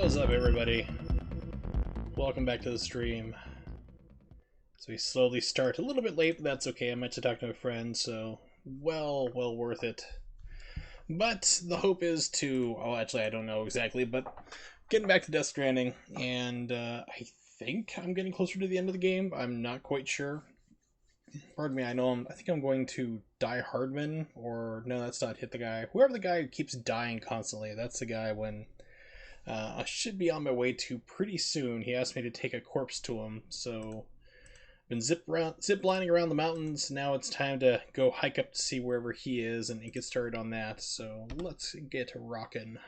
What's up, everybody? Welcome back to the stream. So we slowly start a little bit late, but that's okay. I meant to talk to a friend, so well worth it. But the hope is to, oh, actually, I don't know exactly, but getting back to Death Stranding, and I think I'm getting closer to the end of the game. I'm not quite sure. Pardon me, I think I'm going to Die Hardman, or no, that's not Hit the Guy. Whoever the guy who keeps dying constantly, that's the guy when I should be on my way to pretty soon. He asked me to take a corpse to him, so I've been zip lining around the mountains. Now it's time to go hike up to see wherever he is and get started on that. So let's get rocking.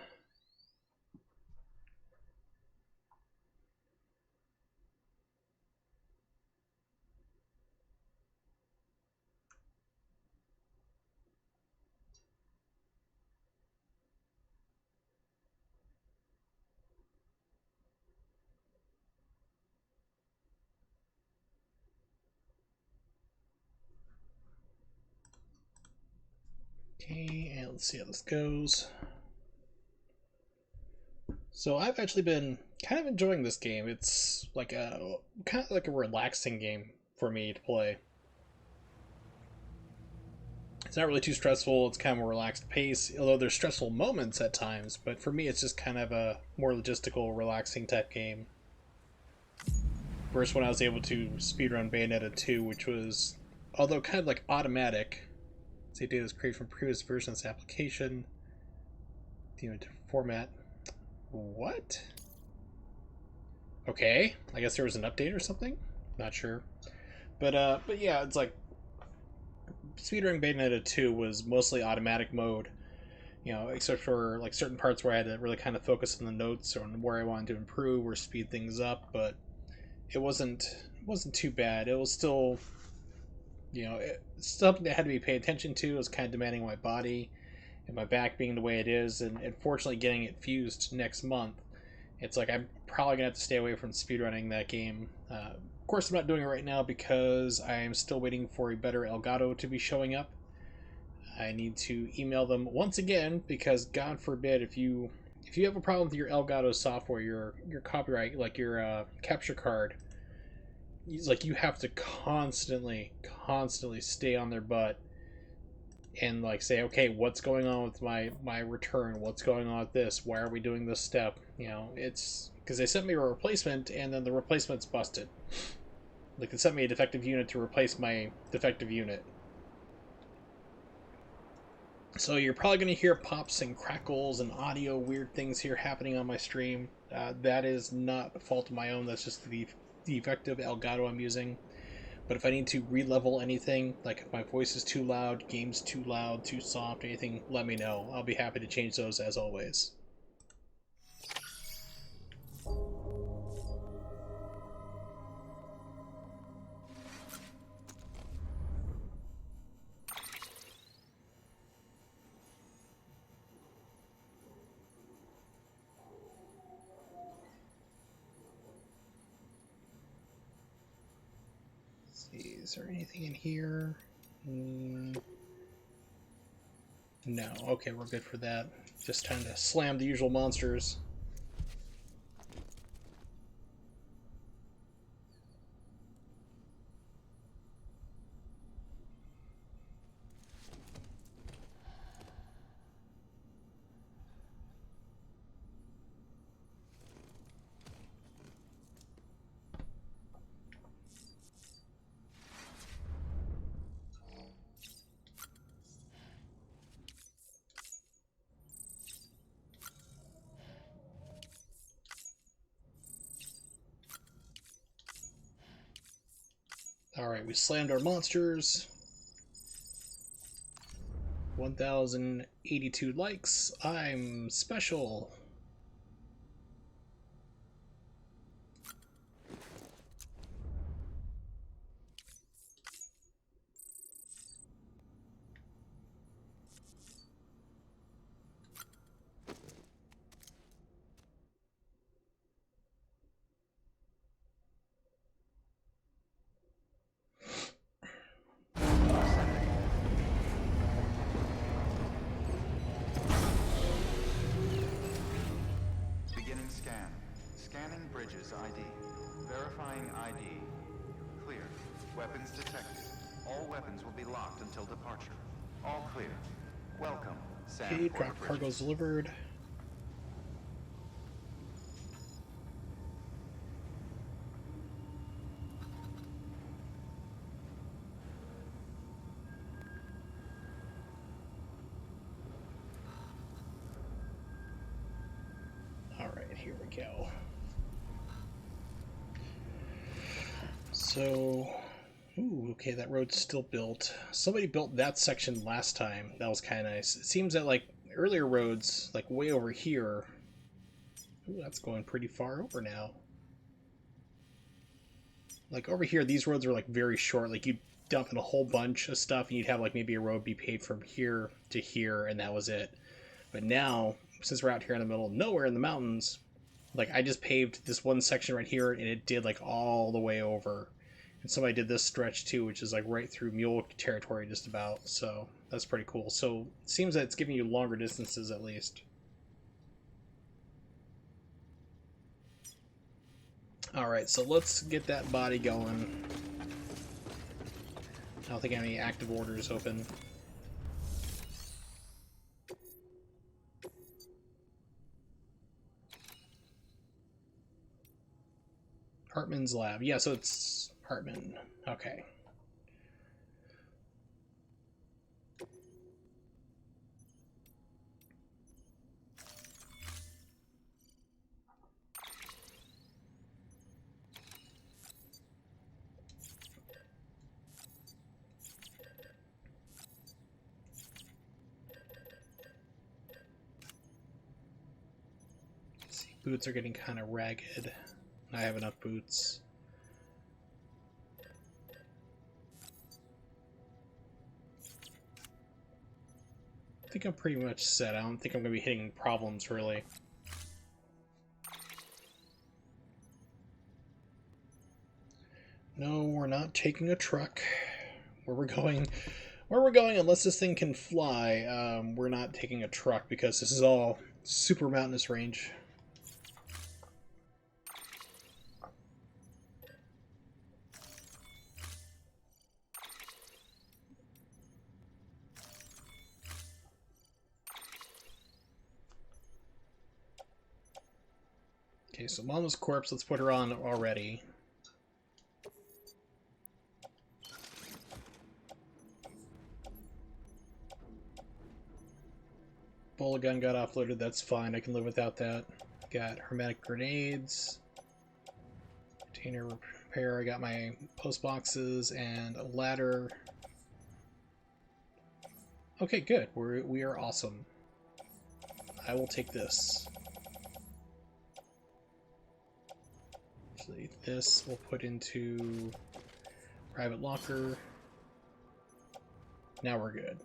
Okay, and let's see how this goes. So I've actually been kind of enjoying this game. It's like a kind of like a relaxing game for me to play. It's not really too stressful. It's kind of a relaxed pace, although there's stressful moments at times. But for me, it's just kind of a more logistical, relaxing type game. First, when I was able to speedrun Bayonetta 2, which was, although kind of like automatic, say data is created from previous versions of this application. Different format. What? Okay, I guess there was an update or something. Not sure, but yeah, it's like speedrunning Bayonetta 2 was mostly automatic mode. You know, except for like certain parts where I had to really kind of focus on the notes or on where I wanted to improve or speed things up. But it wasn't too bad. It was still, it's something that had to be paid attention to. It was kind of demanding my body and my back being the way it is, and unfortunately getting it fused next month. It's like I'm probably gonna have to stay away from speedrunning that game. Of course, I'm not doing it right now because I am still waiting for a better Elgato to be showing up. I need to email them once again because God forbid if you have a problem with your Elgato software, your copyright, like your capture card, like you have to constantly stay on their butt and like say, okay, what's going on with my return? What's going on with this? Why are we doing this step? You know, it's because they sent me a replacement and then the replacement's busted. Like they sent me a defective unit to replace my defective unit. So you're probably going to hear pops and crackles and audio weird things here happening on my stream. That is not a fault of my own. That's just the defective Elgato I'm using. But if I need to re-level anything, like if my voice is too loud, game's too loud, too soft, anything, let me know. I'll be happy to change those as always. Is there anything in here? No. Okay, we're good for that. Just trying to slam the usual monsters. Alright, we slammed our monsters. 1,082 likes. I'm special. Bridges ID. Verifying ID. Clear. Weapons detected. All weapons will be locked until departure. All clear. Welcome, Sam. Okay, drop cargo's delivered. Alright, here we go. So, ooh, okay, that road's still built. Somebody built that section last time. That was kind of nice. It seems that, like, earlier roads, like, way over here... Ooh, that's going pretty far over now. Like, over here, these roads were, like, very short. Like, you'd dump in a whole bunch of stuff, and you'd have, like, maybe a road be paved from here to here, and that was it. But now, since we're out here in the middle of nowhere in the mountains, like, I just paved this one section right here, and it did, like, all the way over. And somebody did this stretch too, which is like right through mule territory just about, so that's pretty cool. So it seems that it's giving you longer distances at least. Alright, so let's get that body going. I don't think I have any active orders open. Hartman's lab. Yeah, so it's Hartman. Okay. Let's see, boots are getting kind of ragged. I have enough boots. I think I'm pretty much set. I don't think I'm going to be hitting problems, really. No, we're not taking a truck. Where we're going, unless this thing can fly, we're not taking a truck because this is all super mountainous range. Okay, so Mama's corpse, let's put her on already. Bola gun got offloaded, that's fine, I can live without that. Got hermetic grenades. Container repair, I got my post boxes and a ladder. Okay, good, we are awesome. I will take this. Actually, this we'll put into private locker. Now we're good.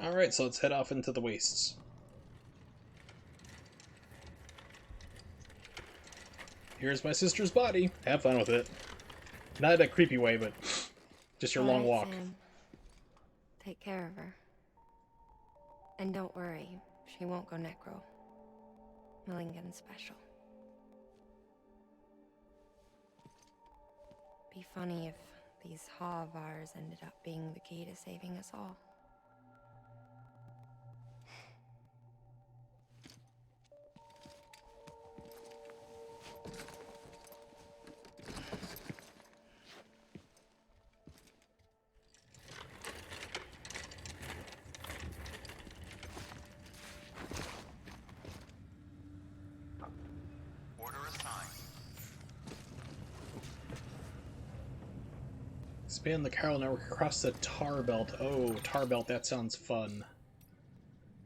Alright, so let's head off into the wastes. Here's my sister's body. Have fun with it. Not in a creepy way, but just your long walk. Sam. Take care of her. And don't worry, she won't go necro. Millingen's special. Be funny if these Ha of ours ended up being the key to saving us all. Expand the chiral network across the tar belt. Oh, tar belt, that sounds fun.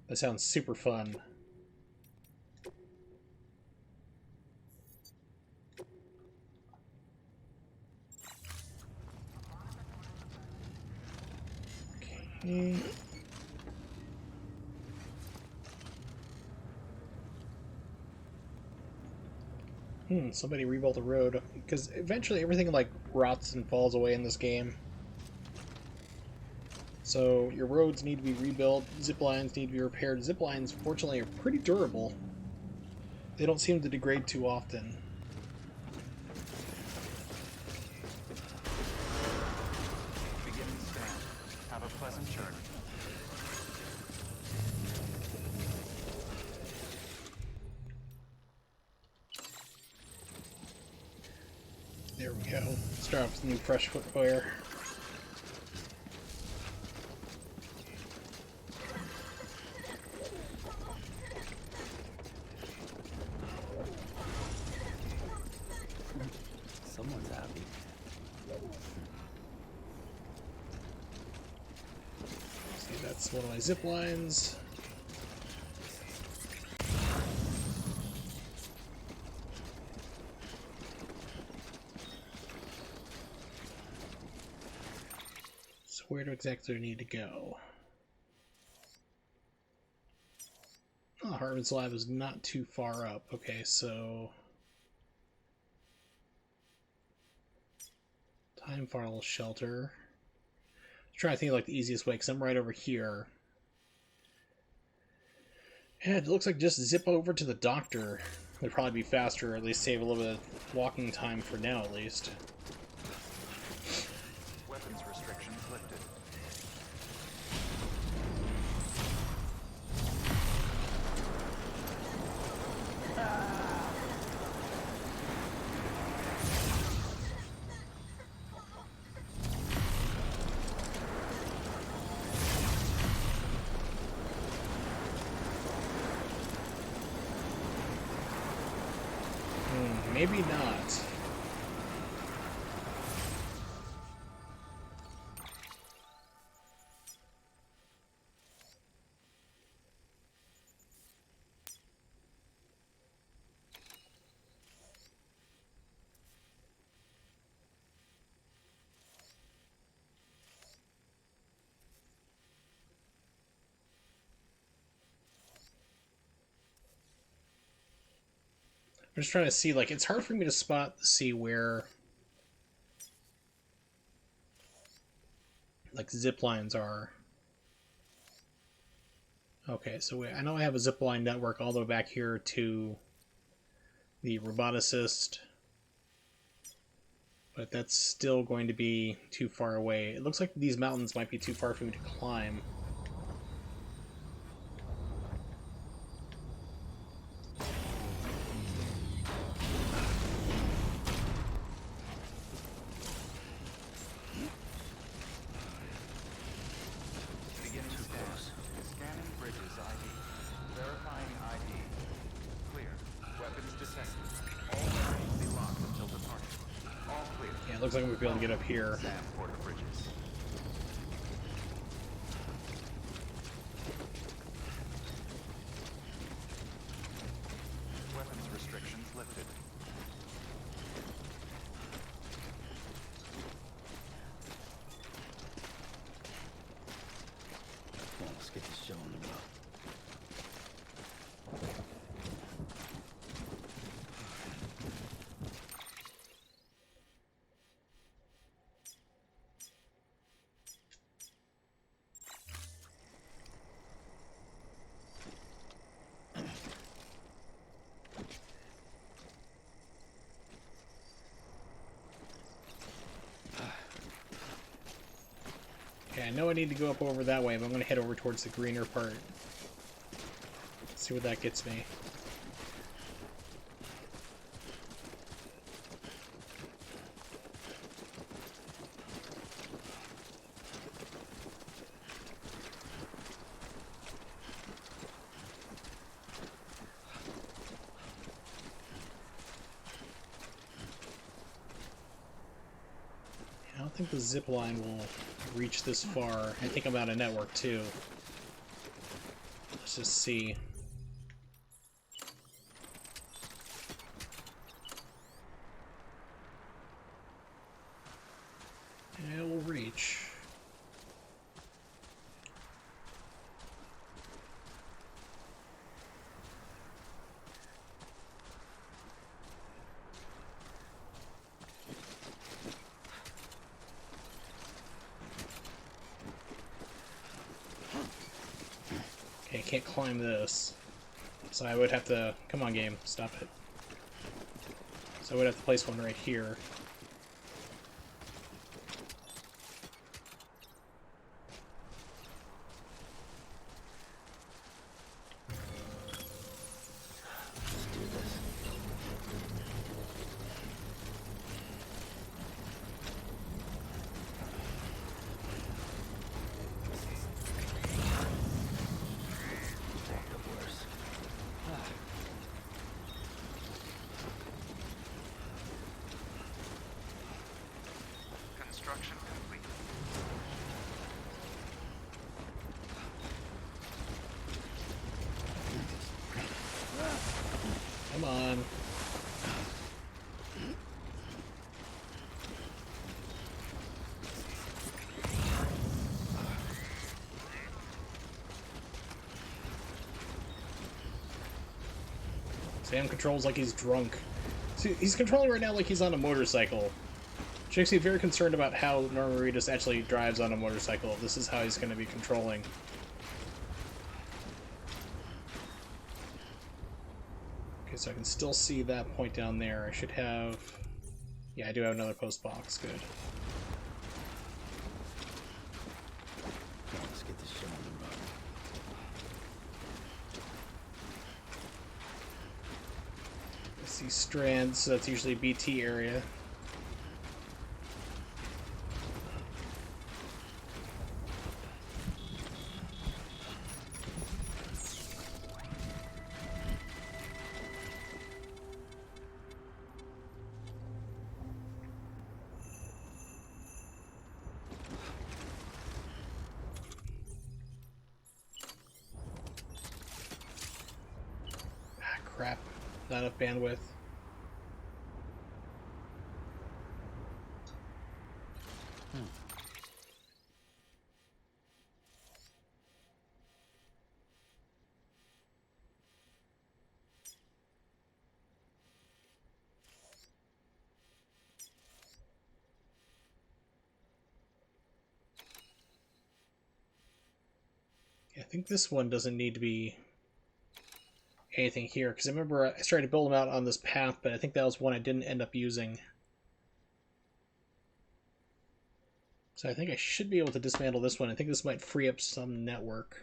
That sounds super fun. Okay. Somebody rebuilt a road, because eventually everything like rots and falls away in this game. So your roads need to be rebuilt, zip lines need to be repaired. Zip lines, fortunately, are pretty durable. They don't seem to degrade too often. Beginning scan. Have a pleasant journey. There we go. Start off with new fresh footwear. Someone's happy. See, that's one of my zip lines. So where do exactly I need to go? Oh, Hartman's lab is not too far up. Okay, so time file shelter. I'm trying to think of, like, the easiest way because I'm right over here. Yeah, it looks like just zip over to the doctor. It'd probably be faster, or at least save a little bit of walking time for now, at least. Weapons restrictions lifted. Maybe not. I'm just trying to see, like, it's hard for me to see where, like, zip lines are. Okay, so I know I have a zip line network all the way back here to the roboticist, but that's still going to be too far away. It looks like these mountains might be too far for me to climb. Beginning scan. Scanning bridges ID. Verifying ID. Clear. Weapons detected. All weapons will be locked until departure. All clear. Yeah, it looks like we'll be able to get up here. Sam Porter Bridges. Weapons restrictions lifted. Come on, let's get this show on the road. Okay, I know I need to go up over that way, but I'm going to head over towards the greener part. See what that gets me. I don't think the zip line will reach this far. I think I'm out of network too. Let's just see. It will reach. Okay, I can't climb this. So I would have to... Come on, game. Stop it. So I would have to place one right here. Let's do this. Take the worst. Construction complete. Come on. Sam controls like he's drunk. See, he's controlling right now like he's on a motorcycle. Which makes me very concerned about how Norman Reedus actually drives on a motorcycle. This is how he's going to be controlling. Okay, so I can still see that point down there. I should have... Yeah, I do have another post box. Good. Come on, let's get this show on the road. I see strands, so that's usually BT area. Ah, crap. Not enough bandwidth. I think this one doesn't need to be anything here, because I remember I started to build them out on this path, but I think that was one I didn't end up using. So I think I should be able to dismantle this one. I think this might free up some network.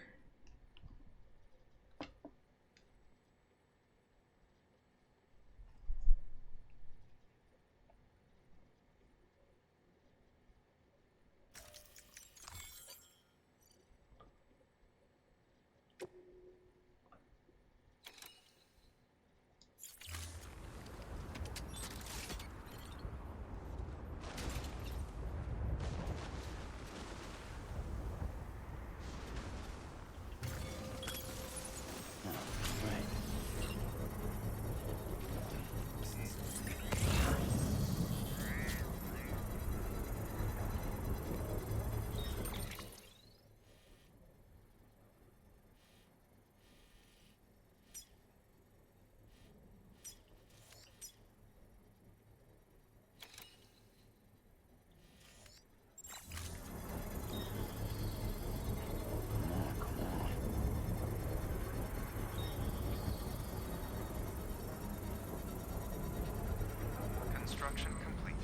Construction complete.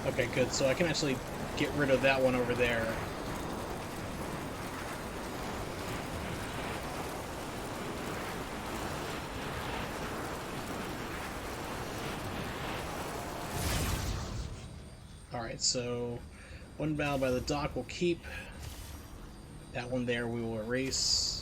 Okay, good. So I can actually get rid of that one over there. Alright, so one valve by the dock will keep. That one there we will erase.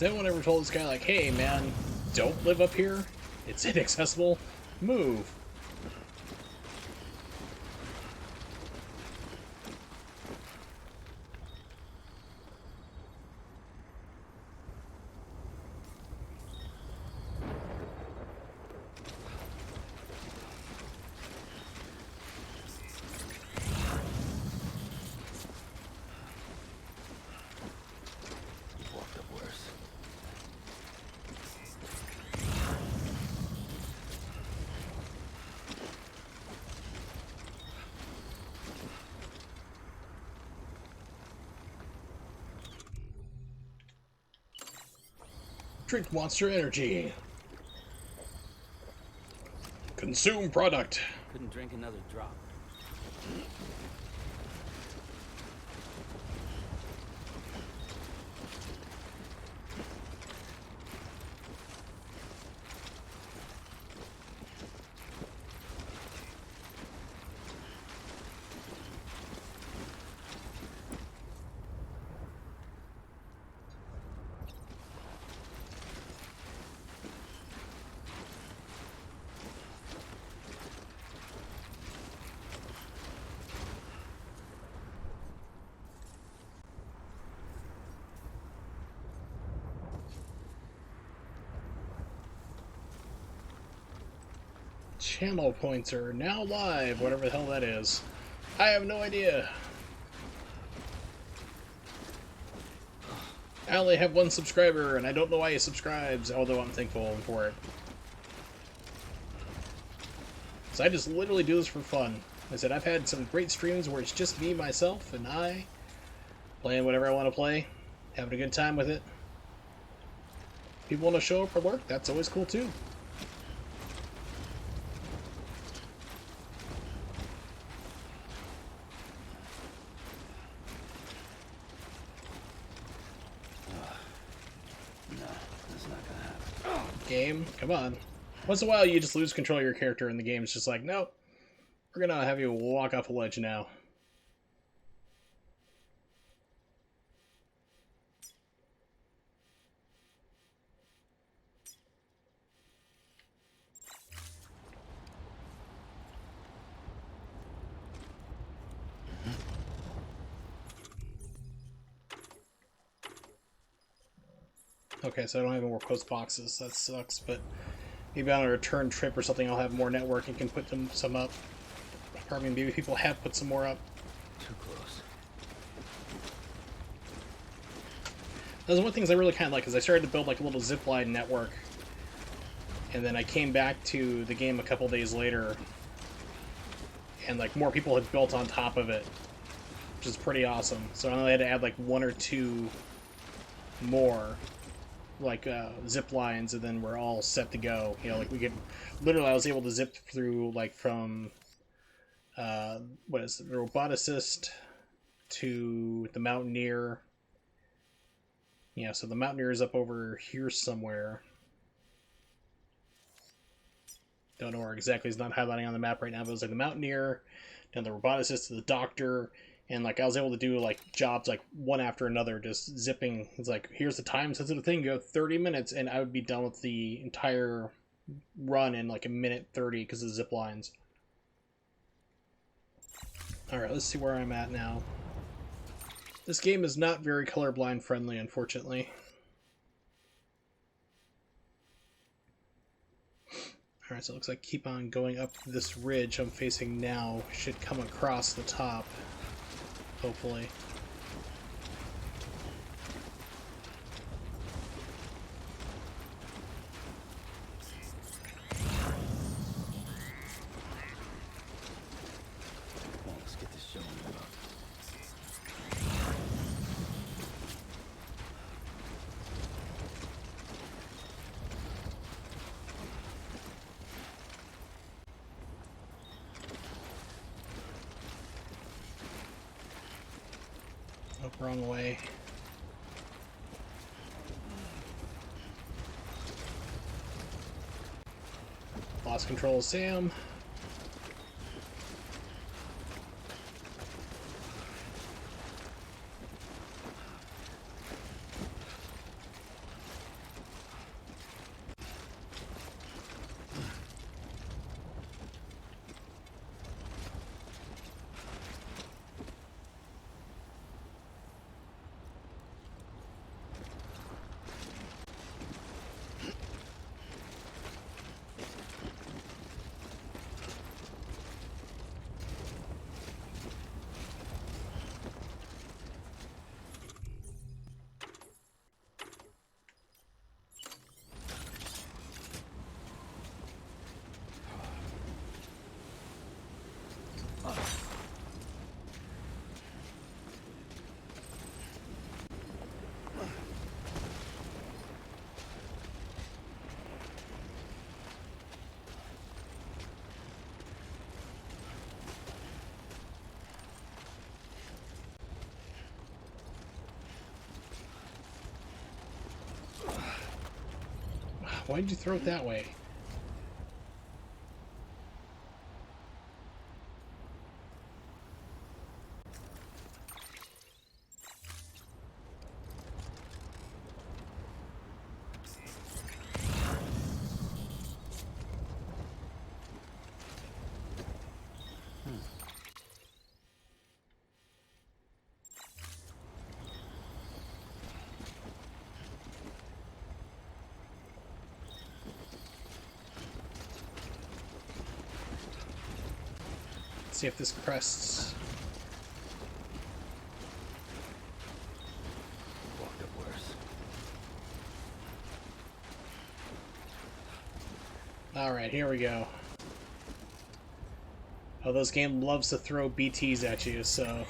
Has anyone ever told this guy, like, hey, man, don't live up here? It's inaccessible. Move. Walked up worse. Drink Monster Energy. Consume product. Couldn't drink another drop. Channel pointer now live, whatever the hell that is. I have no idea. I only have one subscriber, and I don't know why he subscribes, although I'm thankful for it. So I just literally do this for fun. I said I've had some great streams where it's just me, myself, and I playing whatever I want to play, having a good time with it. People want to show up for work, that's always cool too. No, that's not gonna happen. Game, come on. Once in a while you just lose control of your character and the game's just like, nope, we're gonna have you walk off a ledge now. Okay, so I don't have any more post boxes. That sucks, but maybe on a return trip or something I'll have more network and can put some up. Or I mean, maybe people have put some more up. Too close. That's one of the things I really kind of like, is I started to build like a little zipline network. And then I came back to the game a couple days later, and like more people had built on top of it, which is pretty awesome. So I only had to add like one or two more like zip lines, and then we're all set to go. You know, like we could literally, I was able to zip through like from what is it, the roboticist to the mountaineer. Yeah, so the mountaineer is up over here somewhere. Don't know where exactly. It's not highlighting on the map right now, but it was like the mountaineer, then the roboticist to the doctor, and like I was able to do like jobs like one after another, just zipping. It's like, here's the time sensitive thing, go 30 minutes, and I would be done with the entire run in like a minute 30 because of the zip lines. Alright, let's see where I'm at now. This game is not very colorblind friendly, unfortunately. Alright, so it looks like keep on going up this ridge I'm facing now. Should come across the top, hopefully. Come on, let's get this show on the road. Oh, wrong way. Lost control of Sam. Why did you throw it that way? See if this crests. Walked up worse. Alright, here we go. Oh, this game loves to throw BTs at you, so...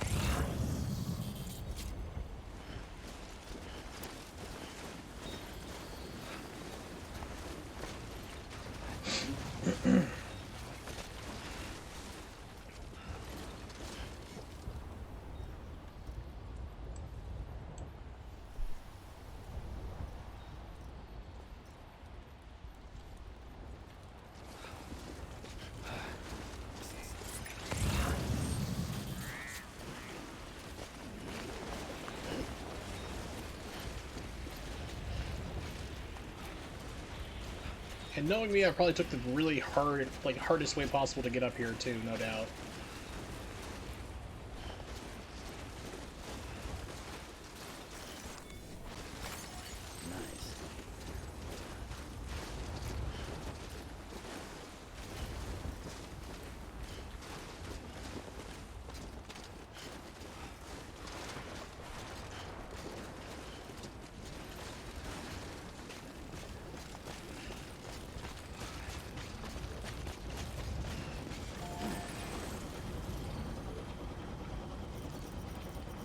And knowing me, I probably took the really hard, like, hardest way possible to get up here, too, no doubt. Nice.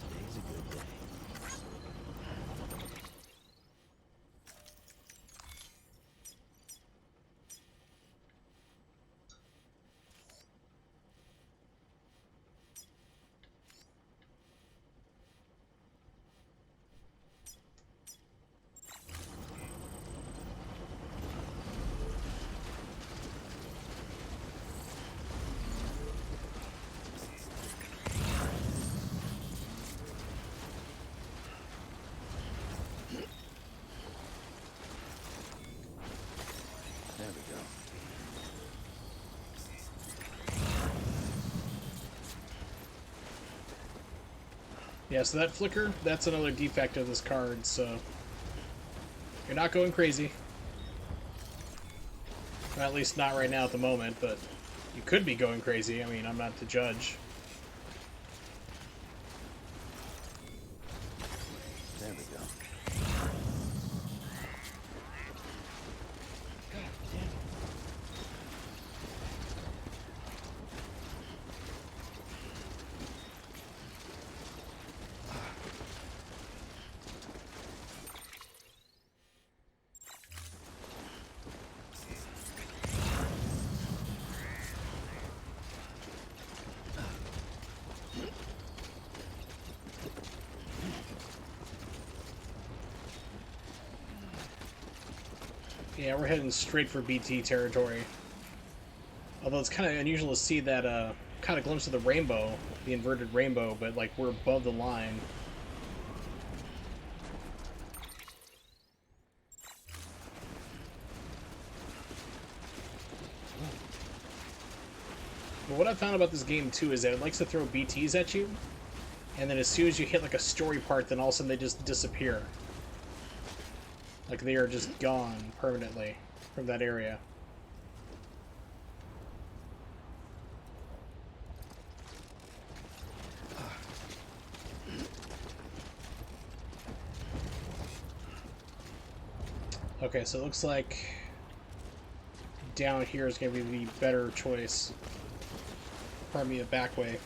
Today's a good day. There we go. Yeah, so that flicker, that's another defect of this card, so... You're not going crazy. Or at least not right now at the moment, but... You could be going crazy, I mean, I'm not the judge. There we go. Yeah, we're heading straight for BT territory. Although it's kind of unusual to see that kind of glimpse of the rainbow, the inverted rainbow, but like we're above the line. But what I found about this game too is that it likes to throw BTs at you, and then as soon as you hit like a story part, then all of a sudden they just disappear. Like they are just gone permanently from that area. Okay, so it looks like down here is going to be the better choice. Pardon me, a back way.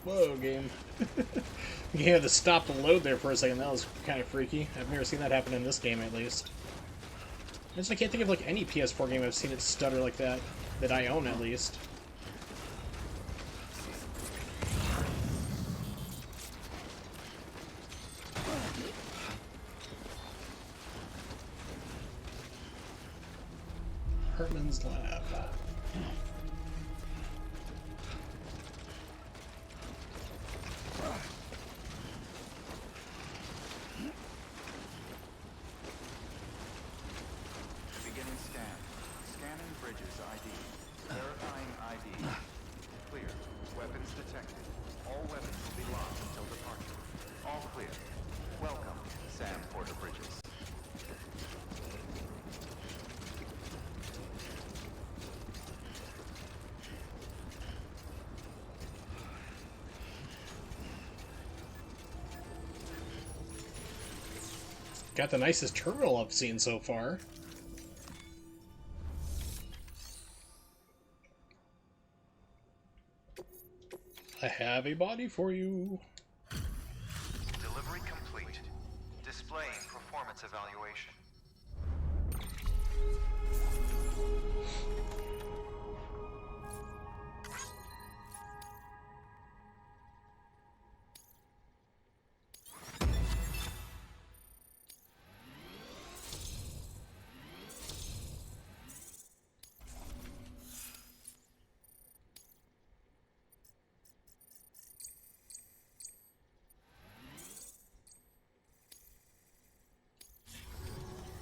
Whoa, game. You had to stop the load there for a second. That was kind of freaky. I've never seen that happen in this game, at least. I just can't think of like any PS4 game I've seen it stutter like that. That I own, at least. Hartman's Lab. Beginning scan. Scanning bridges ID. Verifying ID. Clear. Weapons detected. All weapons will be locked until departure. All clear. Welcome, Sam Porter Bridges. Got the nicest terminal I've seen so far. I have a body for you. Delivery complete. Displaying performance evaluation.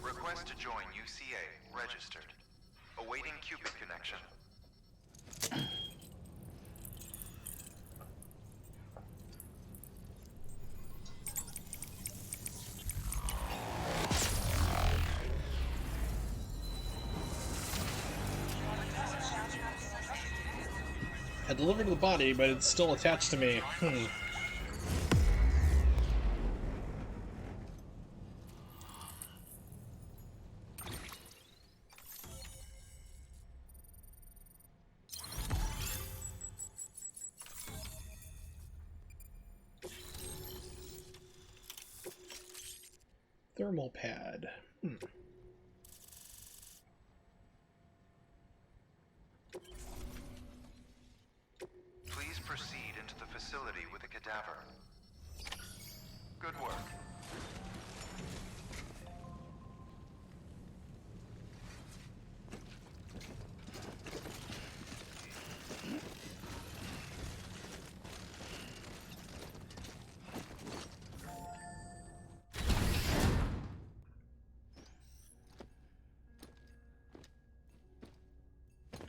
Request to join UCA. Registered. Awaiting Cupid connection. I delivered the body, but it's still attached to me. Thermal pad. Please proceed into the facility with a cadaver. Good work.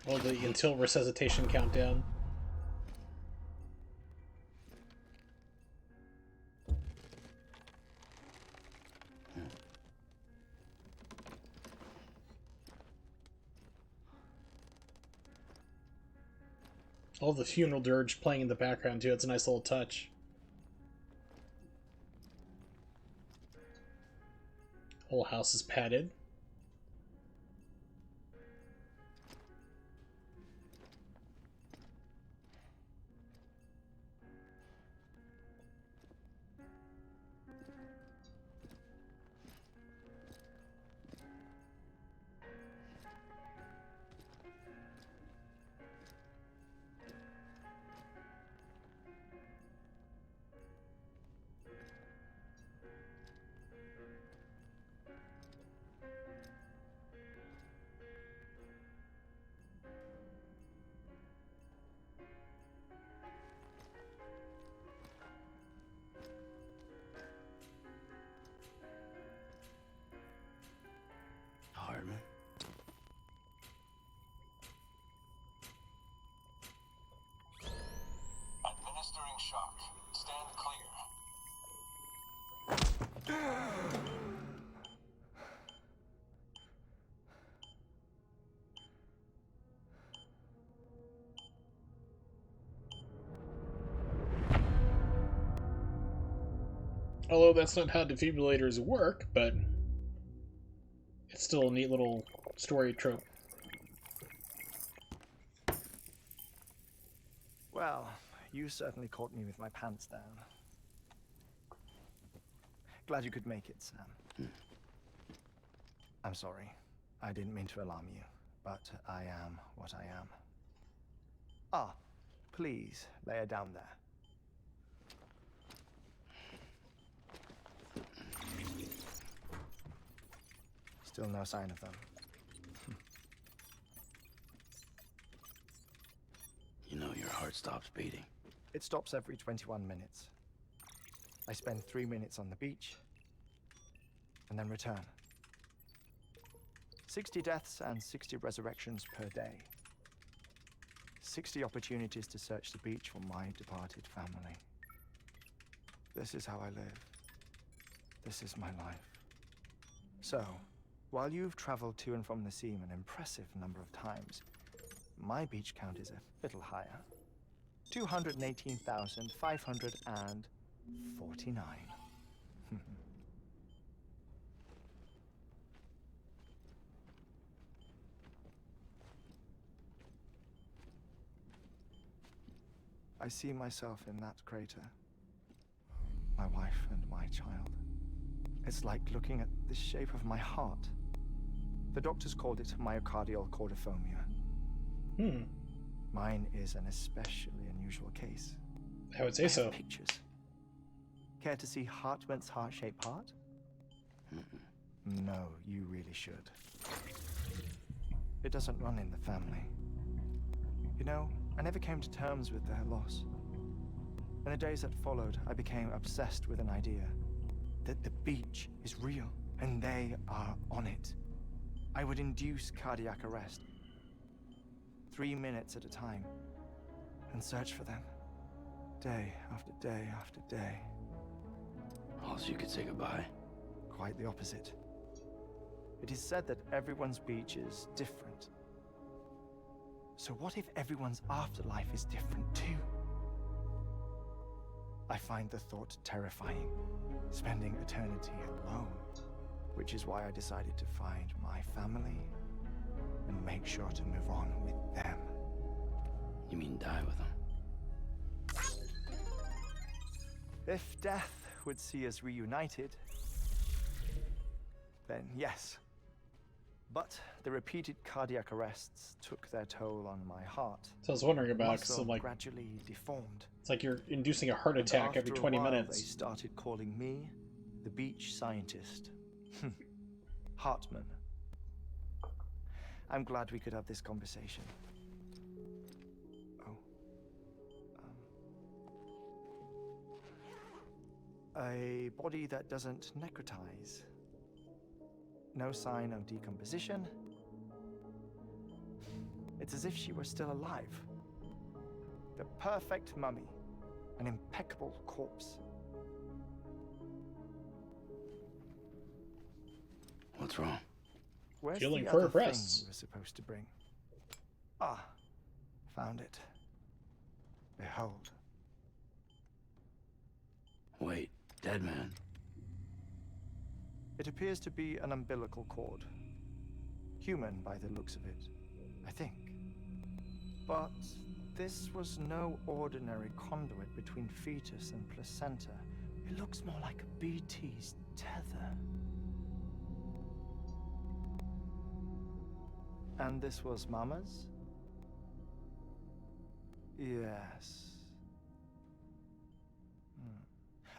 Well, the until resuscitation countdown. All the funeral dirge playing in the background too. It's a nice little touch. Whole house is padded. Hartman. Administering shock. Stand clear. Although that's not how defibrillators work, but it's still a neat little story trope. Well, I You certainly caught me with my pants down. Glad you could make it, Sam. I'm sorry. I didn't mean to alarm you, but I am what I am. Ah, please lay her down there. Still no sign of them. You know your heart stops beating. It stops every 21 minutes. I spend 3 minutes on the beach, and then return. 60 deaths and 60 resurrections per day. 60 opportunities to search the beach for my departed family. This is how I live. This is my life. So, while you've traveled to and from the sea an impressive number of times, my beach count is a little higher. 218,549. I see myself in that crater. My wife and my child. It's like looking at the shape of my heart. The doctors called it myocardial cordiformia. Mine is an especially unusual case. I would say I have so. pictures. Care to see Hartman's heart-shaped heart? No, you really should. It doesn't run in the family. You know, I never came to terms with their loss. In the days that followed, I became obsessed with an idea that the beach is real and they are on it. I would induce cardiac arrest, 3 minutes at a time, and search for them, day after day after day. Also, you could say goodbye. Quite the opposite. It is said that everyone's beach is different. So what if everyone's afterlife is different too? I find the thought terrifying, spending eternity alone, which is why I decided to find my family and make sure to move on with them. You mean die with them? If death would see us reunited, then yes. But the repeated cardiac arrests took their toll on my heart. So I was wondering about, Muscle so like, gradually deformed. it's like you're inducing a heart And attack every after a 20 while, minutes. They started calling me the beach scientist. Hartman. I'm glad we could have this conversation. Oh. A body that doesn't necrotize. No sign of decomposition. It's as if she were still alive. The perfect mummy. An impeccable corpse. What's wrong? Where's Feeling the for her other thing breasts. we were supposed to bring? Ah, found it. Behold. Wait, dead man. It appears to be an umbilical cord. Human by the looks of it, I think. But this was no ordinary conduit between fetus and placenta. It looks more like a BT's tether. And this was Mama's? Yes.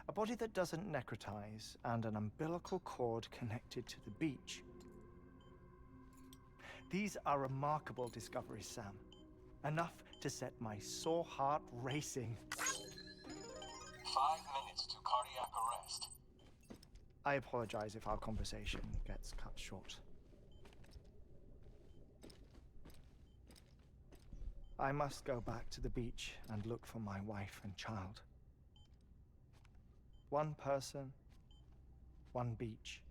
A body that doesn't necrotize and an umbilical cord connected to the beach. These are remarkable discoveries, Sam. Enough to set my sore heart racing. 5 minutes to cardiac arrest. I apologize if our conversation gets cut short. I must go back to the beach and look for my wife and child. One person, one beach.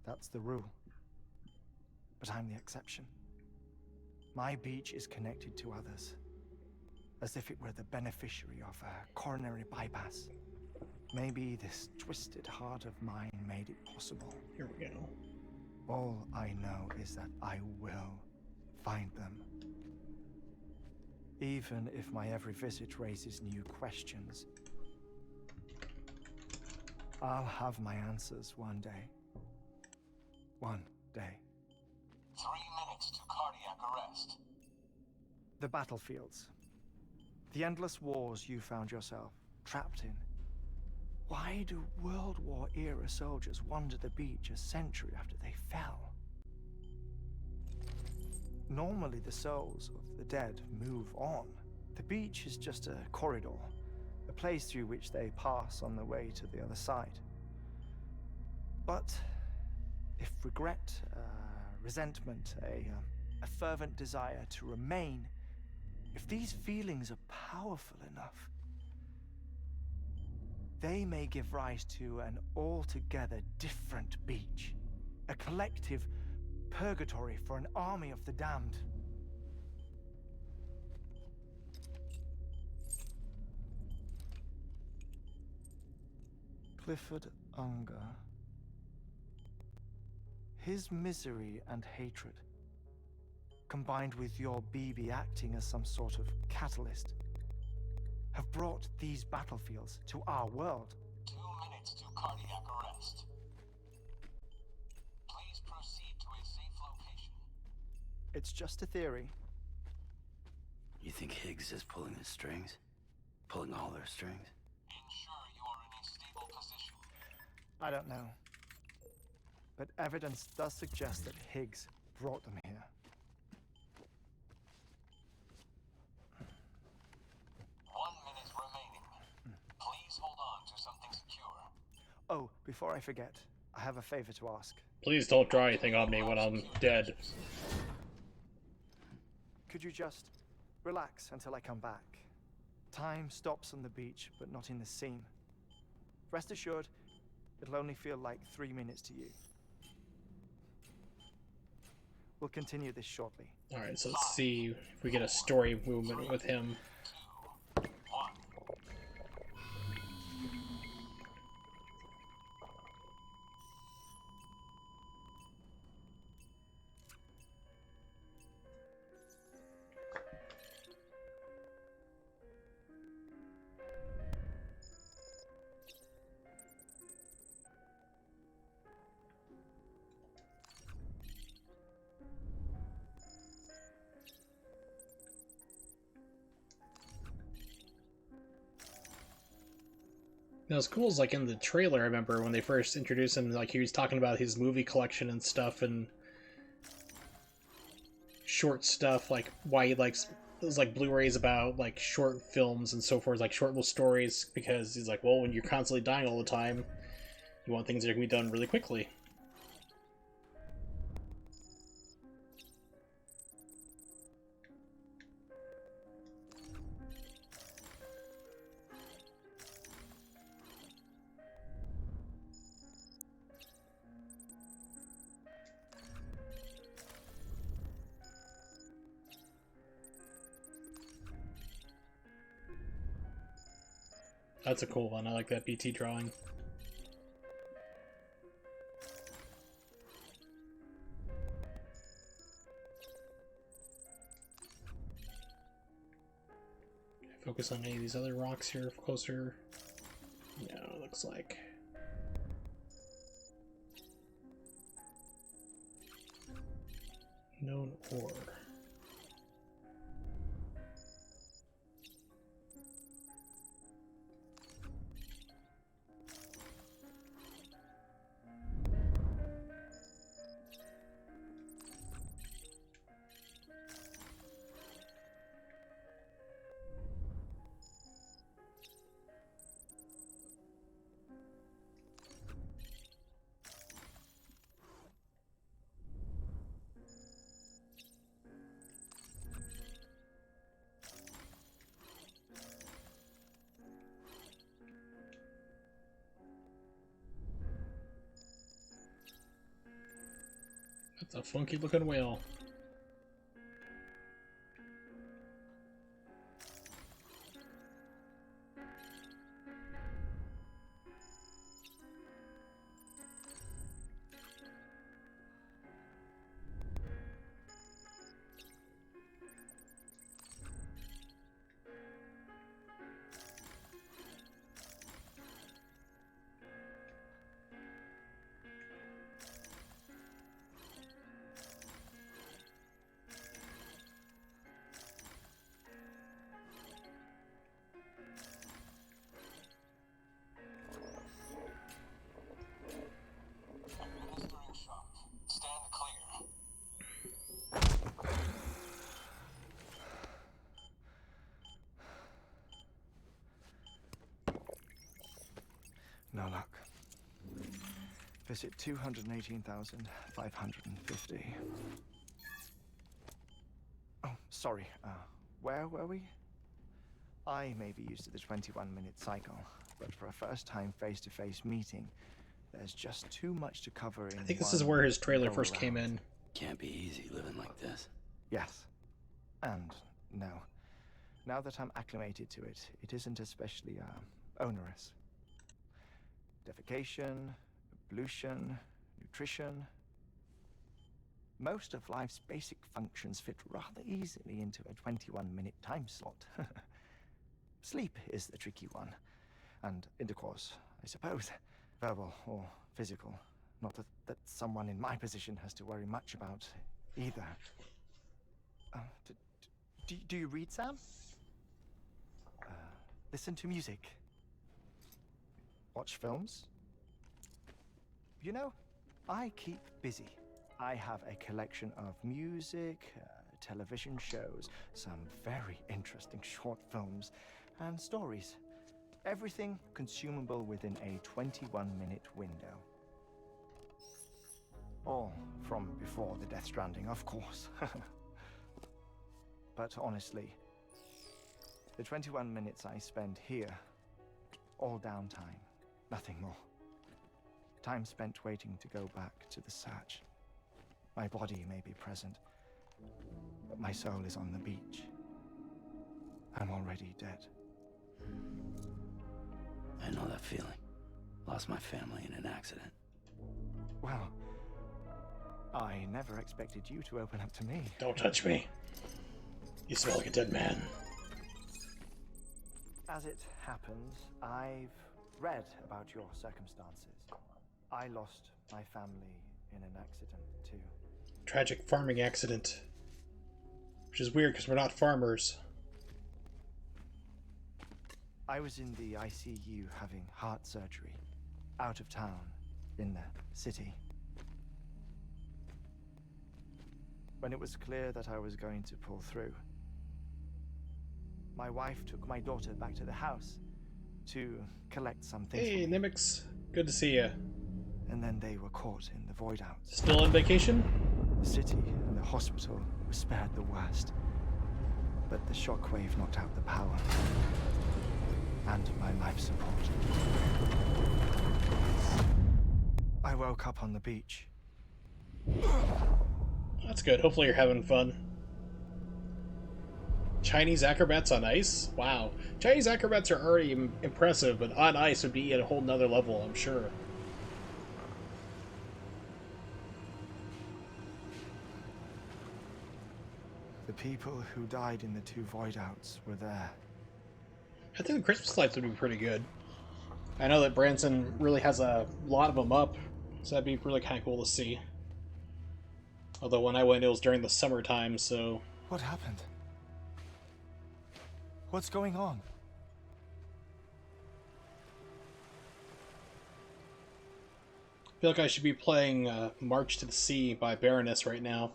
That's the rule. But I'm the exception. My beach is connected to others, as if it were the beneficiary of a coronary bypass. Maybe this twisted heart of mine made it possible. Here we go. All I know is that I will find them. even if my every visit raises new questions. I'll have my answers one day. One day. 3 minutes to cardiac arrest. The battlefields. The endless wars you found yourself trapped in. Why do World War era soldiers wander the beach a century after they fell? Normally the souls of the dead move on. The beach is just a corridor, a place through which they pass on the way to the other side. But if regret, resentment, a fervent desire to remain, if these feelings are powerful enough, they may give rise to an altogether different beach, a collective purgatory for an army of the damned. Clifford Unger. His misery and hatred, combined with your BB acting as some sort of catalyst, have brought these battlefields to our world. 2 minutes to cardiac arrest. Please proceed to a safe location. It's just a theory. You think Higgs is pulling the strings? Pulling all their strings? Ensure you are in a stable position. I don't know. But evidence does suggest that Higgs brought them here. 1 minute remaining. Please hold on to something secure. Oh, before I forget, I have a favor to ask. Please don't draw anything on me when I'm dead. Could you just relax until I come back? Time stops on the beach, but not in the scene. Rest assured, it'll only feel like 3 minutes to you. We'll continue this shortly. Alright, so let's see if we get a story movement with him. 2, 1. Now, what's cool is, like, in the trailer, I remember when they first introduced him, like, he was talking about his movie collection and stuff, and short stuff, like, why he likes those, like, Blu-rays about, like, short films and so forth, like, short little stories, because he's like, well, when you're constantly dying all the time, you want things that can be done really quickly. That's a cool one. I like that BT drawing. Focus on any of these other rocks here closer. No, it looks like. Known ore. That's a funky looking whale. No luck. Visit 218,550. Oh, sorry. Where were we? I may be used to the 21-minute cycle, but for a first-time face-to-face meeting, there's just too much to cover in I think this is one where his trailer go first came around. in. Can't be easy living like this. Yes. And no. Now that I'm acclimated to it, it isn't especially, onerous. Defecation, pollution, nutrition. Most of life's basic functions fit rather easily into a 21-minute time slot. Sleep is the tricky one. And intercourse, I suppose. Verbal or physical. Not that someone in my position has to worry much about either. Do you read, Sam? Listen to music. Watch films. You know, I keep busy. I have a collection of music, television shows, some very interesting short films, and stories. Everything consumable within a 21-minute window. All from before the Death Stranding, of course. But honestly, the 21 minutes I spend here, all downtime, nothing more. Time spent waiting to go back to the search. My body may be present, but my soul is on the beach. I'm already dead. I know that feeling. Lost my family in an accident. Well, I never expected you to open up to me. Don't touch me. You smell like a dead man. As it happens, I've read about your circumstances. I lost my family in an accident, too. Tragic farming accident. Which is weird because we're not farmers. I was in the ICU having heart surgery, out of town, in the city. When it was clear that I was going to pull through, my wife took my daughter back to the house to collect some things Hey, from me. Nimix. Good to see you. And then they were caught in the void outs. Still on vacation? The city and the hospital were spared the worst. But the shockwave knocked out the power. And my life support. I woke up on the beach. That's good. Hopefully you're having fun. Chinese acrobats on ice? Wow. Chinese acrobats are already impressive, but on ice would be at a whole nother level, I'm sure. The people who died in the two void outs were there. I think the Christmas lights would be pretty good. I know that Branson really has a lot of them up, so that'd be really kind of cool to see. Although when I went, it was during the summertime, so... What happened? What's going on? I feel like I should be playing March to the Sea by Baroness right now.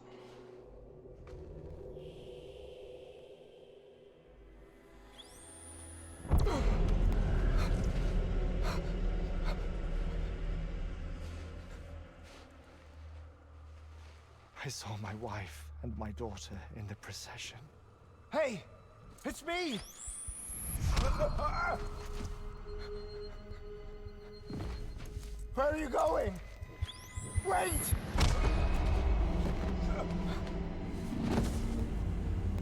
I saw my wife and my daughter in the procession. Hey! It's me! Where are you going? Wait!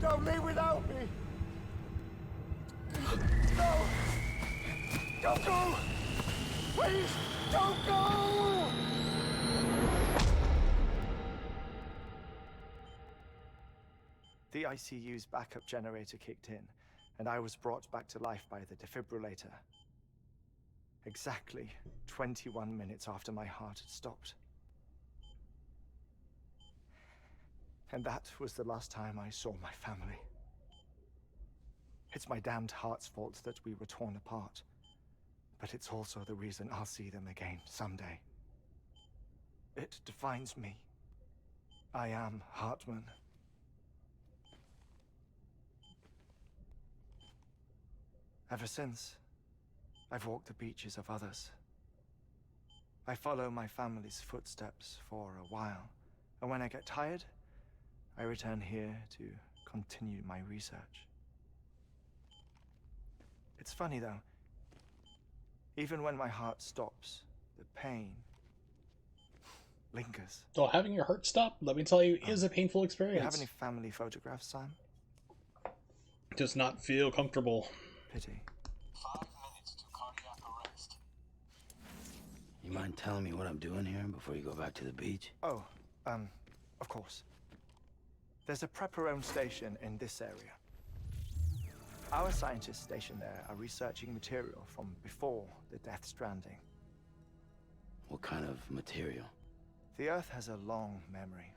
Don't leave without me! No! Don't go! Please, don't go! The ICU's backup generator kicked in, and I was brought back to life by the defibrillator. Exactly 21 minutes after my heart had stopped. And that was the last time I saw my family. It's my damned heart's fault that we were torn apart, but it's also the reason I'll see them again someday. It defines me. I am Hartman. Ever since, I've walked the beaches of others I follow my family's footsteps for a while, and when I get tired, I return here to continue my research. It's funny though. Even when my heart stops, the pain lingers. So having your heart stop, let me tell you, is a painful Do experience. you have any family photographs, Sam? Does not feel comfortable. Pity. 5 minutes to cardiac arrest. You mind telling me what I'm doing here before you go back to the beach? Oh, of course. There's a Prepperone station in this area. Our scientists stationed there are researching material from before the Death Stranding. What kind of material? The Earth has a long memory.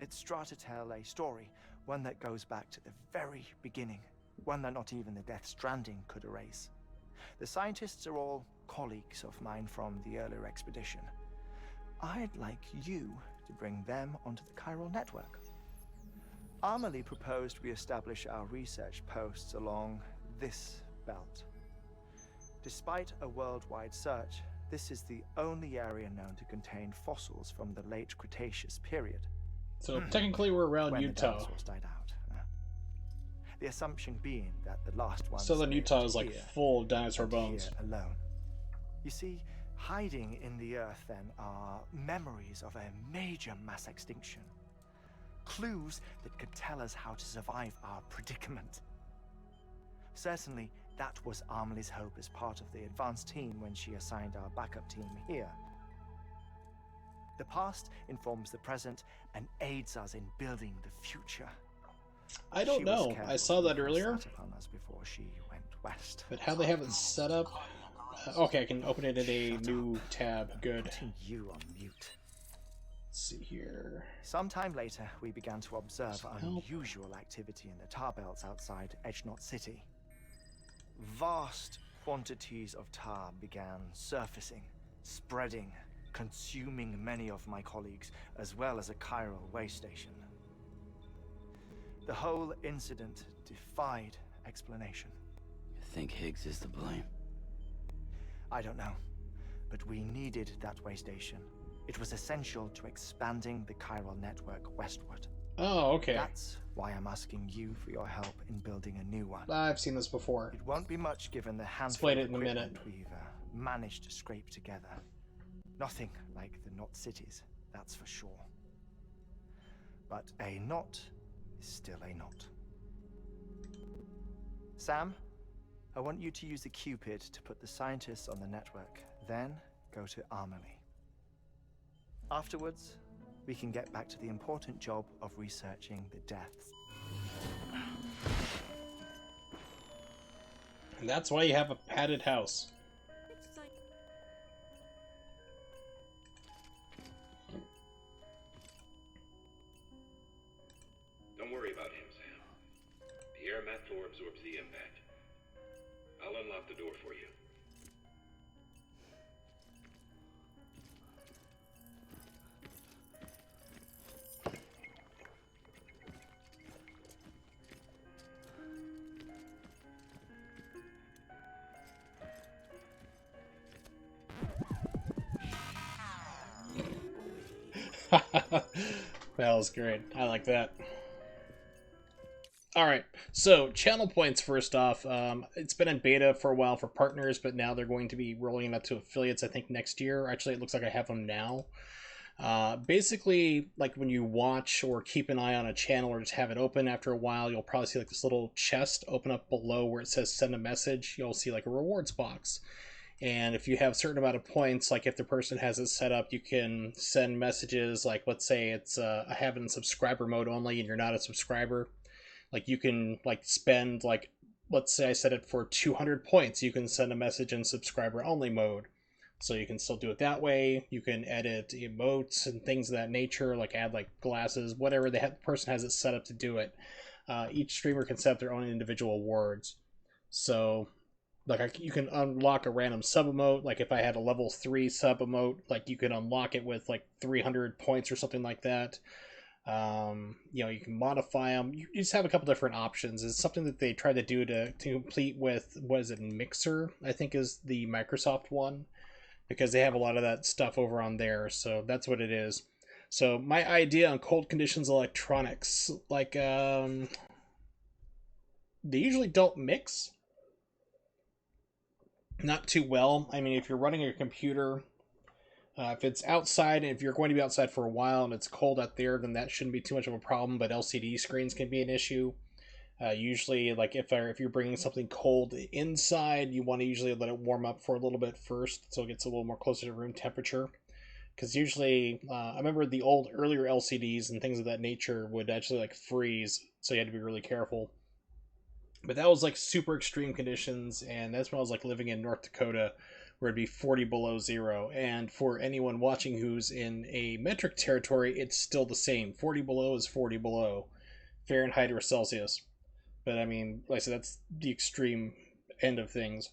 It's trying to tell a story, one that goes back to the very beginning, one that not even the Death Stranding could erase. The scientists are all colleagues of mine from the earlier expedition. I'd like you to bring them onto the chiral network. Amelie proposed we establish our research posts along this belt. Despite a worldwide search, this is the only area known to contain fossils from the late Cretaceous period. So technically we're around when the Utah. dinosaurs died out. The assumption being that the last one Southern Utah is like full of dinosaur bones. alone. You see, hiding in the earth then are memories of a major mass extinction. Clues that could tell us how to survive our predicament. Certainly, that was Amelie's hope as part of the advanced team when she assigned our backup team here. The past informs the present and aids us in building the future. I don't know. I saw that earlier. Upon us before she went west. But how they have it set up... okay, I can open it in a new tab. Good. Putting you on mute. Let's see here. Sometime later, we began to observe Help. unusual activity in the tar belts outside Edgenot City. Vast quantities of tar began surfacing, spreading, consuming many of my colleagues, as well as a chiral way station. The whole incident defied explanation. You think Higgs is to blame? I don't know, but we needed that way station. It was essential to expanding the chiral network westward. Oh, okay. That's why I'm asking you for your help in building a new one. I've seen this before. It won't be much given the handful Explain of it in a minute. equipment we've managed to scrape together. Nothing like the knot cities, that's for sure. But a knot is still a knot. Sam, I want you to use the Cupid to put the scientists on the network, then go to Amelie. Afterwards, we can get back to the important job of researching the deaths. And that's why you have a padded house. Don't worry about him, Sam. The air mat floor absorbs the impact. I'll unlock the door for you. That was great. I like that. Alright, so channel points first off. It's been in beta for a while for partners, but now they're going to be rolling it out to affiliates, I think, next year. Actually, it looks like I have them now. Basically, like when you watch or keep an eye on a channel or just have it open after a while, you'll probably see like this little chest open up below where it says send a message. You'll see like a rewards box. And if you have a certain amount of points, like if the person has it set up, you can send messages like, let's say it's I have it in subscriber mode only and you're not a subscriber. Like you can like spend like, let's say I set it for 200 points. You can send a message in subscriber only mode. So you can still do it that way. You can edit emotes and things of that nature, like add like glasses, whatever the person has it set up to do it. Each streamer can set up their own individual words. So like you can unlock a random sub emote. Like if I had a level 3 sub emote, like you can unlock it with like 300 points or something like that. You know, you can modify them. You just have a couple different options. It's something that they try to do to complete with, what is it, Mixer, I think is the Microsoft one. because they have a lot of that stuff over on there. So that's what it is. So my idea on cold conditions electronics, like they usually don't mix, not too well. I mean, if you're running a computer, if it's outside, if you're going to be outside for a while and it's cold out there, then that shouldn't be too much of a problem. But LCD screens can be an issue. Usually, like if you're bringing something cold inside, you want to usually let it warm up for a little bit first, so it gets a little more closer to room temperature. Because usually, I remember the earlier LCDs and things of that nature would actually like freeze, so you had to be really careful. But that was like super extreme conditions, and that's when I was like living in North Dakota, where it'd be 40 below zero. And for anyone watching who's in a metric territory, it's still the same. 40 below is 40 below, Fahrenheit or Celsius. But I mean, like I said, that's the extreme end of things.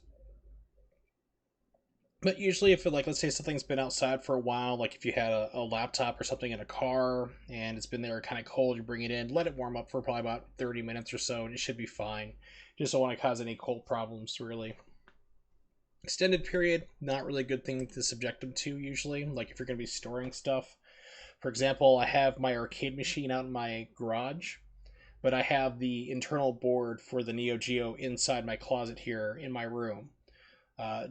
But usually, if it, like, let's say something's been outside for a while, like if you had a laptop or something in a car and it's been there kind of cold, you bring it in, let it warm up for probably about 30 minutes or so, and it should be fine. You just don't want to cause any cold problems, really. Extended period, not really a good thing to subject them to usually. Like if you're going to be storing stuff. For example, I have my arcade machine out in my garage, but I have the internal board for the Neo Geo inside my closet here in my room.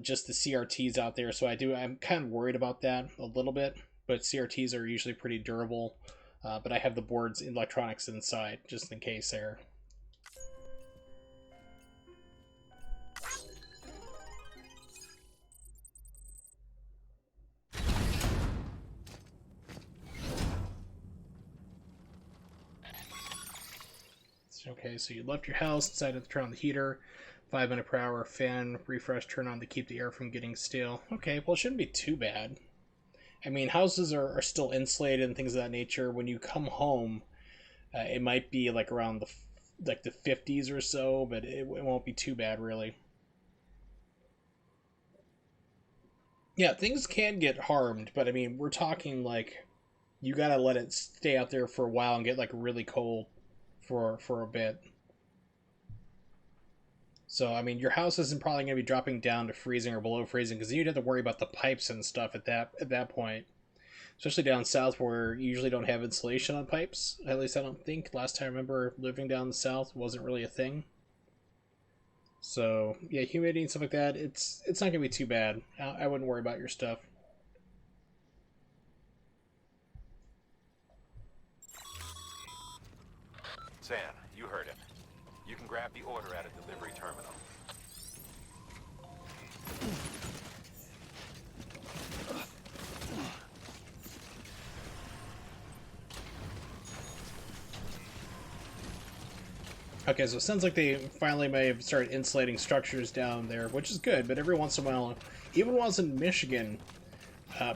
Just the CRTs out there, so I'm kind of worried about that a little bit, but CRTs are usually pretty durable. But I have the board's electronics inside just in case there. Okay, so you left your house, decided to turn on the heater, 5 minute per hour fan refresh turn on to keep the air from getting stale. Okay, well, it shouldn't be too bad. I mean, houses are still insulated and things of that nature. When you come home, it might be like around the 50s or so, but it won't be too bad really. Yeah, things can get harmed, but I mean, we're talking like you gotta let it stay out there for a while and get like really cold for a bit. So I mean, your house isn't probably going to be dropping down to freezing or below freezing because you'd have to worry about the pipes and stuff at that point. Especially down south where you usually don't have insulation on pipes. At least I don't think. Last time I remember living down the south wasn't really a thing. So yeah, humidity and stuff like that. It's not going to be too bad. I wouldn't worry about your stuff. Sam, you heard him. You can grab the order at a delivery terminal. Okay, so it sounds like they finally may have started insulating structures down there, which is good. But every once in a while, even when I was in Michigan,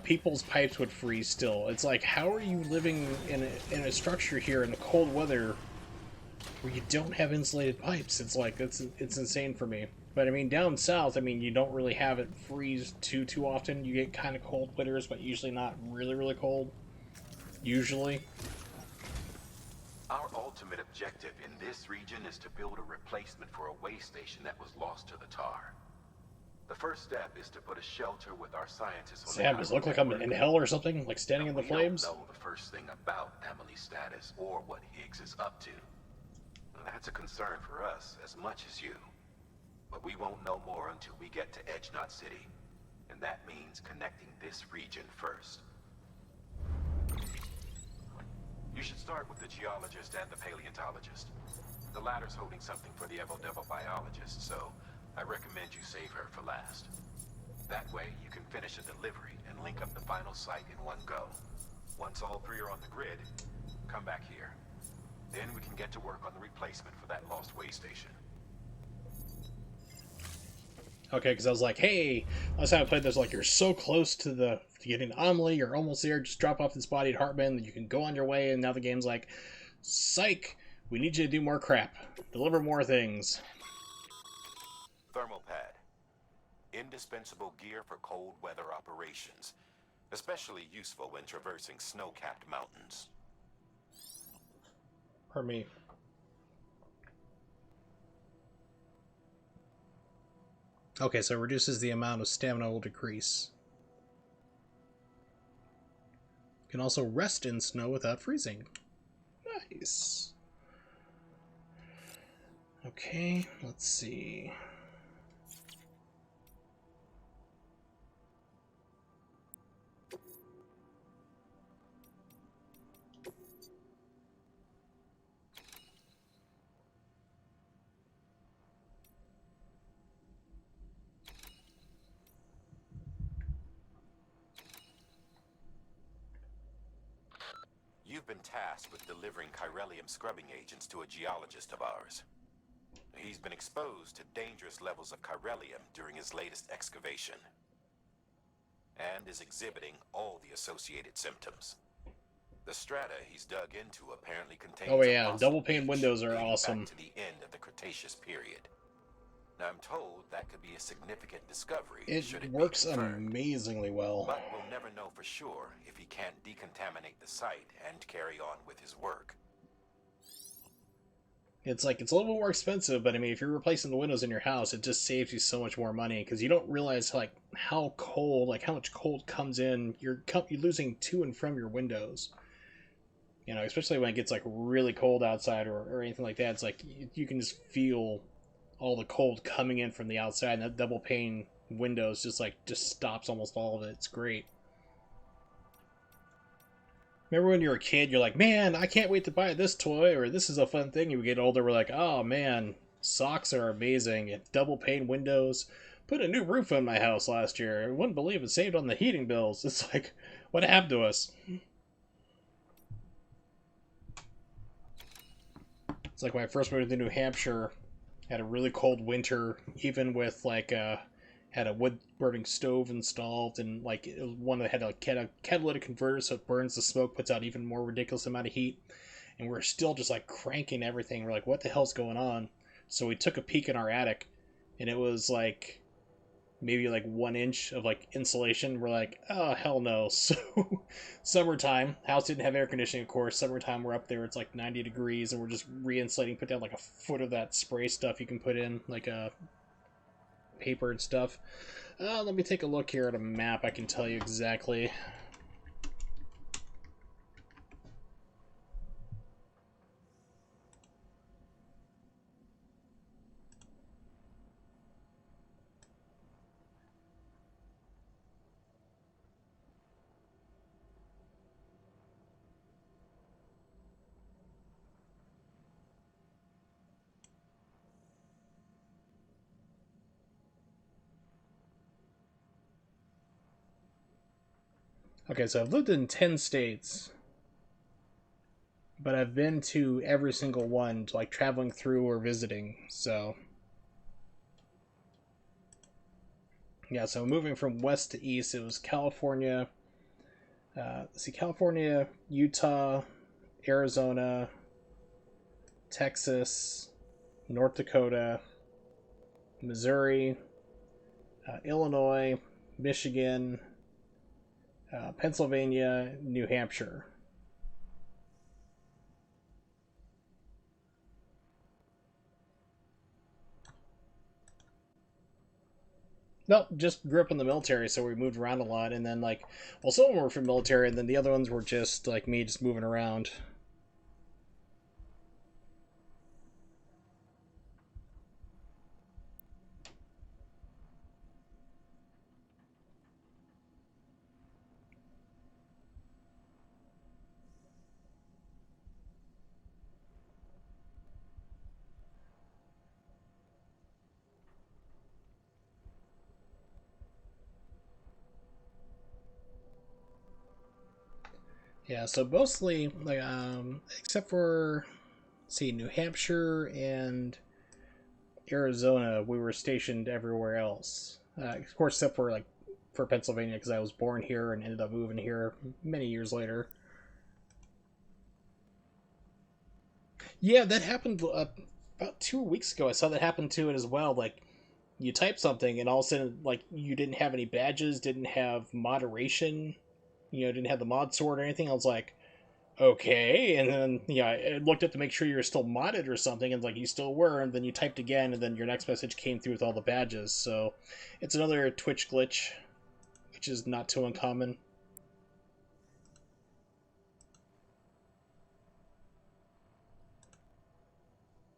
people's pipes would freeze still. It's like, how are you living in a structure here in the cold weather where you don't have insulated pipes? It's like it's insane for me. But I mean, down south, I mean, you don't really have it freeze too often. You get kind of cold winters, but usually not really cold. Usually. Our ultimate objective in this region is to build a replacement for a way station that was lost to the tar. The first step is to put a shelter with our scientists on Sam, does it look like I'm in hell or something? Like standing in the flames? We don't know the first thing about Emily's status or what Higgs is up to. That's a concern for us as much as you. But we won't know more until we get to Edge Knot City. And that means connecting this region first. You should start with the geologist and the paleontologist. The latter's holding something for the Evo-Devo biologist, so I recommend you save her for last. That way, you can finish a delivery and link up the final site in one go. Once all three are on the grid, come back here. Then we can get to work on the replacement for that lost way station. Okay, because I was like, hey, last time I played this, like, you're so close to getting to Amelie, you're almost there, just drop off this body at Hartman, you can go on your way, and now the game's like, psych, we need you to do more crap. Deliver more things. Thermal pad. Indispensable gear for cold weather operations. Especially useful when traversing snow-capped mountains. Pardon me. Okay, so it reduces the amount of stamina will decrease. Can also rest in snow without freezing. Nice. Okay, let's see. You've been tasked with delivering chiralium scrubbing agents to a geologist of ours. He's been exposed to dangerous levels of chiralium during his latest excavation, and is exhibiting all the associated symptoms. The strata he's dug into apparently contains Oh a yeah, fossil double pane beach windows are dating awesome. back to the end of the Cretaceous period. Now I'm told that could be a significant discovery should It it works be confirmed. amazingly well. But we'll never know for sure if he can't decontaminate the site and carry on with his work. It's like, it's a little bit more expensive, but I mean, if you're replacing the windows in your house, it just saves you so much more money, because you don't realize like how cold, like how much cold comes in. You're losing to and from your windows. You know, especially when it gets like really cold outside or anything like that. It's like you can just feel all the cold coming in from the outside, and that double pane windows just stops almost all of it. It's great. Remember when you were a kid, you're like, man, I can't wait to buy this toy, or this is a fun thing. You get older, we're like, oh man, socks are amazing. And double pane windows. Put a new roof on my house last year. I wouldn't believe it saved on the heating bills. It's like, what happened to us? It's like when I first moved to New Hampshire, had a really cold winter, even with like had a wood burning stove installed, and like it was one that had a catalytic converter, so it burns the smoke, puts out even more ridiculous amount of heat, and we're still just like cranking everything. We're like, what the hell's going on? So we took a peek in our attic, and it was like maybe like 1 inch of like insulation. We're like, oh hell no. So summertime, house didn't have air conditioning, of course. Summertime, we're up there, it's like 90 degrees, and we're just re-insulating, put down like a foot of that spray stuff you can put in, like a paper and stuff. Let me take a look here at a map. I can tell you exactly. Okay, so I've lived in 10 states, but I've been to every single one, like traveling through or visiting. So yeah, so moving from west to east, it was California. Let's see, California, Utah, Arizona, Texas, North Dakota, Missouri, Illinois, Michigan, Pennsylvania, New Hampshire. Nope, just grew up in the military, so we moved around a lot, and then like, well, some of them were from military, and then the other ones were just like me, just moving around. Yeah, so mostly like except for, see, New Hampshire and Arizona, we were stationed everywhere else. Of course, except for like for Pennsylvania, because I was born here and ended up moving here many years later. Yeah, that happened about 2 weeks ago. I saw that happen to it as well. Like, you type something, and all of a sudden, like, you didn't have any badges, didn't have moderation, didn't have the mod sword or anything. I was like, okay. And then, yeah, I looked up to make sure you were still modded or something, and like, you still were. And then you typed again, and then your next message came through with all the badges. So it's another Twitch glitch, which is not too uncommon.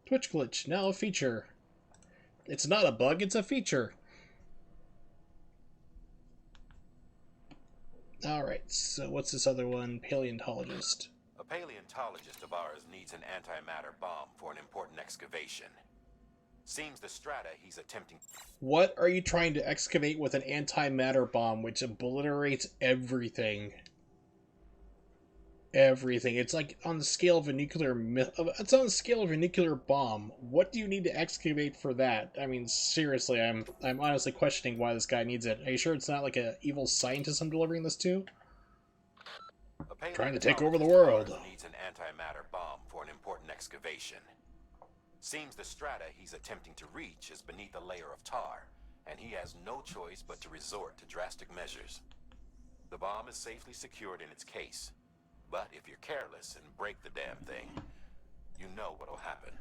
Twitch glitch, now a feature. It's not a bug, it's a feature. Alright, so what's this other one? Paleontologist. A paleontologist of ours needs an antimatter bomb for an important excavation. Seems the strata he's attempting... What are you trying to excavate with an antimatter bomb which obliterates everything? Everything. It's like on the scale of a nuclear it's on the scale of a nuclear bomb. What do you need to excavate for that? I mean, seriously, I'm honestly questioning why this guy needs it. Are you sure it's not like an evil scientist I'm delivering this to? Trying to take over the world. Needs an antimatter bomb for an important excavation. Seems the strata he's attempting to reach is beneath a layer of tar, and he has no choice but to resort to drastic measures. The bomb is safely secured in its case, but if you're careless and break the damn thing, you know what'll happen.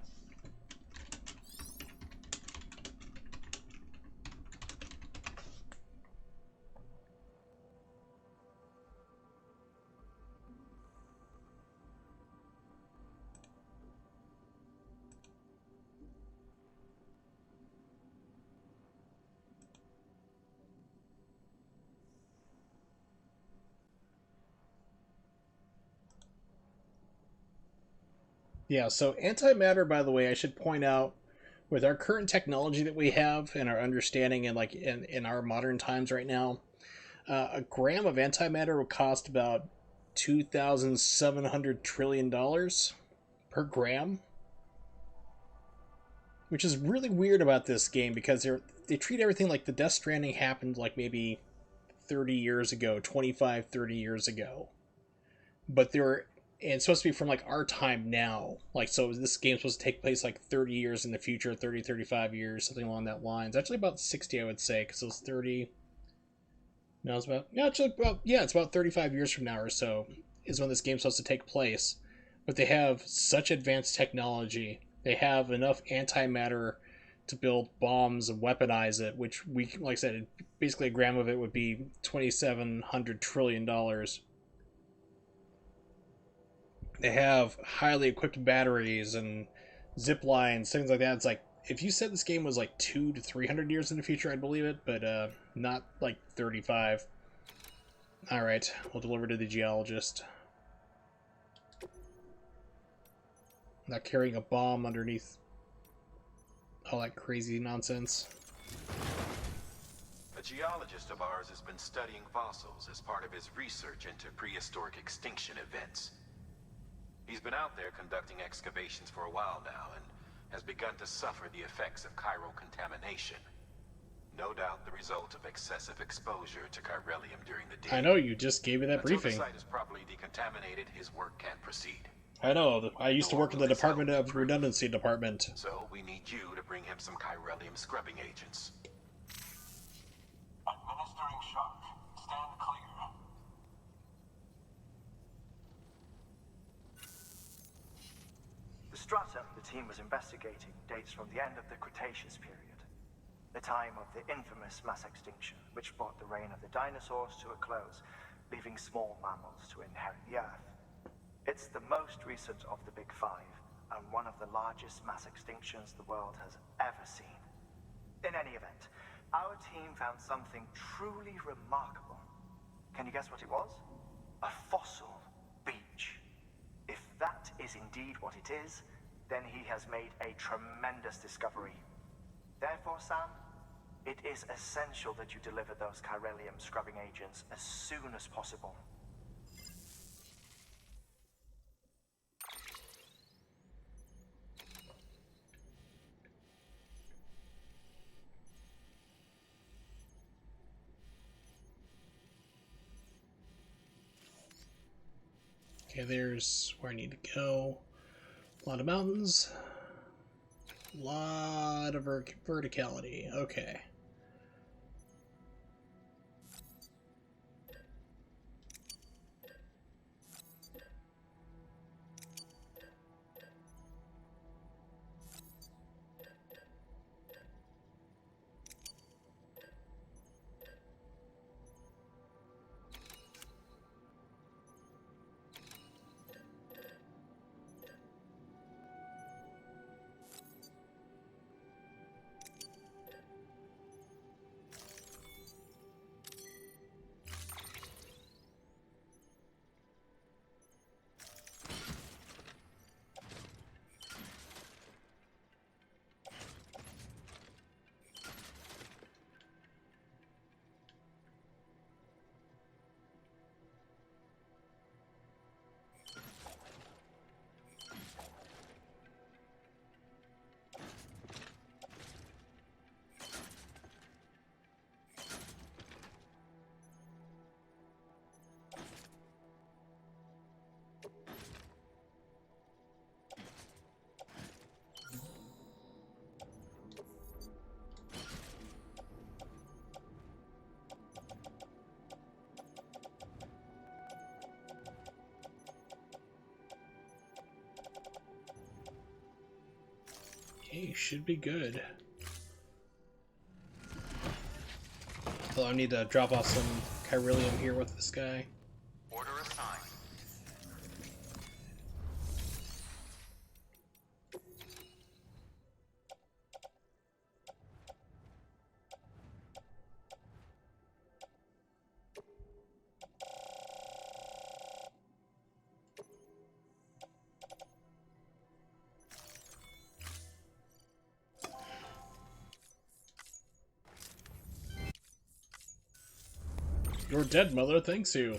Yeah, so antimatter, by the way, I should point out, with our current technology that we have and our understanding in our modern times right now, a gram of antimatter would cost about $2,700 trillion per gram. Which is really weird about this game because they treat everything like the Death Stranding happened like maybe 30 years ago, 25, 30 years ago. But and it's supposed to be from like our time now. Like, so this game's supposed to take place like 30 years in the future, 30, 35 years, something along that lines. Actually about 60, I would say, because it was 30. No, it's about, it's about 35 years from now or so is when this game's supposed to take place. But they have such advanced technology. They have enough antimatter to build bombs and weaponize it, which like I said, basically a gram of it would be $2,700 trillion. They have highly equipped batteries and zip lines, things like that. It's like, if you said this game was like 200 to 300 years in the future, I'd believe it, but not like 35. Alright, we'll deliver to the geologist. Not carrying a bomb underneath all that crazy nonsense. A geologist of ours has been studying fossils as part of his research into prehistoric extinction events. He's been out there conducting excavations for a while now and has begun to suffer the effects of chiral contamination. No doubt the result of excessive exposure to chiralium during the day. I know, you just gave me that Until briefing. the site is properly decontaminated, his work can't proceed. I know, I used to work in the Department of Redundancy Department. So we need you to bring him some chiralium scrubbing agents. Administering shock. Stand clear. The strata the team was investigating dates from the end of the Cretaceous period, the time of the infamous mass extinction, which brought the reign of the dinosaurs to a close, leaving small mammals to inherit the Earth. It's the most recent of the Big Five, and one of the largest mass extinctions the world has ever seen. In any event, our team found something truly remarkable. Can you guess what it was? A fossil beach. If that is indeed what it is, then he has made a tremendous discovery. Therefore, Sam, it is essential that you deliver those chiralium scrubbing agents as soon as possible. Okay, there's where I need to go. A lot of mountains. A lot of verticality. Okay. Okay, should be good. Although I need to drop off some chiralium here with this guy. Order assigned. Your dead mother thanks you.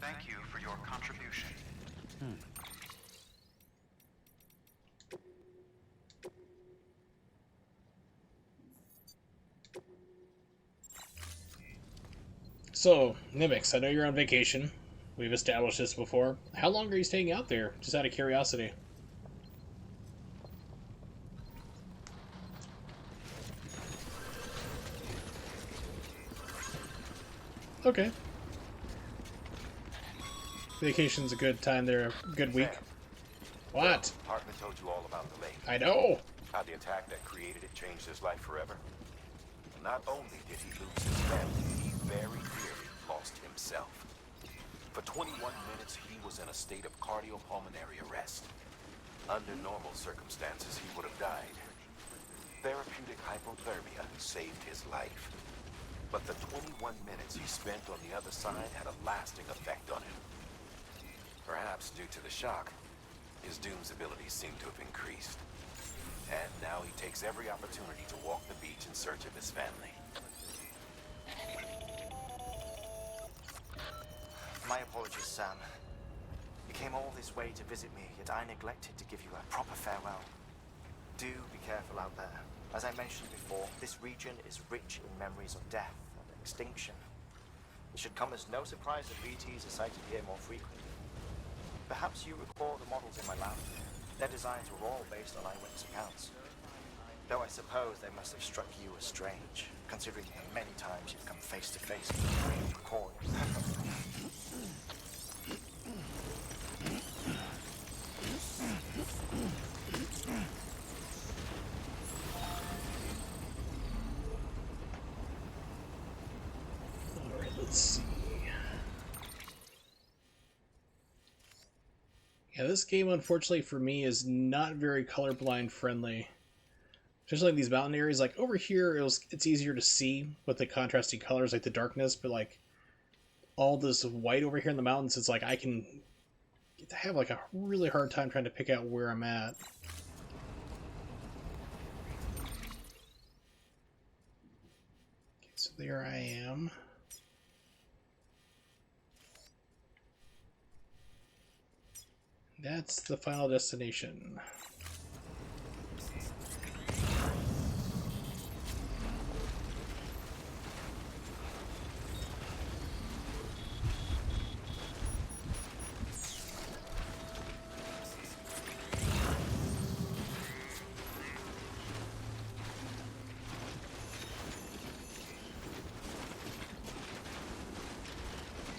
Thank you for your contribution. So, Nimix, I know you're on vacation. We've established this before. How long are you staying out there? Just out of curiosity. Okay. Vacation's a good time there, a good week. What? Hartman told you all about the lake. I know! How the attack that created it changed his life forever. Not only did he lose his family, he very nearly lost himself. For 21 minutes, he was in a state of cardiopulmonary arrest. Under normal circumstances, he would have died. Therapeutic hypothermia saved his life. But the 21 minutes he spent on the other side had a lasting effect on him. Perhaps due to the shock, his Doom's abilities seem to have increased. And now he takes every opportunity to walk the beach in search of his family. My apologies, Sam. You came all this way to visit me, yet I neglected to give you a proper farewell. Do be careful out there. As I mentioned before, this region is rich in memories of death and extinction. It should come as no surprise that BTs are sighted here more frequently. Perhaps you recall the models in my lab. Their designs were all based on eyewitness accounts. Though I suppose they must have struck you as strange, considering the many times you've come face to face with the green core. Alright, let's see. Yeah, this game, unfortunately for me, is not very colorblind friendly. Especially in these mountain areas. Like, over here, it's easier to see with the contrasting colors, like the darkness, but, like, all this white over here in the mountains, it's like I can have, like, a really hard time trying to pick out where I'm at. Okay, so there I am. That's the final destination.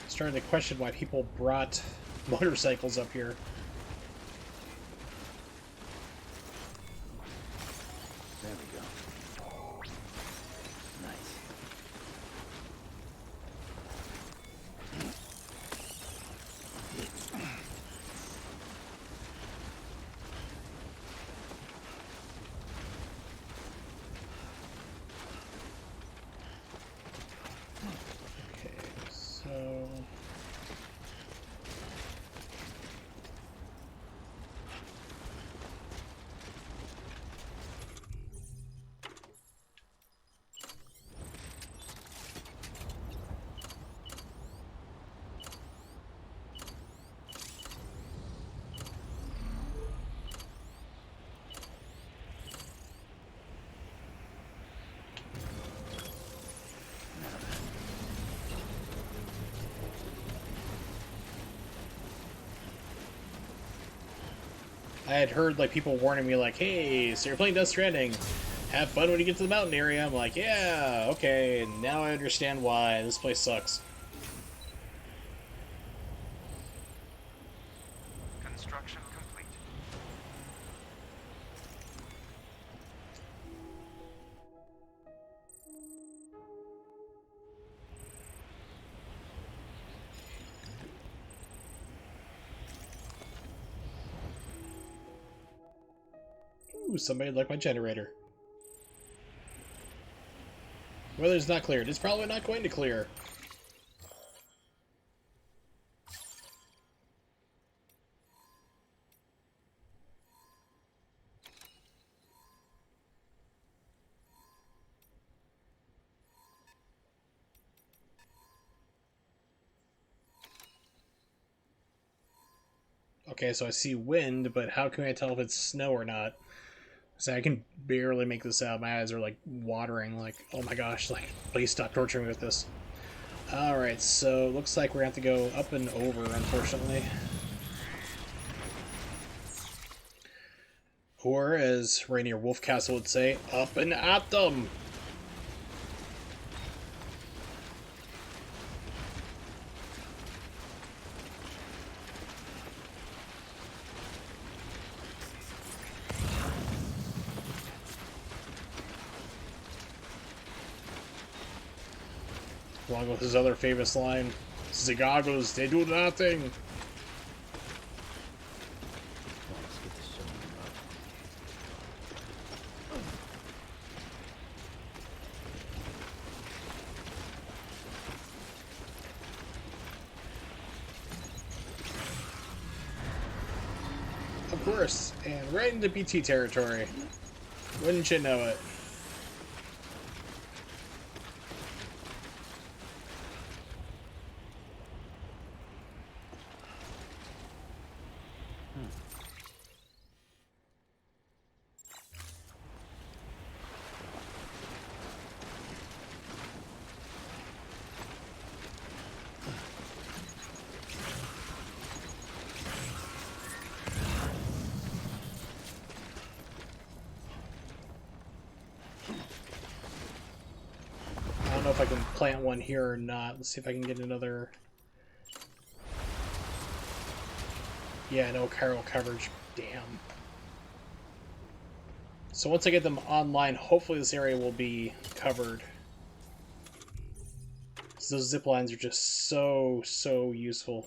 Starting to question why people brought motorcycles up here. There we go. Nice. Okay, so I had heard like people warning me like, hey, so you're playing Death Stranding. Have fun when you get to the mountain area. I'm like, yeah, okay, now I understand why. This place sucks. Construction complete. Ooh, somebody like my generator. Weather's not cleared. It's probably not going to clear. Okay, so I see wind, but how can I tell if it's snow or not? So I can barely make this out. My eyes are like watering, like, oh my gosh, like, please stop torturing me with this. Alright, so looks like we're gonna have to go up and over, unfortunately. Or, as Rainier Wolfcastle would say, up and at them! Along with his other famous line, Zigagos, they do nothing! Of course, and right into BT territory. Wouldn't you know it? I don't know if I can plant one here or not. Let's see if I can get another... Yeah, no chiral coverage. Damn. So once I get them online, hopefully this area will be covered. So those zip lines are just so useful.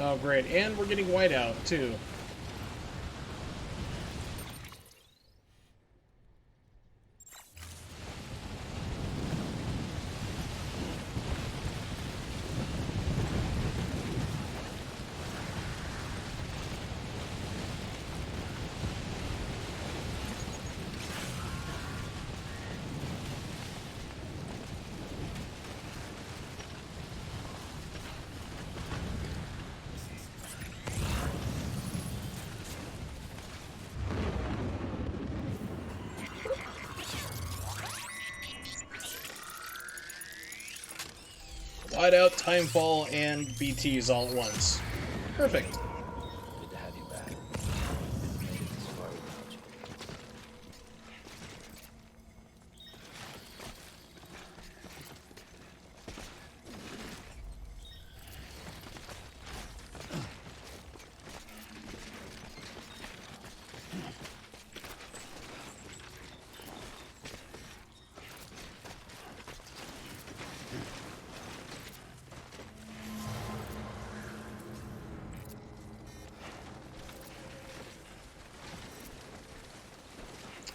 Oh, great. And we're getting whiteout, too. Whiteout, Timefall, and BTs all at once. Perfect. Good to have you back. Couldn't make it this far without you.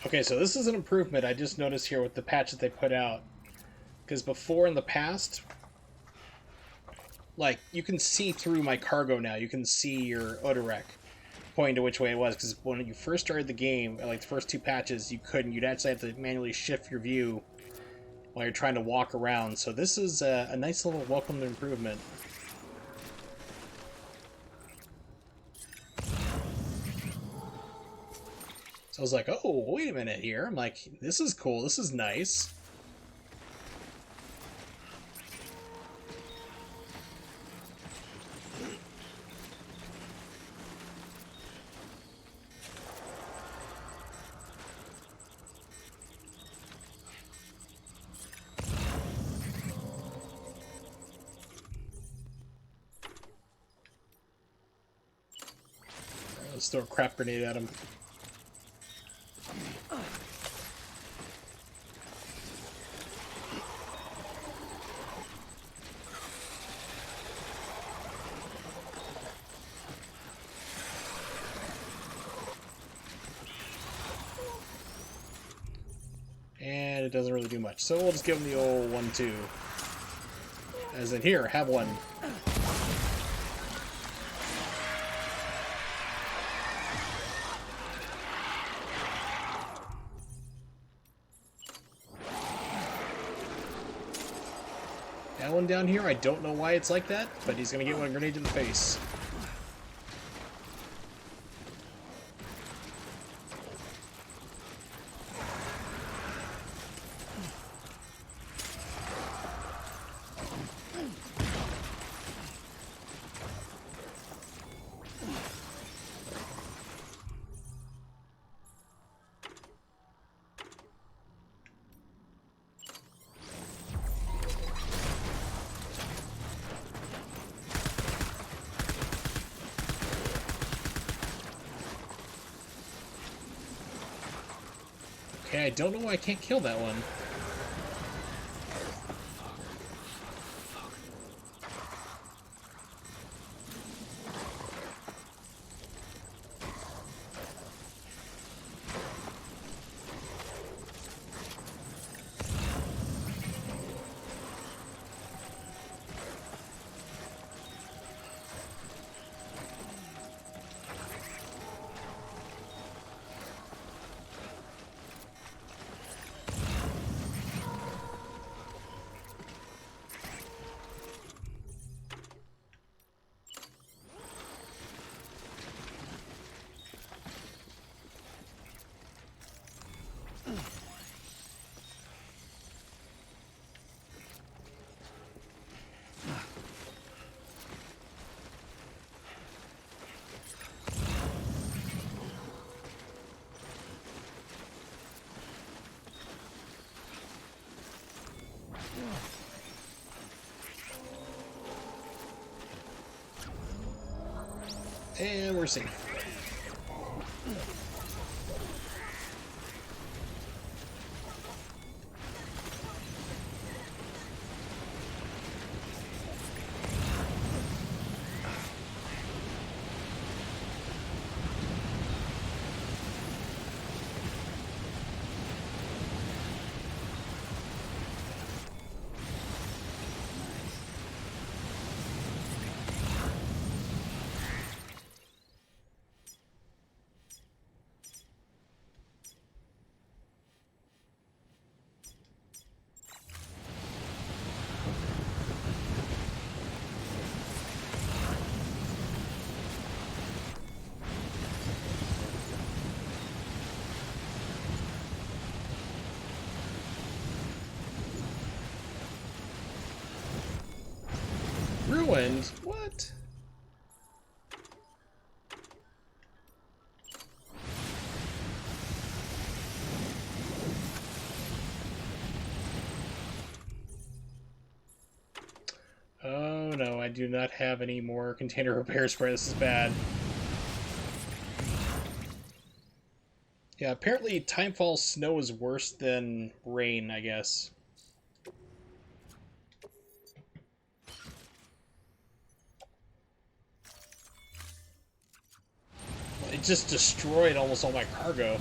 Okay, so this is an improvement I just noticed here with the patch that they put out. Because before in the past, like, you can see through my cargo now. You can see your Odorek pointing to which way it was. Because when you first started the game, like the first two patches, you couldn't. You'd actually have to manually shift your view while you're trying to walk around. So this is a nice little welcome improvement. So I was like, oh, wait a minute here. I'm like, this is cool. This is nice. Let's throw a crap grenade at him. And it doesn't really do much. So we'll just give him the old 1-2. As in, here, have one. That one down here, I don't know why it's like that, but he's gonna get one grenade to the face. Okay, I don't know why I can't kill that one. And we're safe. Ruined? What? no, I do not have any more container repair spray. This is bad. Yeah, apparently Timefall snow is worse than rain, I guess. It just destroyed almost all my cargo.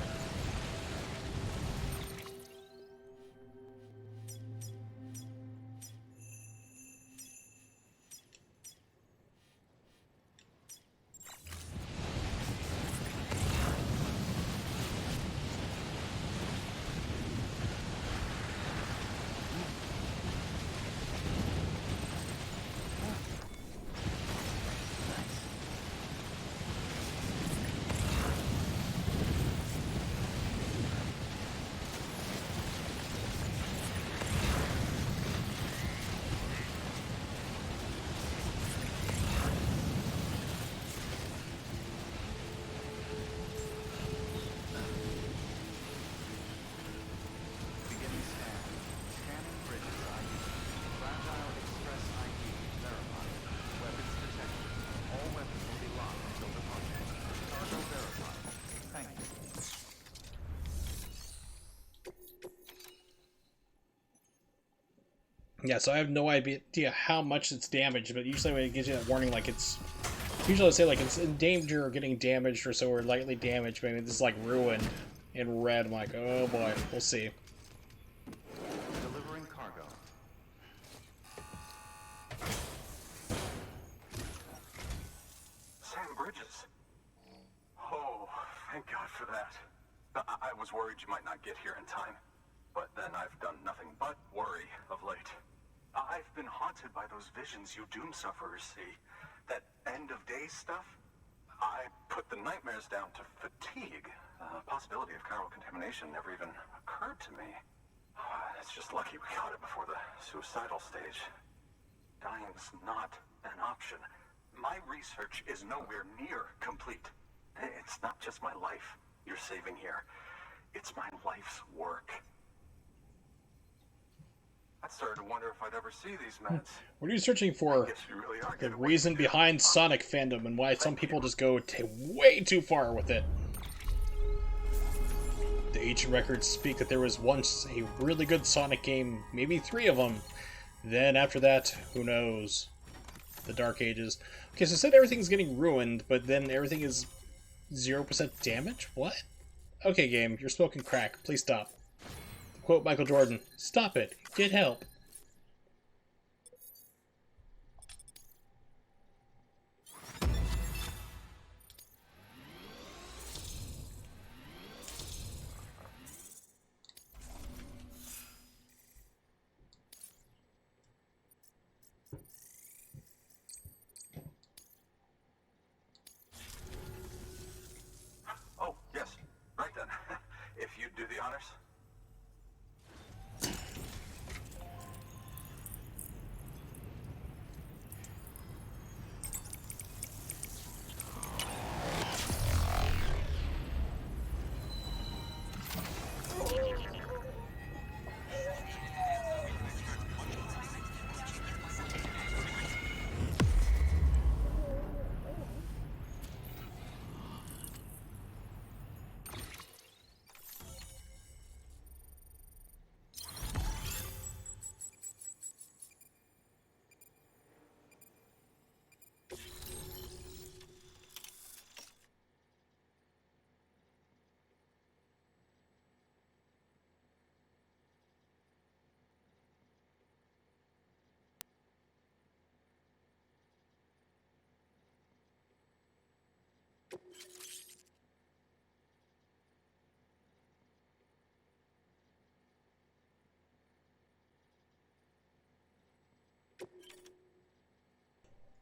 Beginning scan. Scanning bridges ID. Fragile Express ID verified. Weapons detected. All weapons will be locked until departure. Cargo verified. Thank you. Yeah, so I have no idea how much it's damaged, but usually when it gives you that warning, like it's... Usually it'll say like it's in danger or getting damaged or so, or lightly damaged. Maybe this is like ruined in red. I'm like, oh boy, we'll see. Delivering cargo. Sam Bridges. Oh, thank God for that. I was worried you might not get here in time. But then I've done nothing but worry of late. I've been haunted by those visions you doom sufferers see. That end-of-days stuff. I put the nightmares down to fatigue. The possibility of chiral contamination never even occurred to me. It's just lucky we got it before the suicidal stage. Dying's not an option. My research is nowhere near complete. It's not just my life you're saving here. It's my life's work. I started to wonder if I'd ever see these meds. What are you searching for? You really are The getting reason behind Sonic fandom and why some people just go way too far with it. The ancient records speak that there was once a really good Sonic game, maybe 3 of them. Then after that, who knows? The Dark Ages. Okay, so it said everything's getting ruined, but then everything is 0% damage? What? Okay, game, you're smoking crack. Please stop. Quote Michael Jordan, "Stop it. Get help." Oh, yes. Right then. If you'd do the honors.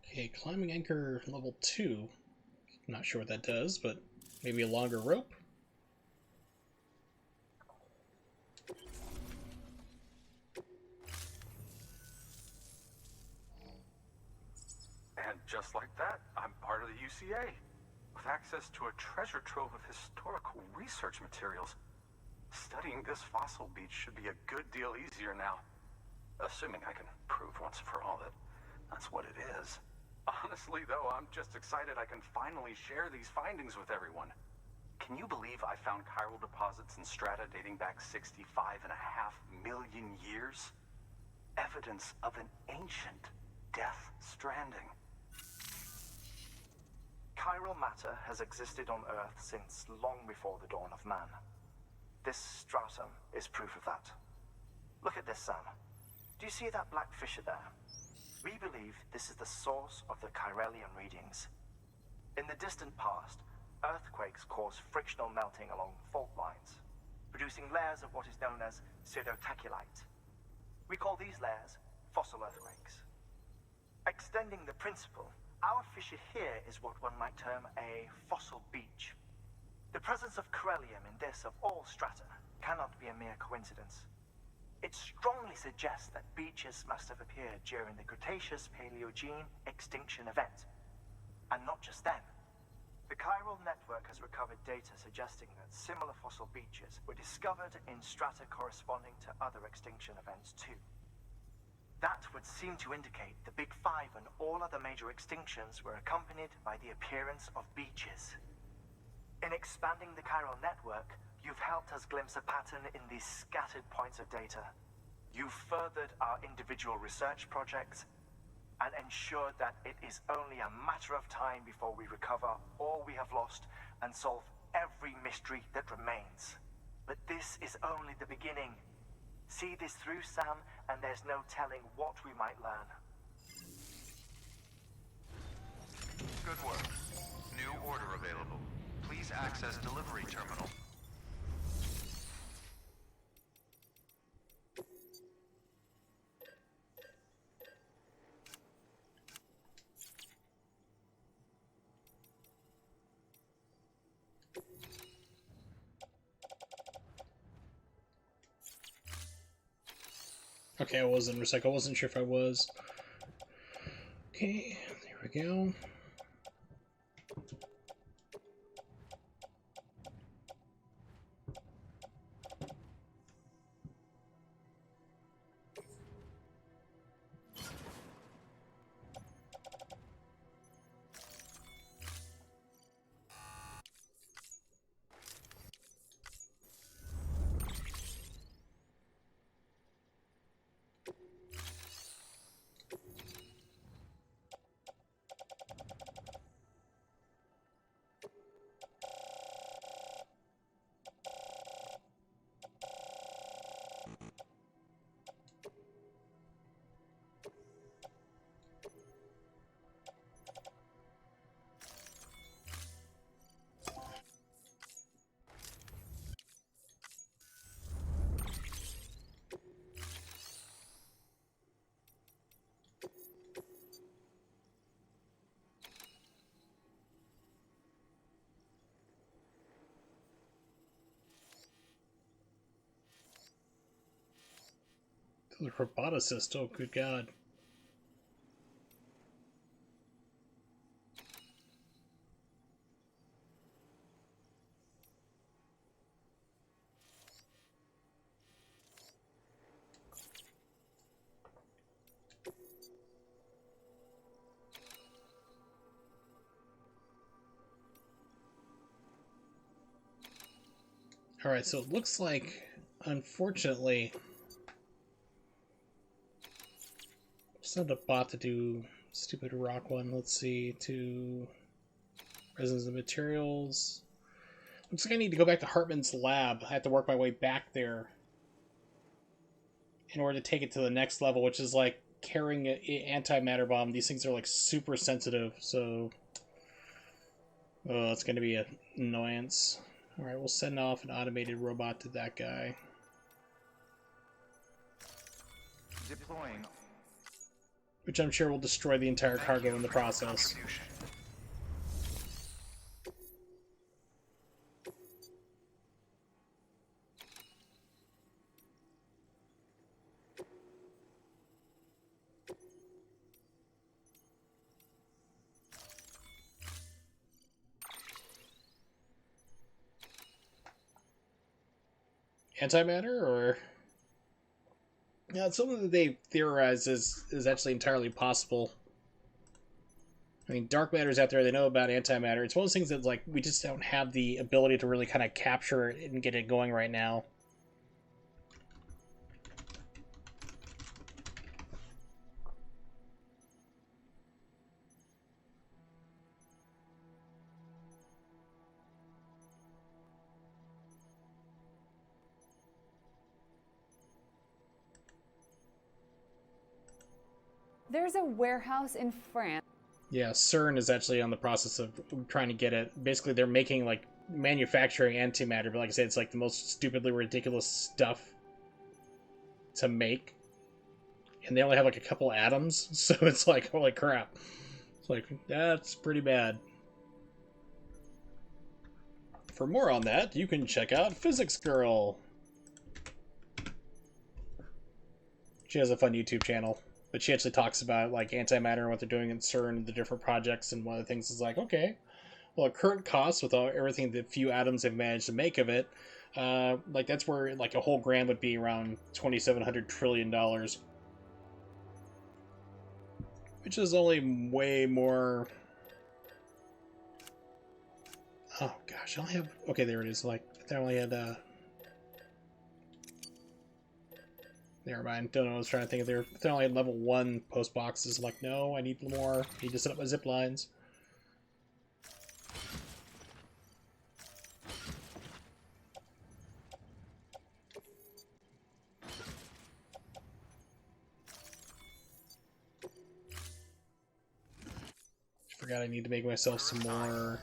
Okay, climbing anchor level 2. Not sure what that does, but maybe a longer rope? And just like that, I'm part of the UCA. With access to a treasure trove of historical research materials. Studying this fossil beach should be a good deal easier now. Assuming I can prove once for all that That's what it is. Honestly, though, I'm just excited I can finally share these findings with everyone. Can you believe I found chiral deposits in strata dating back 65.5 million years? Evidence of an ancient death stranding. Chiral matter has existed on Earth since long before the dawn of man. This stratum is proof of that. Look at this, Sam. Do you see that black fissure there? We believe this is the source of the Chiralian readings. In the distant past, earthquakes caused frictional melting along fault lines, producing layers of what is known as pseudotachylite. We call these layers fossil earthquakes. Extending the principle, our fissure here is what one might term a fossil beach. The presence of Corellium in this of all strata cannot be a mere coincidence. It strongly suggests that beaches must have appeared during the Cretaceous-Paleogene extinction event. And not just then. The chiral network has recovered data suggesting that similar fossil beaches were discovered in strata corresponding to other extinction events too. That would seem to indicate the Big Five and all other major extinctions were accompanied by the appearance of beaches. In expanding the chiral network, you've helped us glimpse a pattern in these scattered points of data. You've furthered our individual research projects and ensured that it is only a matter of time before we recover all we have lost and solve every mystery that remains. But this is only the beginning. See this through, Sam, and there's no telling what we might learn. Good work. New order available. Please access delivery terminal. Okay, I was in recycle. I wasn't sure if I was. Okay, there we go. The roboticist, oh good god. Alright, so it looks like, unfortunately, send a bot to do stupid rock one. Let's see, to resins and materials. Looks like I need to go back to Hartman's lab. I have to work my way back there in order to take it to the next level, which is like carrying an antimatter bomb. These things are like super sensitive, so it's going to be an annoyance. Alright, we'll send off an automated robot to that guy. Deploying. Which I'm sure will destroy the entire cargo in the process. Antimatter, or Yeah, it's something that they theorize is actually entirely possible. I mean, dark matter's out there. They know about antimatter. It's one of those things that like we just don't have the ability to really kind of capture it and get it going right now. There's a warehouse in France. Yeah, CERN is actually on the process of trying to get it. Basically, they're making like manufacturing antimatter, but like I said, it's like the most stupidly ridiculous stuff to make, and they only have like a couple atoms, so it's like holy crap. It's like that's pretty bad. For more on that, you can check out Physics Girl. She has a fun YouTube channel. But she actually talks about like antimatter and what they're doing in CERN and the different projects, and one of the things is like, okay, well, at current costs with everything, the few atoms they've managed to make of it, like that's where like a whole gram would be around $2,700 trillion, which is only way more. Oh gosh, I only have okay. There it is. Like I only had. Never mind. Don't know. I was trying to think if they're only at level 1 post boxes. Like, no, I need more. I need to set up my zip lines. Forgot I need to make myself some more.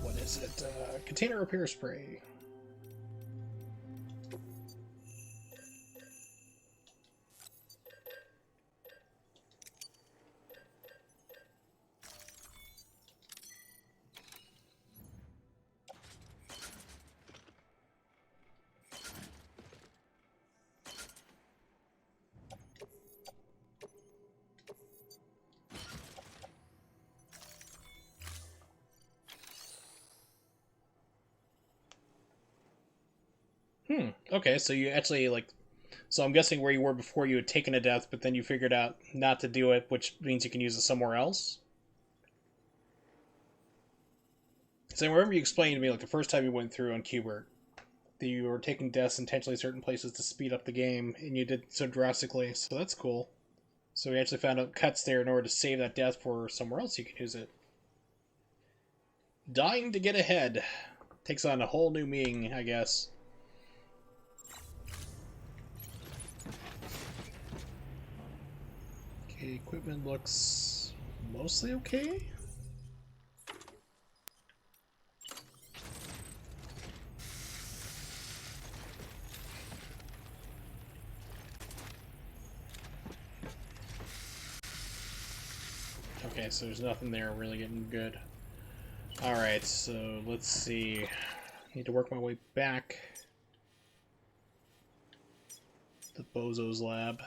What is it? Container repair spray. Okay, so you actually, like... So I'm guessing where you were before you had taken a death, but then you figured out not to do it, which means you can use it somewhere else? So I remember you explained to me, like, the first time you went through on Qbert, that you were taking deaths intentionally certain places to speed up the game, and you did so drastically, so that's cool. So we actually found out cuts there in order to save that death for somewhere else you can use it. Dying to get ahead. Takes on a whole new meaning, I guess. Okay, equipment looks mostly okay. Okay, so there's nothing there really getting good. Alright, so let's see. Need to work my way back. The Bozo's lab.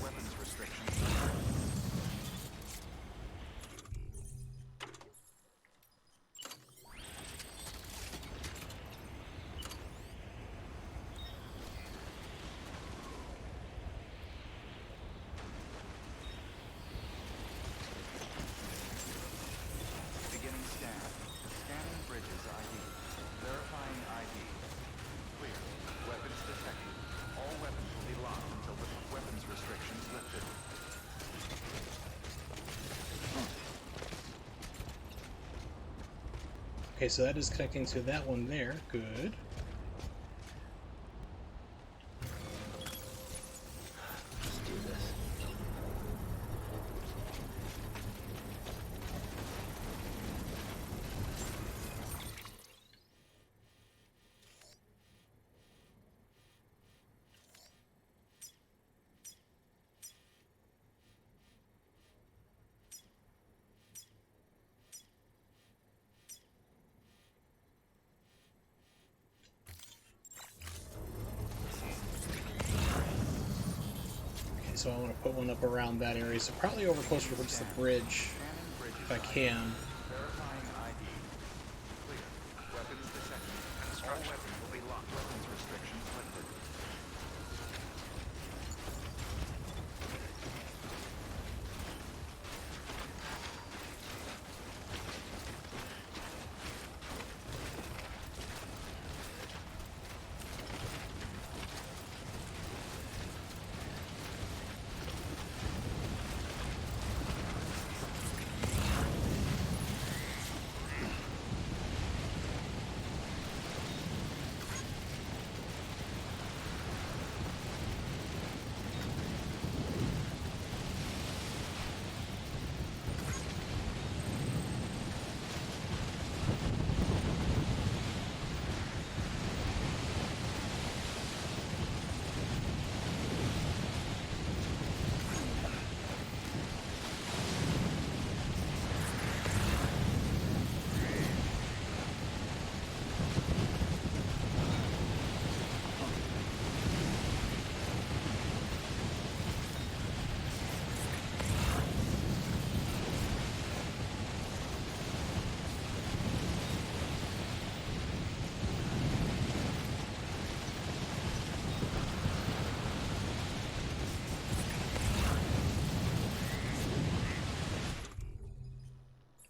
Weapons restrictions. Beginning scan. Scanning bridges ID. Verifying ID. Clear. Weapons detected. All weapons will be locked until the weapons restrictions lifted. Okay, so that is connecting to that one there. Good. Let's do this. so I want to put one up around that area. So probably over closer towards the bridge, if I can. Verifying ID. Clear. Weapons detected. All weapons will be locked. Weapons restrictions lifted.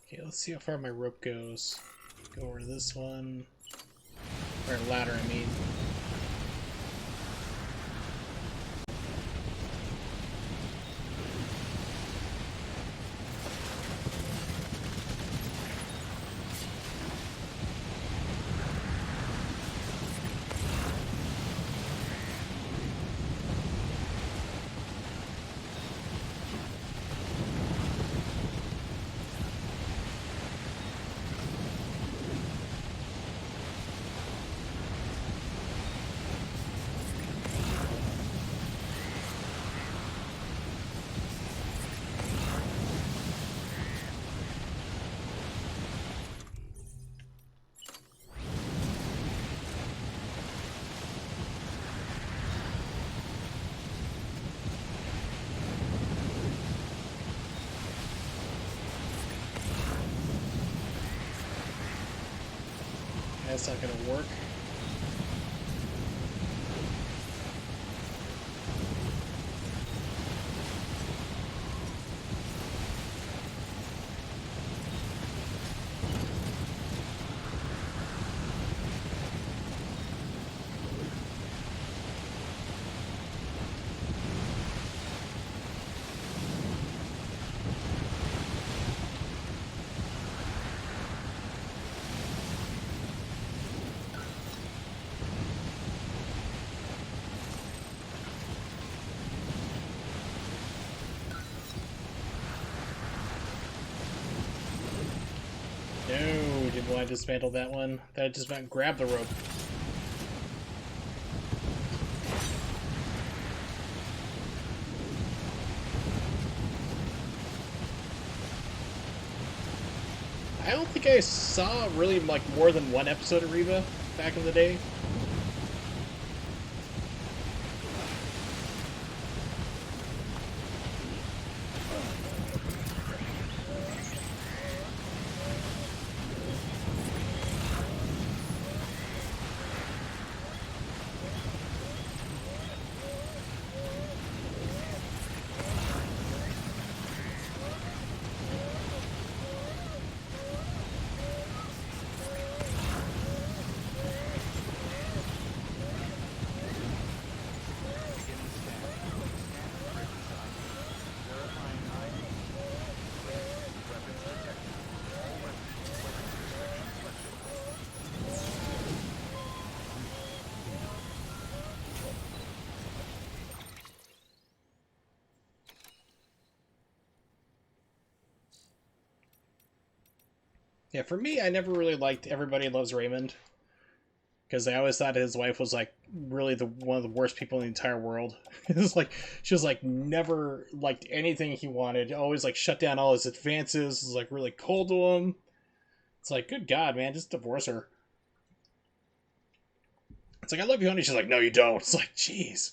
Okay, let's see how far my rope goes. Go over to this one. Or ladder, I mean. That's not gonna work. No, didn't want to dismantle that one. That just meant grab the rope. I don't think I saw really like more than one episode of Reba back in the day. Yeah, for me, I never really liked Everybody Loves Raymond because I always thought his wife was like really the one of the worst people in the entire world. It was like she was like never liked anything he wanted. Always like shut down all his advances. Was like really cold to him. It's like, good God, man, just divorce her. It's like, I love you, honey. She's like, no, you don't. It's like, jeez.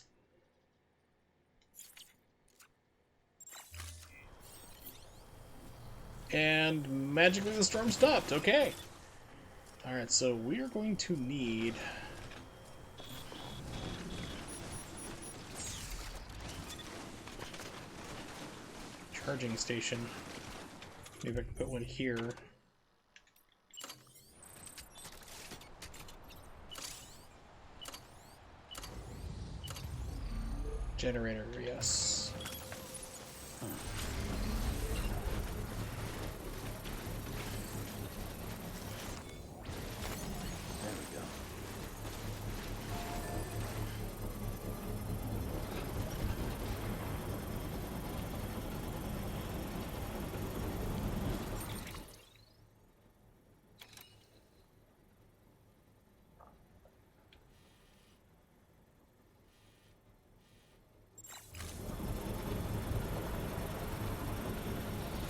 And magically the storm stopped. Okay. Alright, so we are going to need... charging station. Maybe I can put one here. Generator, yes. There we go.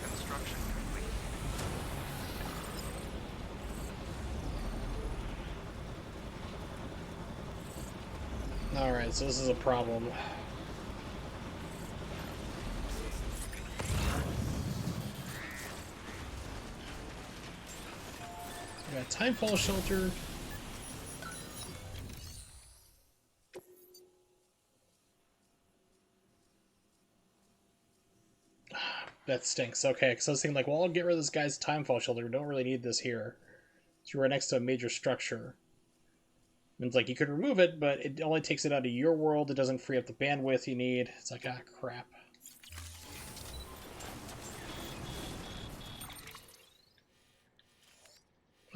Construction complete. Alright, so this is a problem. We got Timefall Shelter. That stinks. Okay, because I was thinking, like, well, I'll get rid of this guy's Timefall Shelter. We don't really need this here. So we're next to a major structure. And it's like, you could remove it, but it only takes it out of your world. It doesn't free up the bandwidth you need. It's like, ah, crap.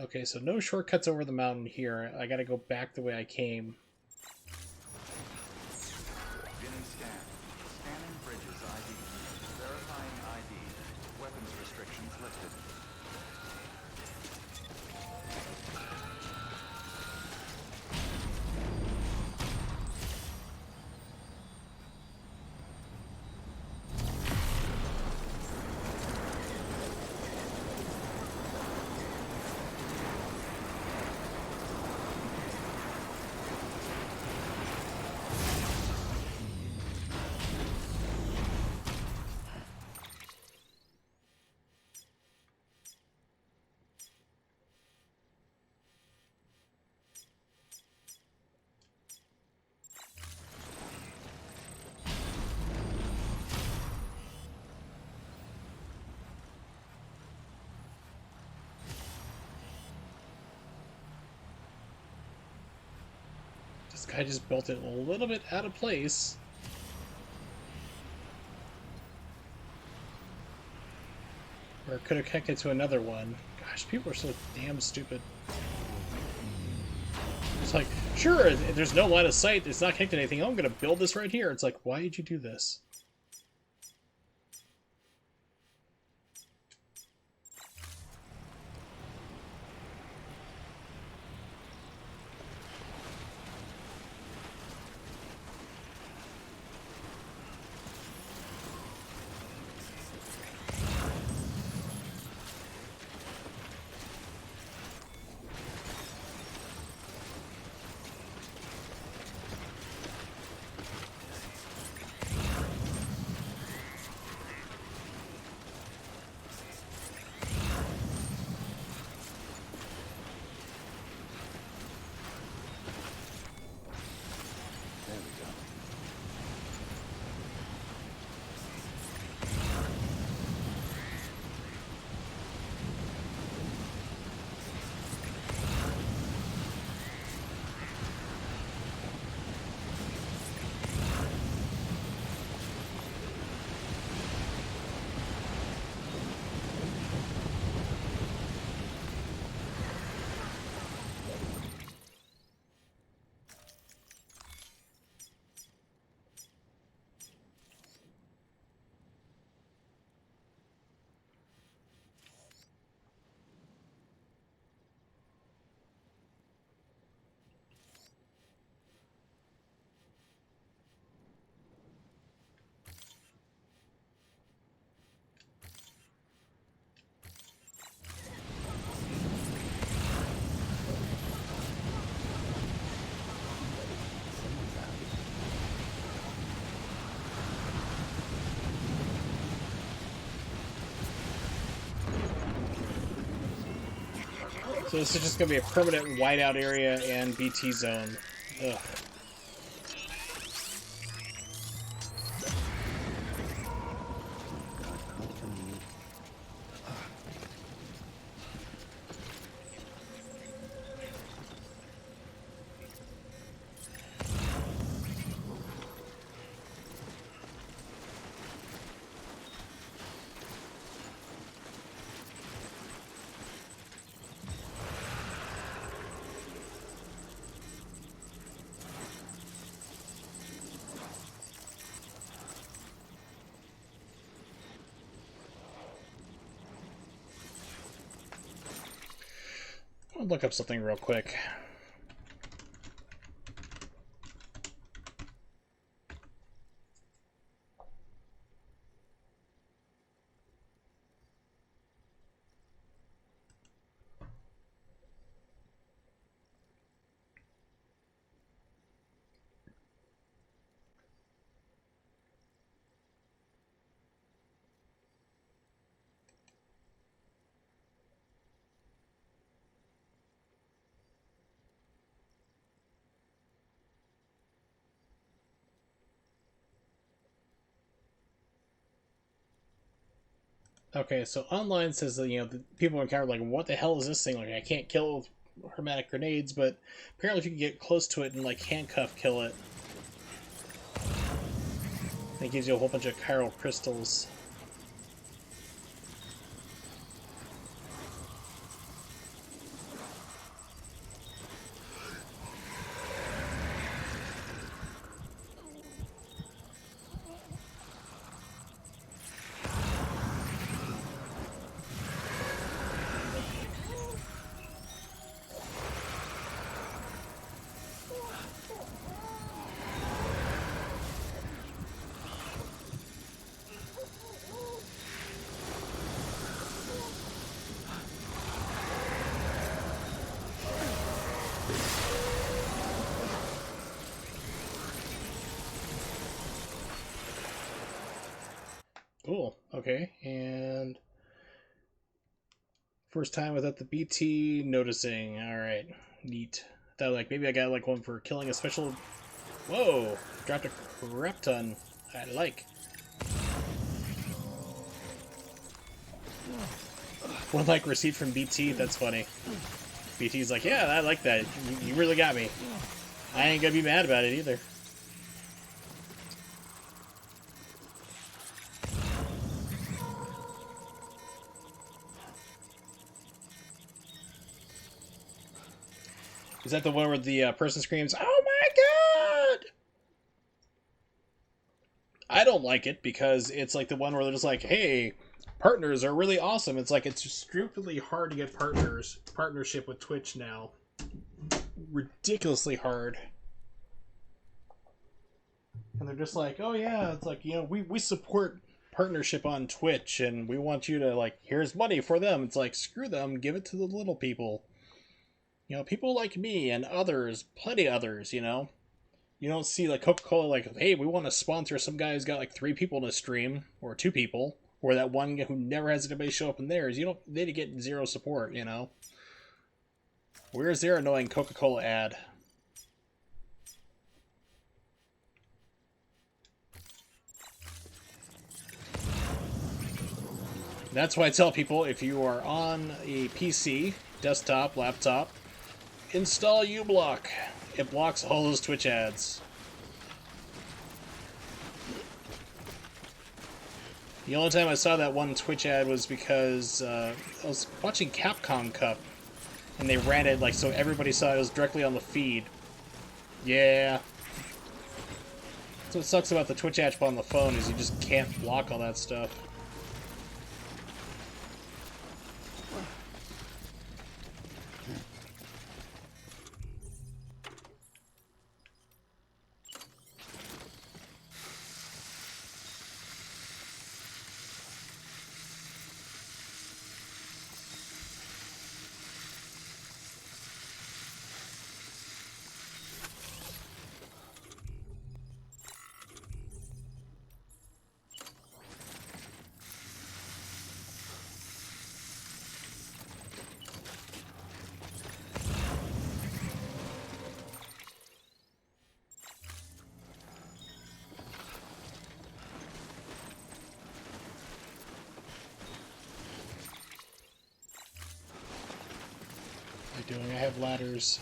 Okay, so no shortcuts over the mountain here. I gotta go back the way I came. Beginning scan. Scanning bridges ID. Verifying ID. Weapons restrictions lifted. This guy just built it a little bit out of place. Or it could have connected to another one. Gosh, people are so damn stupid. It's like, sure, there's no line of sight, it's not connected to anything. Oh, I'm gonna build this right here. It's like, why did you do this? So this is just gonna be a permanent whiteout area and BT zone. Ugh. I'll look up something real quick. Okay, so online says that, you know, the people encounter like, what the hell is this thing? Like, I can't kill it with hermetic grenades, but apparently if you can get close to it and like handcuff kill it, it gives you a whole bunch of chiral crystals. Cool. Okay, and first time without the BT noticing. All right, neat. Thought like maybe I got like one for killing a special. Whoa! Dropped a crap ton. I like. One like receipt from BT. That's funny. BT's like, yeah, I like that. You really got me. I ain't gonna be mad about it either. Is that the one where the person screams, "Oh my god"? I don't like it because it's like the one where they're just like, "Hey, partners are really awesome." It's like it's stupidly hard to get partnership with Twitch now. Ridiculously hard. And they're just like, "Oh yeah, it's like, you know, we support partnership on Twitch and we want you to like, here's money for them." It's like, screw them, give it to the little people. You know, people like me and others, plenty others, you know. You don't see like Coca-Cola like, hey, we want to sponsor some guy who's got like 3 people in a stream, or 2 people, or that one guy who never has anybody show up in theirs. You don't, they get 0 support, you know. Where's their annoying Coca-Cola ad? That's why I tell people, if you are on a PC, desktop, laptop, install uBlock. It blocks all those Twitch ads. The only time I saw that one Twitch ad was because I was watching Capcom Cup, and they ran it like so everybody saw it was directly on the feed. Yeah. That's what sucks about the Twitch app on the phone, is you just can't block all that stuff. doing? I have ladders.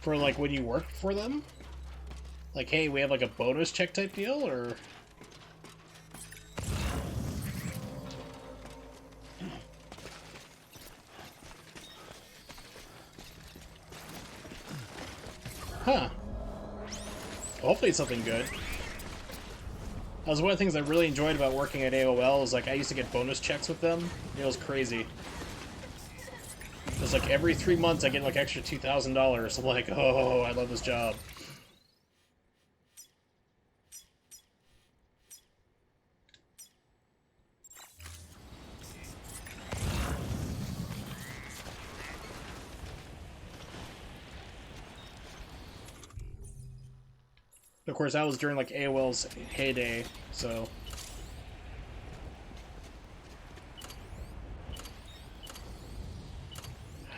For like when you work for them? Like, hey, we have like a bonus check type deal, or? Huh. Hopefully it's something good. That was one of the things I really enjoyed about working at AOL, is like I used to get bonus checks with them. It was crazy. It was like every 3 months I get like extra $2,000. I'm like, oh, I love this job. Of course, that was during like AOL's heyday, so.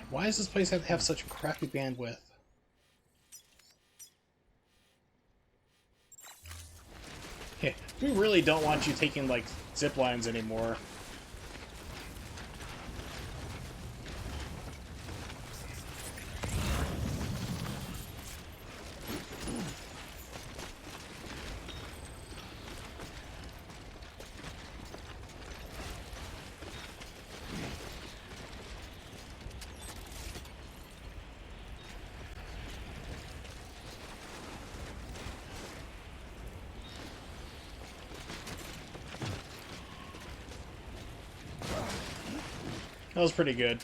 Why does this place have to have such crappy bandwidth? Yeah, we really don't want you taking like zip lines anymore. That was pretty good.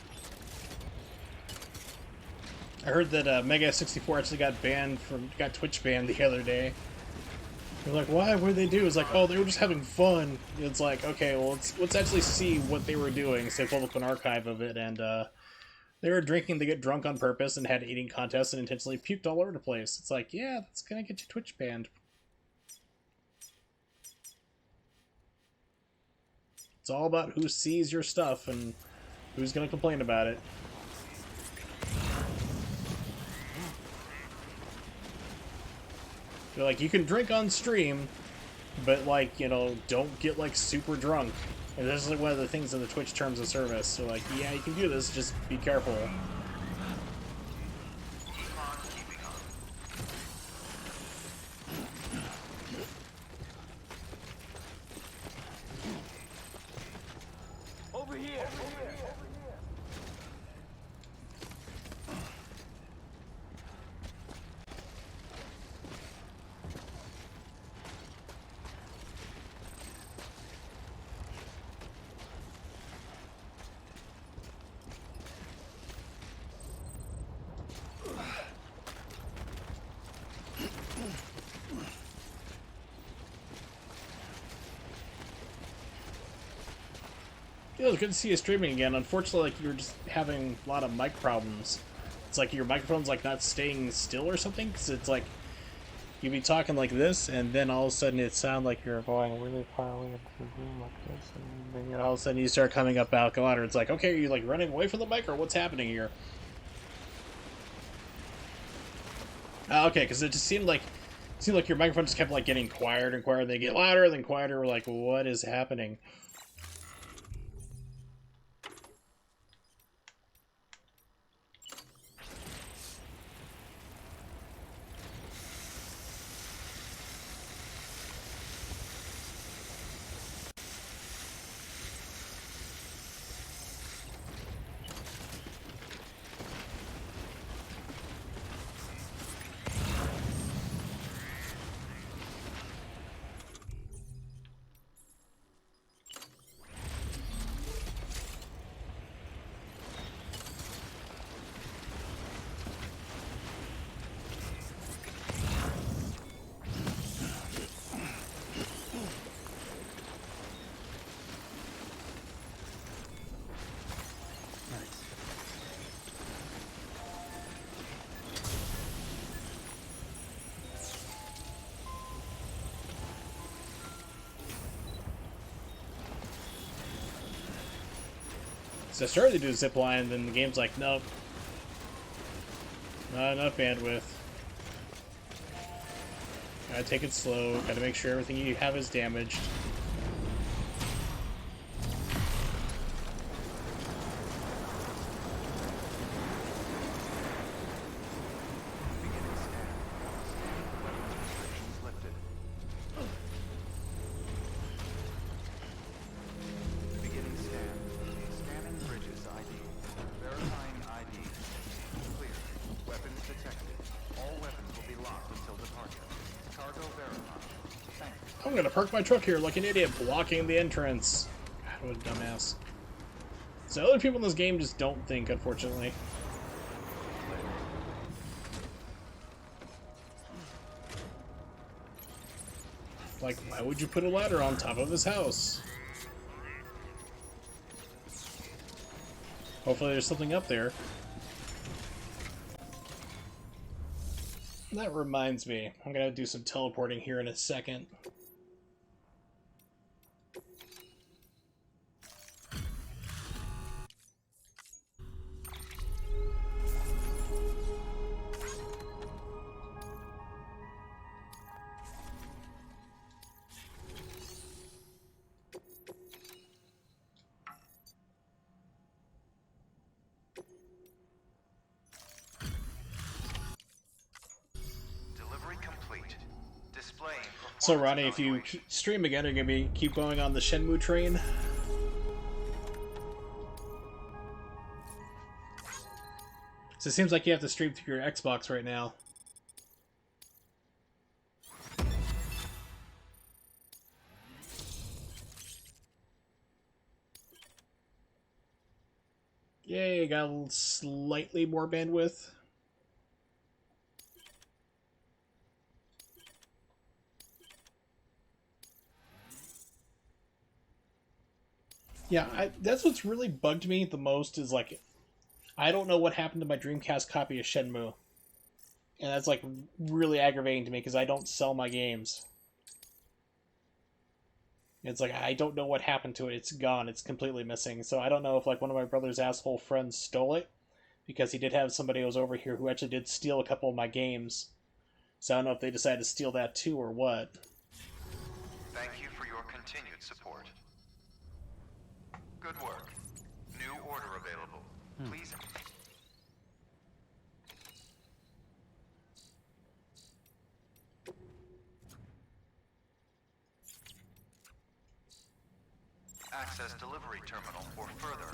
I heard that Mega 64 actually got Twitch banned the other day. They're like, why? What did they do? It's like, oh, they were just having fun. It's like, okay, well, let's actually see what they were doing. So they pulled up an archive of it, and they were drinking to get drunk on purpose and had eating contests and intentionally puked all over the place. It's like, yeah, that's gonna get you Twitch banned. It's all about who sees your stuff and who's gonna complain about it. You're like, you can drink on stream, but like, you know, don't get like super drunk. And this is like one of the things in the Twitch terms of service. So like, yeah, you can do this, just be careful. Over here. Yeah, it was good to see you streaming again. Unfortunately, like, you're just having a lot of mic problems. It's like your microphone's like not staying still or something, because it's like you'd be talking like this, and then all of a sudden it sounds like you're going really far away into the room like this, and then all of a sudden you start coming up out louder. It's like, okay, are you like running away from the mic, or what's happening here? Okay, because it just seemed like your microphone just kept like getting quieter and quieter. They get louder and then quieter. We're like, what is happening? So I started to do a zip line, and then the game's like, nope. Not enough bandwidth. Gotta take it slow, gotta make sure everything you have is damaged. I'm gonna park my truck here like an idiot, blocking the entrance. God, what a dumbass. So other people in this game just don't think, unfortunately. Like, why would you put a ladder on top of his house? Hopefully there's something up there. That reminds me, I'm gonna do some teleporting here in a second. So Ronnie, if you stream again, are you gonna keep going on the Shenmue train? So it seems like you have to stream through your Xbox right now. Yay, got slightly more bandwidth. Yeah, that's what's really bugged me the most is, like, I don't know what happened to my Dreamcast copy of Shenmue. And that's, like, really aggravating to me because I don't sell my games. It's like, I don't know what happened to it. It's gone. It's completely missing. So I don't know if, like, one of my brother's asshole friends stole it, because he did have somebody who was over here who actually did steal a couple of my games. So I don't know if they decided to steal that too or what. Thank you for your continued support. Good work. New order available. Please. Access delivery terminal for further.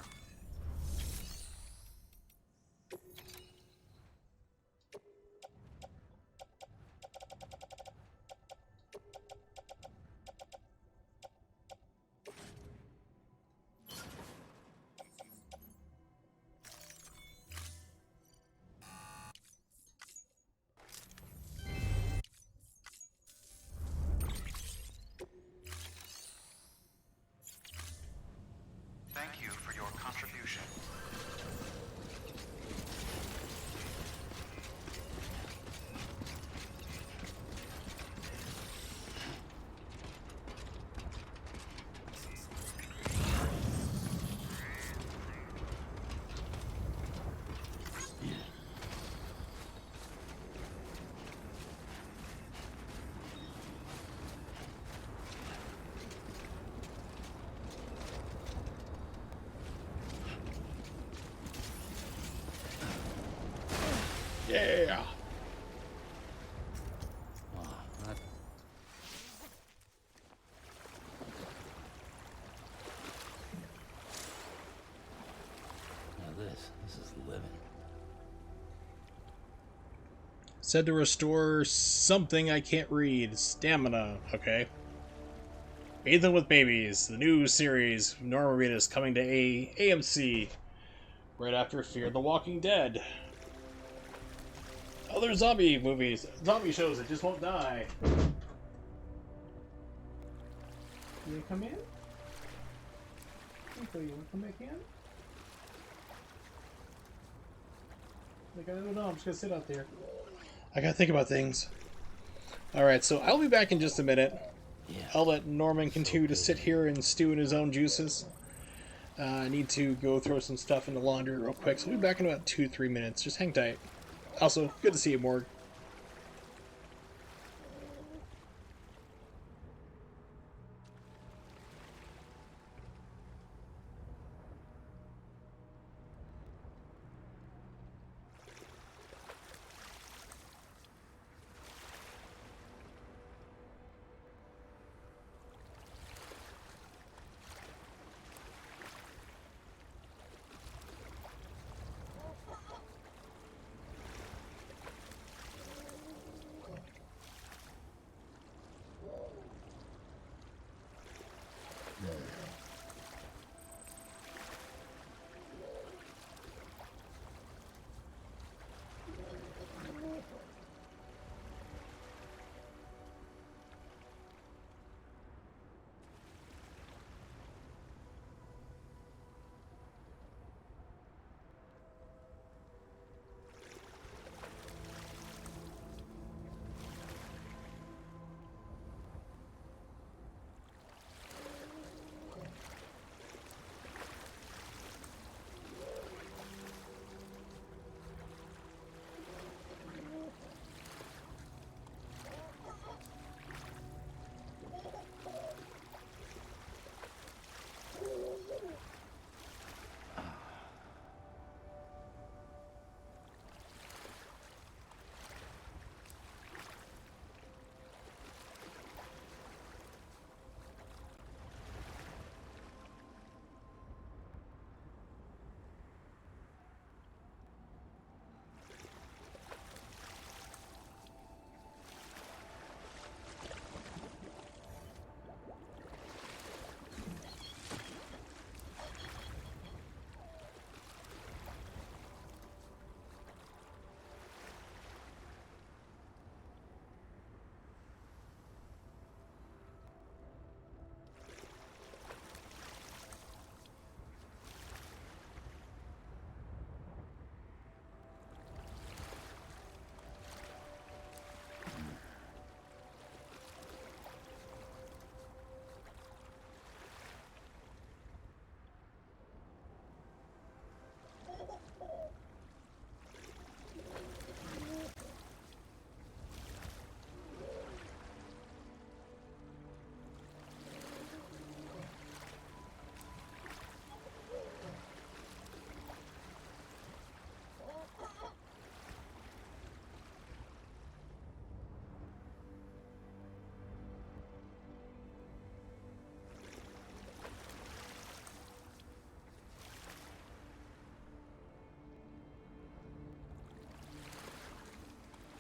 Thank you for your contribution. Yeah! This is living. Said to restore something I can't read. Stamina. Okay. Bathe with Babies, the new series. Norma Reed is coming to AMC right after Fear the Walking Dead. Other zombie movies, zombie shows that just won't die. You come in? You want to come back in? Like, I don't know, I'm just gonna sit out there. I gotta think about things. Alright, so I'll be back in just a minute. Yeah. I'll let Norman continue to sit here and stew in his own juices. I need to go throw some stuff in the laundry real quick, so I'll be back in about 2-3 minutes. Just hang tight. Also, good to see you, Morg.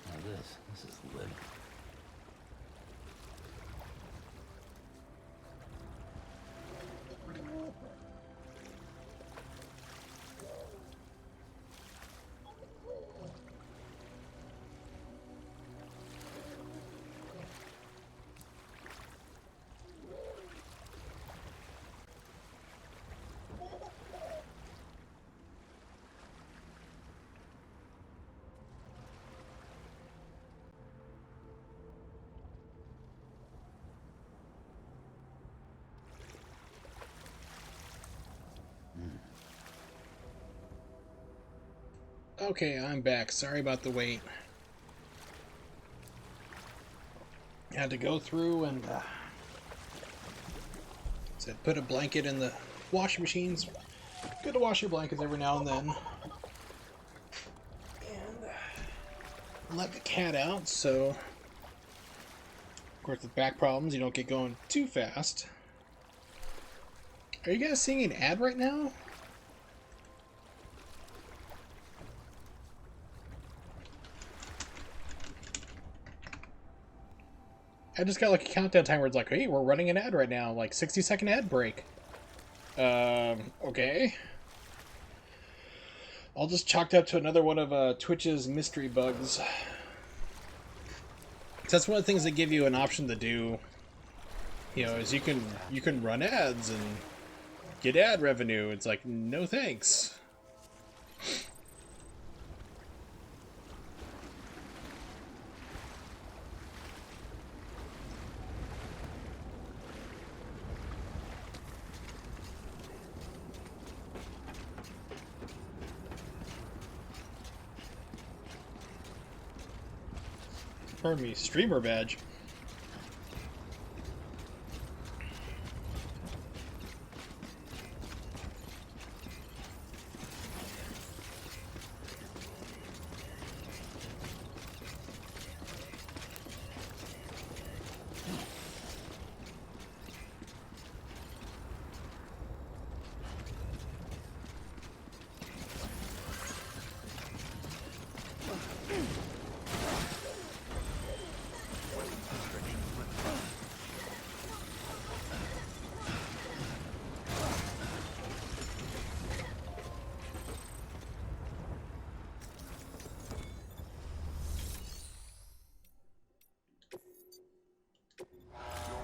Now this is living. Okay, I'm back. Sorry about the wait. Had to go through and said put a blanket in the washing machines. Good to wash your blankets every now and then. And let the cat out, so of course with back problems you don't get going too fast. Are you guys seeing an ad right now? I just got like a countdown timer where it's like, hey, we're running an ad right now, like 60-second ad break. Okay. I'll just chalk it up to another one of Twitch's mystery bugs. That's one of the things they give you an option to do. You know, is you can run ads and get ad revenue. It's like, no thanks. Confirm me. Streamer badge. Your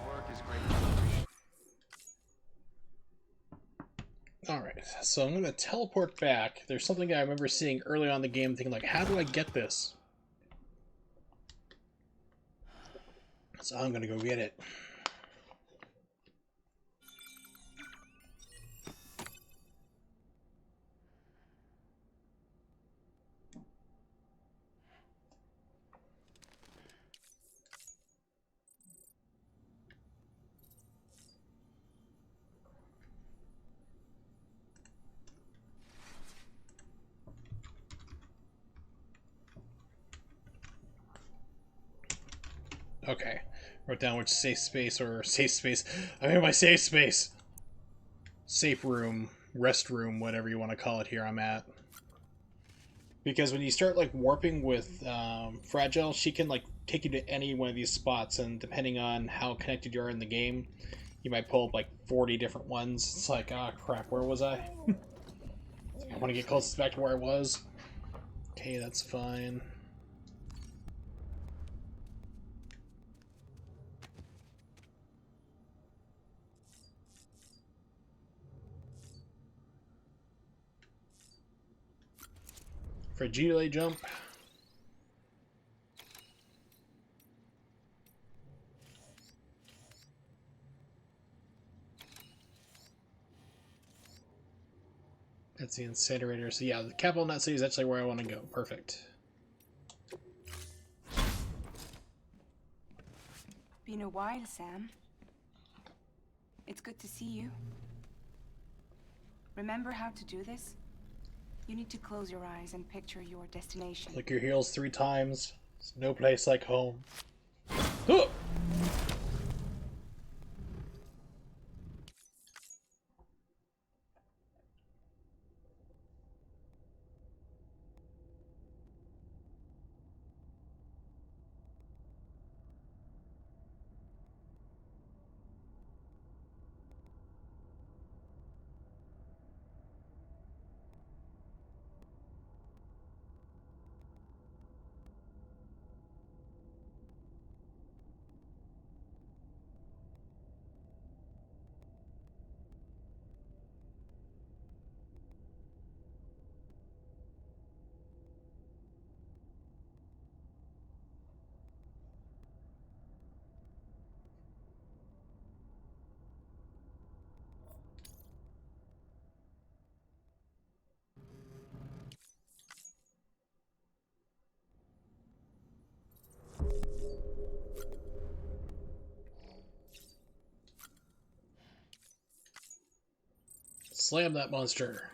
work is great. Alright, so I'm gonna teleport back. There's something I remember seeing early on in the game thinking like, how do I get this? So I'm gonna go get it. Okay. Wrote down which safe space or safe space. I'm in my safe space. Safe room, rest room, whatever you want to call it here I'm at. Because when you start like warping with Fragile, she can like take you to any one of these spots, and depending on how connected you are in the game, you might pull up like 40 different ones. It's like, ah, crap, where was I? I want to get closest back to where I was. Okay, that's fine. Fragile jump. That's the incinerator. So yeah, the capital nut city is actually where I want to go. Perfect. Been a while, Sam. It's good to see you. Remember how to do this? You need to close your eyes and picture your destination. Click your heels 3 times. There's no place like home. Oh! Slam that monster.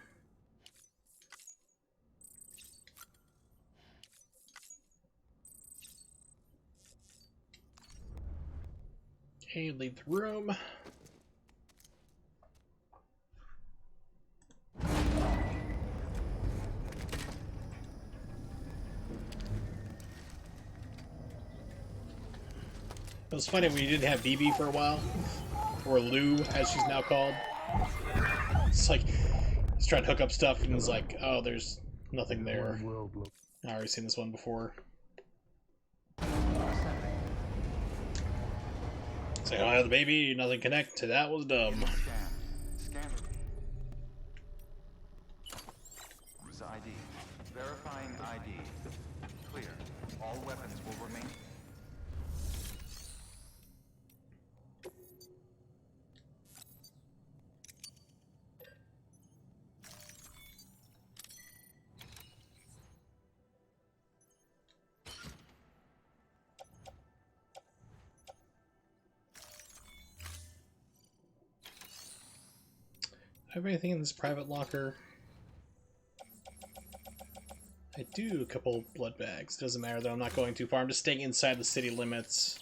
Okay, leave the room. It was funny when you didn't have BB for a while, or Lou, as she's now called. It's like he's trying to hook up stuff, and it's like, oh, there's nothing there. I've already seen this one before. Say, oh, I have the baby, nothing connect. That was dumb. Scan. ID. Verifying ID. Clear. All weapons will remain. have anything in this private locker? I do a couple blood bags. Doesn't matter though, I'm not going too far. I'm just staying inside the city limits.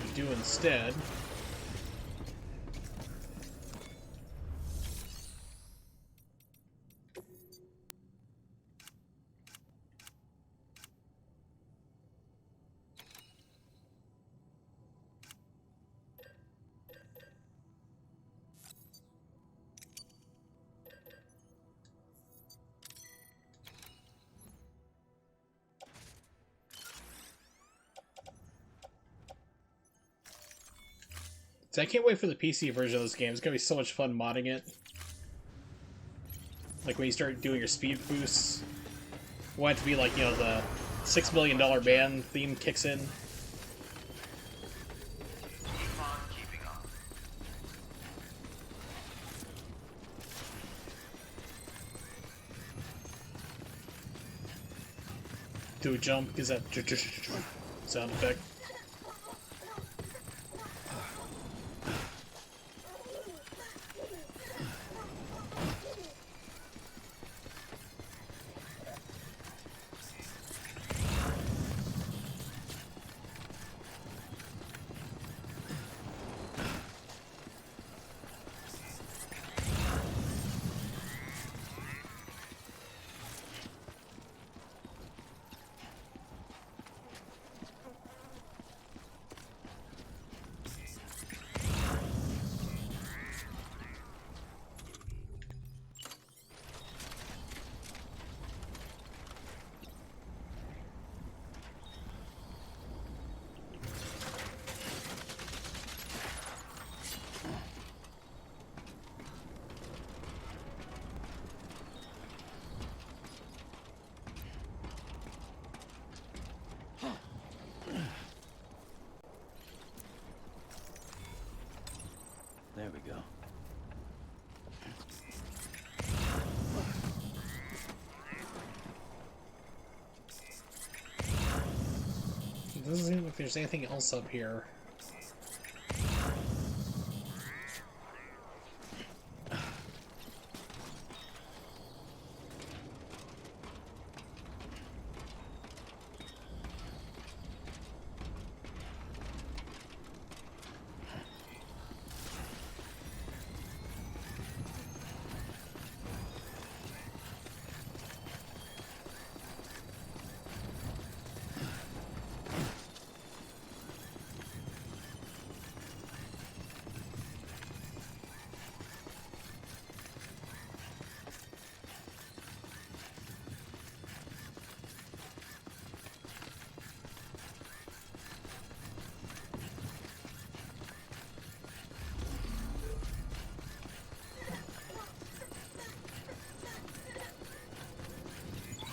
We do instead. So I can't wait for the PC version of this game. It's gonna be so much fun modding it. Like when you start doing your speed boosts. I want it to be like, you know, the $6 million band theme kicks in. Keep on keeping on. Do a jump, gives that sound effect. There we go. It doesn't seem like there's anything else up here.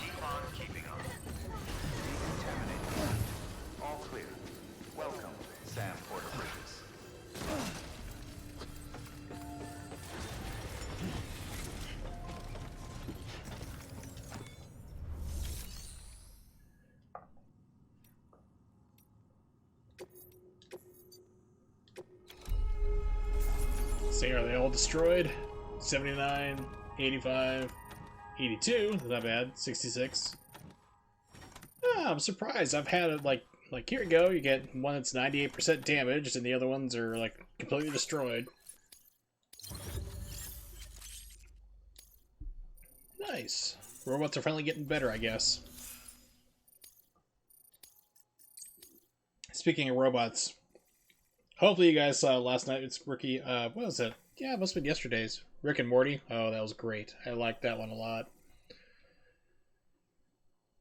Keep on keeping on. Decontaminated. All clear. Welcome, Sam Porter Bridges. See, are they all destroyed? 79, 85, 82, not bad, 66. Ah, I'm surprised. I've had it like here you go, you get one that's 98% damaged and the other ones are like completely destroyed. Nice. Robots are finally getting better, I guess. Speaking of robots, hopefully you guys saw last night. It's Ricky. What was it? Yeah, it must have been yesterday's. Rick and Morty. Oh, that was great. I liked that one a lot.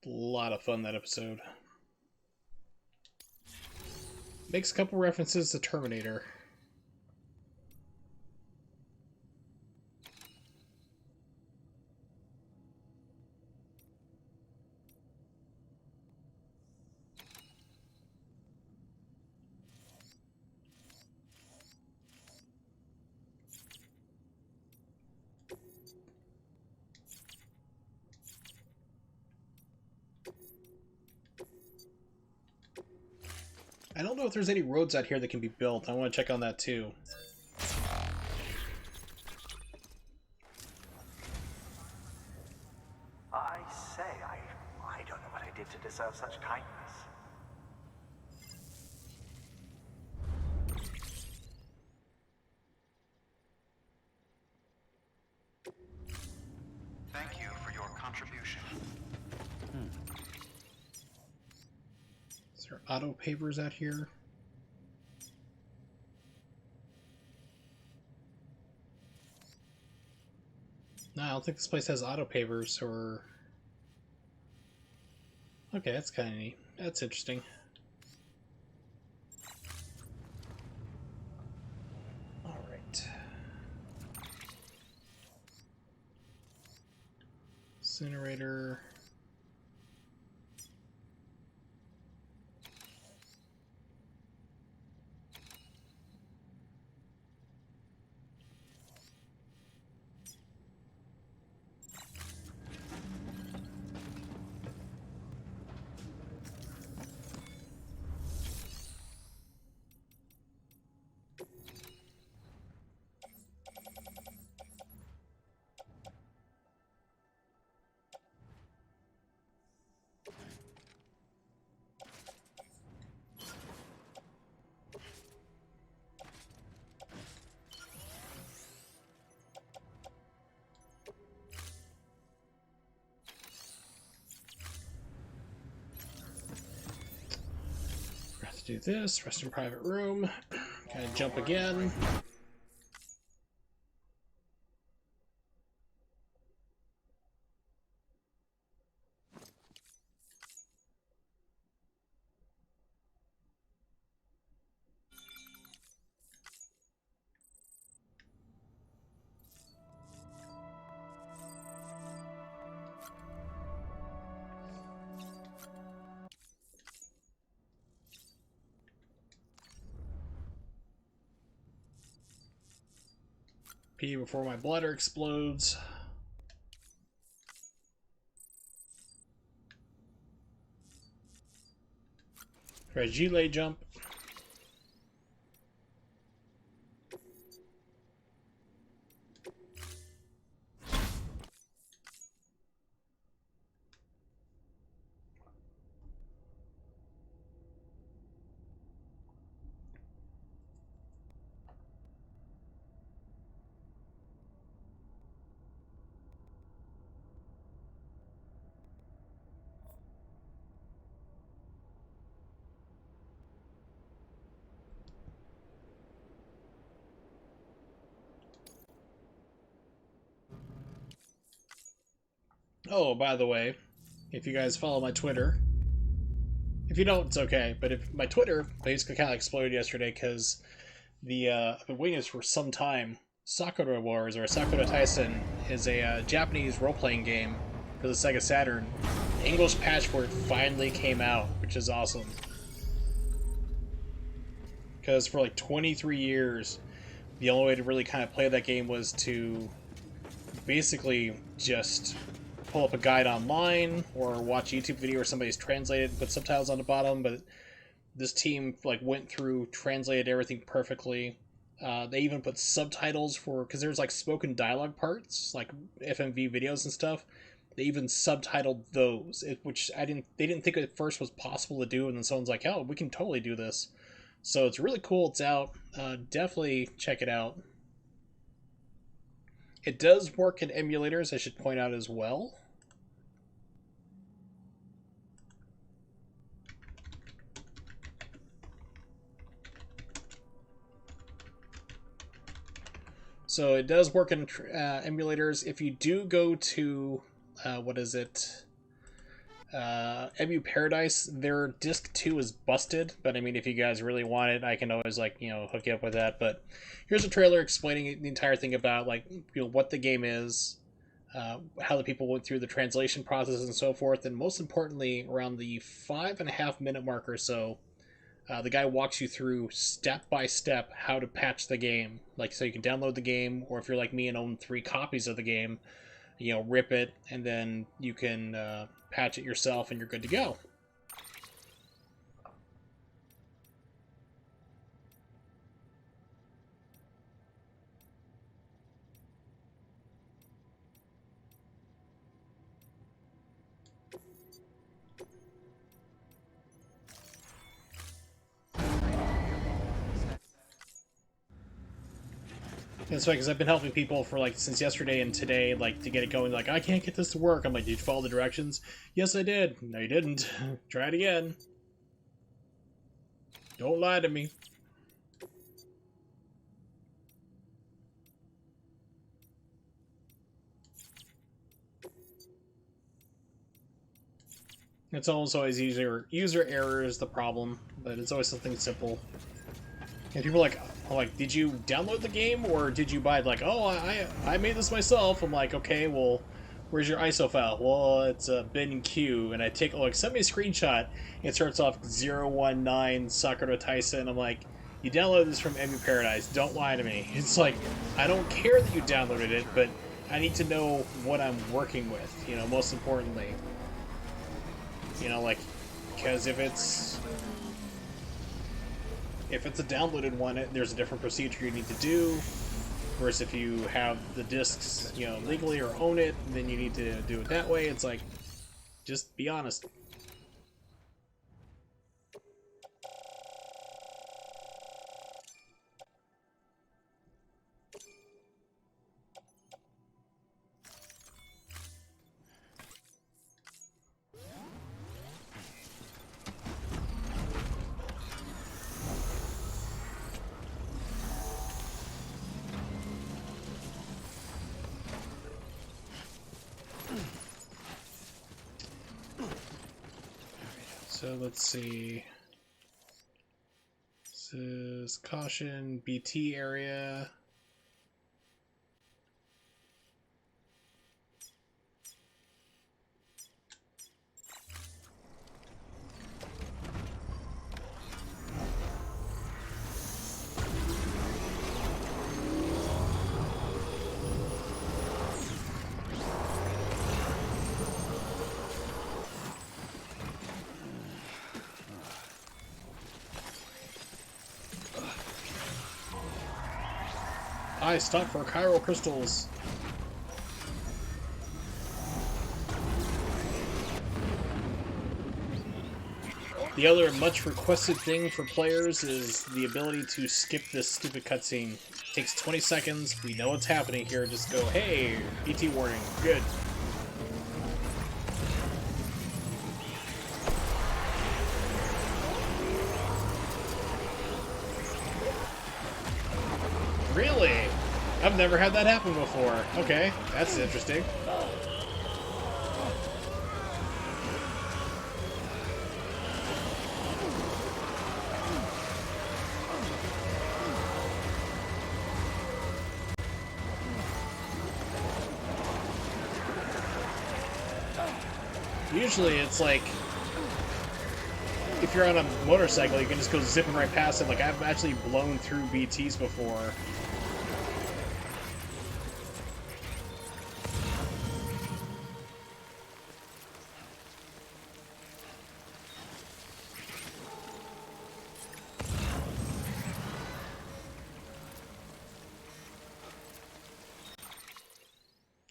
A lot of fun, that episode. Makes a couple references to Terminator. I don't know if there's any roads out here that can be built. I want to check on that too. I say, I don't know what I did to deserve such kindness. Thank you for your contribution. Is there auto pavers out here? No, I don't think this place has auto pavers or... Okay, that's kind of neat. That's interesting. Alright. Incinerator... do this, rest in private room, kind of jump again. Pee before my bladder explodes. Fragile jump. Oh, by the way, if you guys follow my Twitter, if you don't, it's okay. But if my Twitter basically kind of exploded yesterday because I've been waiting this for some time. Sakura Wars or Sakura Taisen is a Japanese role-playing game for the Sega Saturn. The English patch for it finally came out, which is awesome. Because for like 23 years, the only way to really kind of play that game was to basically just pull up a guide online or watch a YouTube video where somebody's translated and put subtitles on the bottom, but this team like went through, translated everything perfectly. They even put subtitles for, because there's like spoken dialogue parts, like FMV videos and stuff. They even subtitled those, which they didn't think at first was possible to do, and then someone's like, "Oh, we can totally do this." So it's really cool. It's out. Definitely check it out. It does work in emulators, I should point out as well. So it does work in emulators. If you do go to, what is it? Emu Paradise, their disc 2 is busted, but I mean, if you guys really want it, I can always, like, you know, hook you up with that. But here's a trailer explaining the entire thing about, like, you know, what the game is, how the people went through the translation process and so forth, and most importantly, around the 5.5 minute mark or so, the guy walks you through step by step how to patch the game. Like, so you can download the game, or if you're like me and own 3 copies of the game, you know, rip it, and then you can patch it yourself, and you're good to go. That's right, because I've been helping people for like since yesterday and today, like to get it going. Like, I can't get this to work. I'm like, did you follow the directions? Yes, I did. No, you didn't. Try it again. Don't lie to me. It's almost always user error is the problem, but it's always something simple. And people are like, did you download the game or did you buy it? Like, oh, I made this myself. I'm like, okay, well, where's your ISO file? Well, it's a bin queue, and I take like send me a screenshot. It starts off 019 Sakura Tyson. I'm like, you downloaded this from Emu Paradise. Don't lie to me. It's like, I don't care that you downloaded it, but I need to know what I'm working with. You know, most importantly. You know, like, because if it's a downloaded one, there's a different procedure you need to do. Whereas if you have the discs, you know, legally or own it, then you need to do it that way. It's like, just be honest. So let's see. This is caution, BT area. I stopped for chiral crystals. The other much requested thing for players is the ability to skip this stupid cutscene. Takes 20 seconds, we know what's happening here, just go, hey, BT warning, good. Really? I've never had that happen before. Okay, that's interesting. Usually it's like, if you're on a motorcycle, you can just go zipping right past it. Like, I've actually blown through BTs before.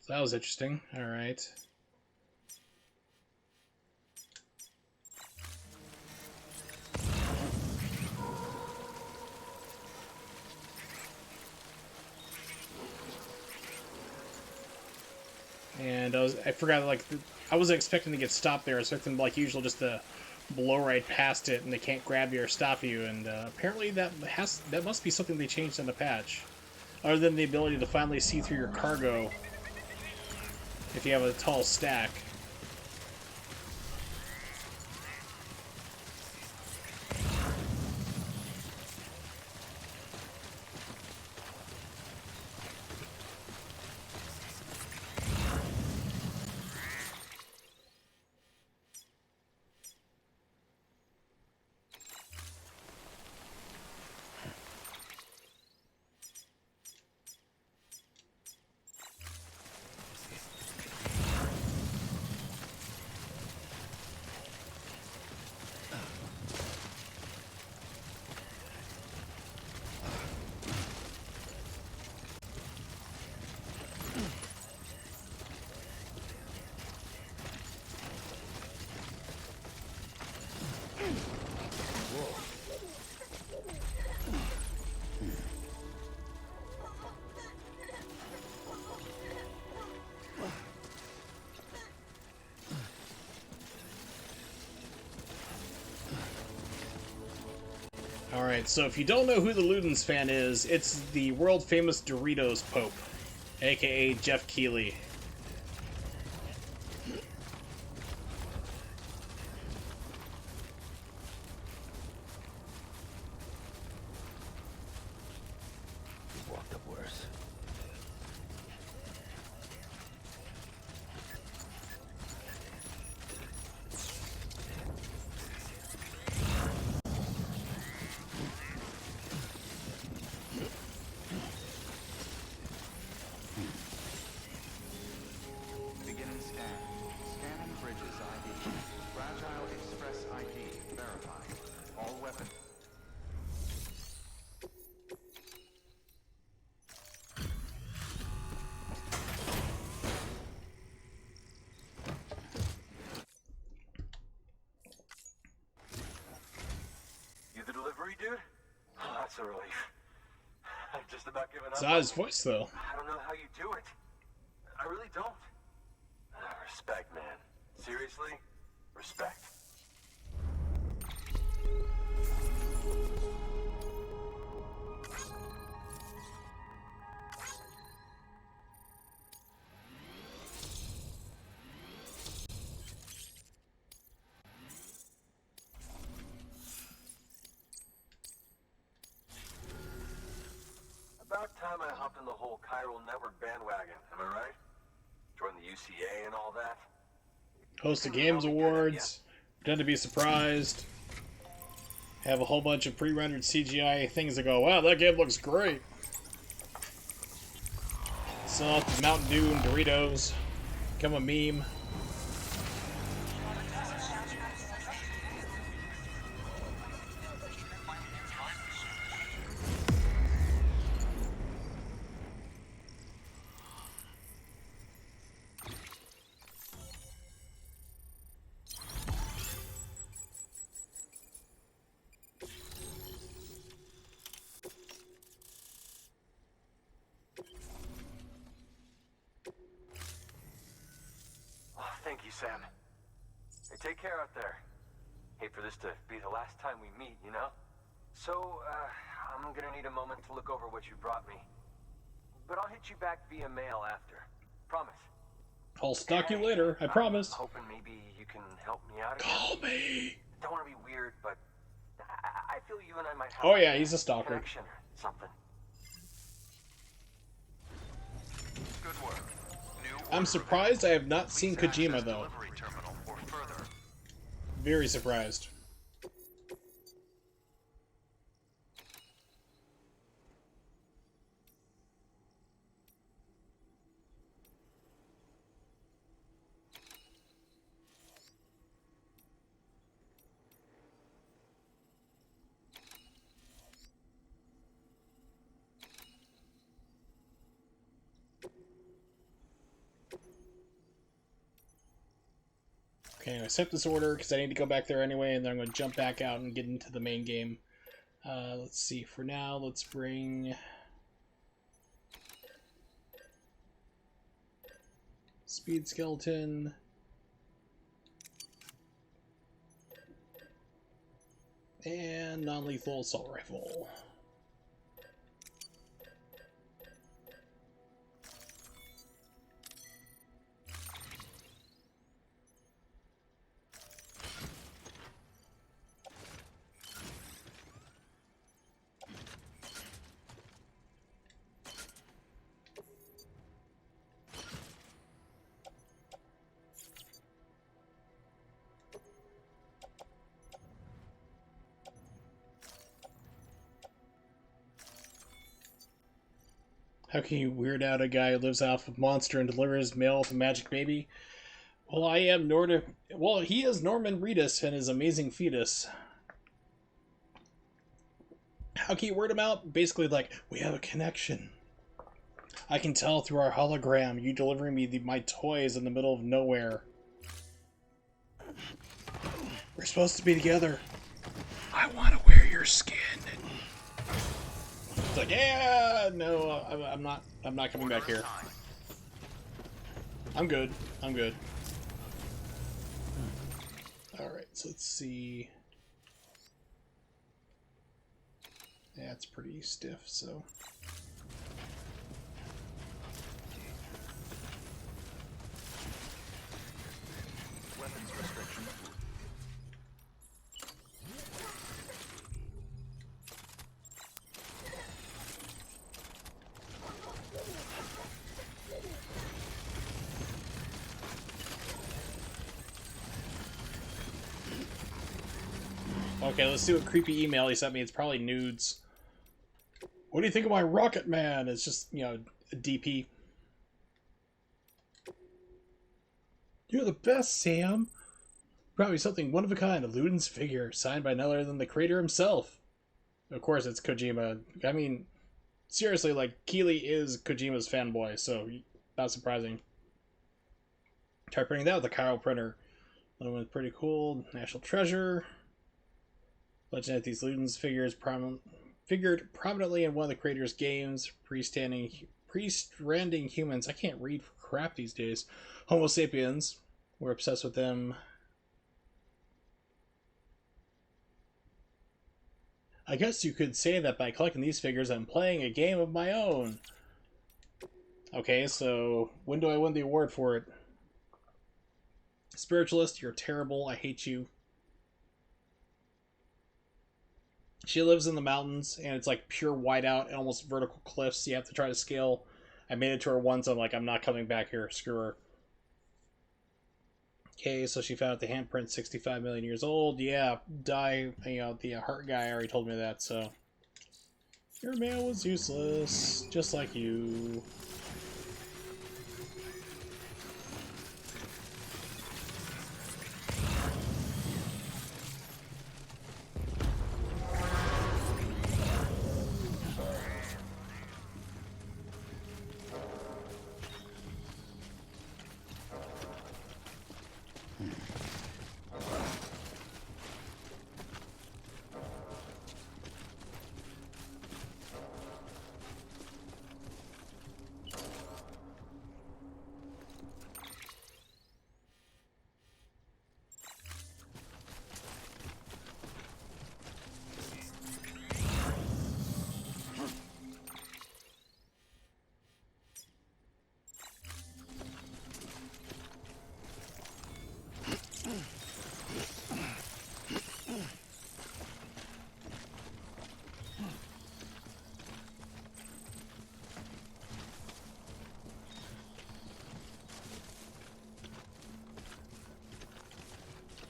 So that was interesting. Alright. And I forgot, like, I wasn't expecting to get stopped there. I was expecting, like usual, just to blow right past it and they can't grab you or stop you. And apparently that must be something they changed in the patch. Other than the ability to finally see through your cargo if you have a tall stack. Alright, so if you don't know who the Ludens fan is, it's the world-famous Doritos Pope, aka Jeff Keighley. You've walked up worse. Beginning scan. Scanning bridges ID. Fragile Express ID verified. All weapons. You the delivery dude? Oh, that's a relief. I've just about given up. It's not his voice, though. I don't know how you do it. I really don't. Respect, man. Seriously? Respect. About time I hopped in the whole chiral network bandwagon, am I right? Joined the UCA and all that. Host the Games Awards, pretend to be surprised, have a whole bunch of pre-rendered CGI things that go, wow, that game looks great. Sell out the Mountain Dew and Doritos, become a meme. Oh, thank you, Sam. Hey, take care out there. Hate for this to be the last time we meet, you know? So, I'm gonna need a moment to look over what you brought me. But I'll hit you back via mail after. Promise. I'll stalk you later, I promise. Hoping maybe you can help me out again. Call me! Don't want to be weird, but I feel you and I might have Oh yeah, he's a stalker. connection or something. Good work. I'm surprised I have not seen Kojima, though. Delivery terminal or further. Very surprised. Okay, I accept this order because I need to go back there anyway, and then I'm going to jump back out and get into the main game. Let's see, for now, let's bring... Speed Skeleton. And non-lethal assault rifle. How can you weird out a guy who lives off of Monster and delivers mail with a magic baby? Well, I am Well, he is Norman Reedus and his amazing fetus. How can you weird him out? Basically, like, we have a connection. I can tell through our hologram, you delivering me my toys in the middle of nowhere. We're supposed to be together. I want to wear your skin. It's like, yeah, no, I'm not coming back here. I'm good. I'm good. Alright, so let's see. Yeah, it's pretty stiff, so... Weapons restriction. Okay, let's see what creepy email he sent me. It's probably nudes. What do you think of my Rocket Man? It's just, you know, a DP. You're the best, Sam. Probably something one of a kind, a Luden's figure, signed by none other than the creator himself. Of course, it's Kojima. I mean, seriously, like, Keeley is Kojima's fanboy, so not surprising. Try printing that with a Chiral printer. That one's pretty cool. National Treasure. Legend that these Luden's figures figured prominently in one of the creator's games, pre-stranding humans. I can't read for crap these days. Homo sapiens. We're obsessed with them. I guess you could say that by collecting these figures, I'm playing a game of my own. Okay, so when do I win the award for it? Spiritualist, you're terrible. I hate you. She lives in the mountains, and it's like pure whiteout and almost vertical cliffs. You have to try to scale. I made it to her once. I'm like, I'm not coming back here. Screw her. Okay, so she found out the handprint's 65 million years old. Yeah, die. You know, the heart guy already told me that, so. Your mail was useless, just like you.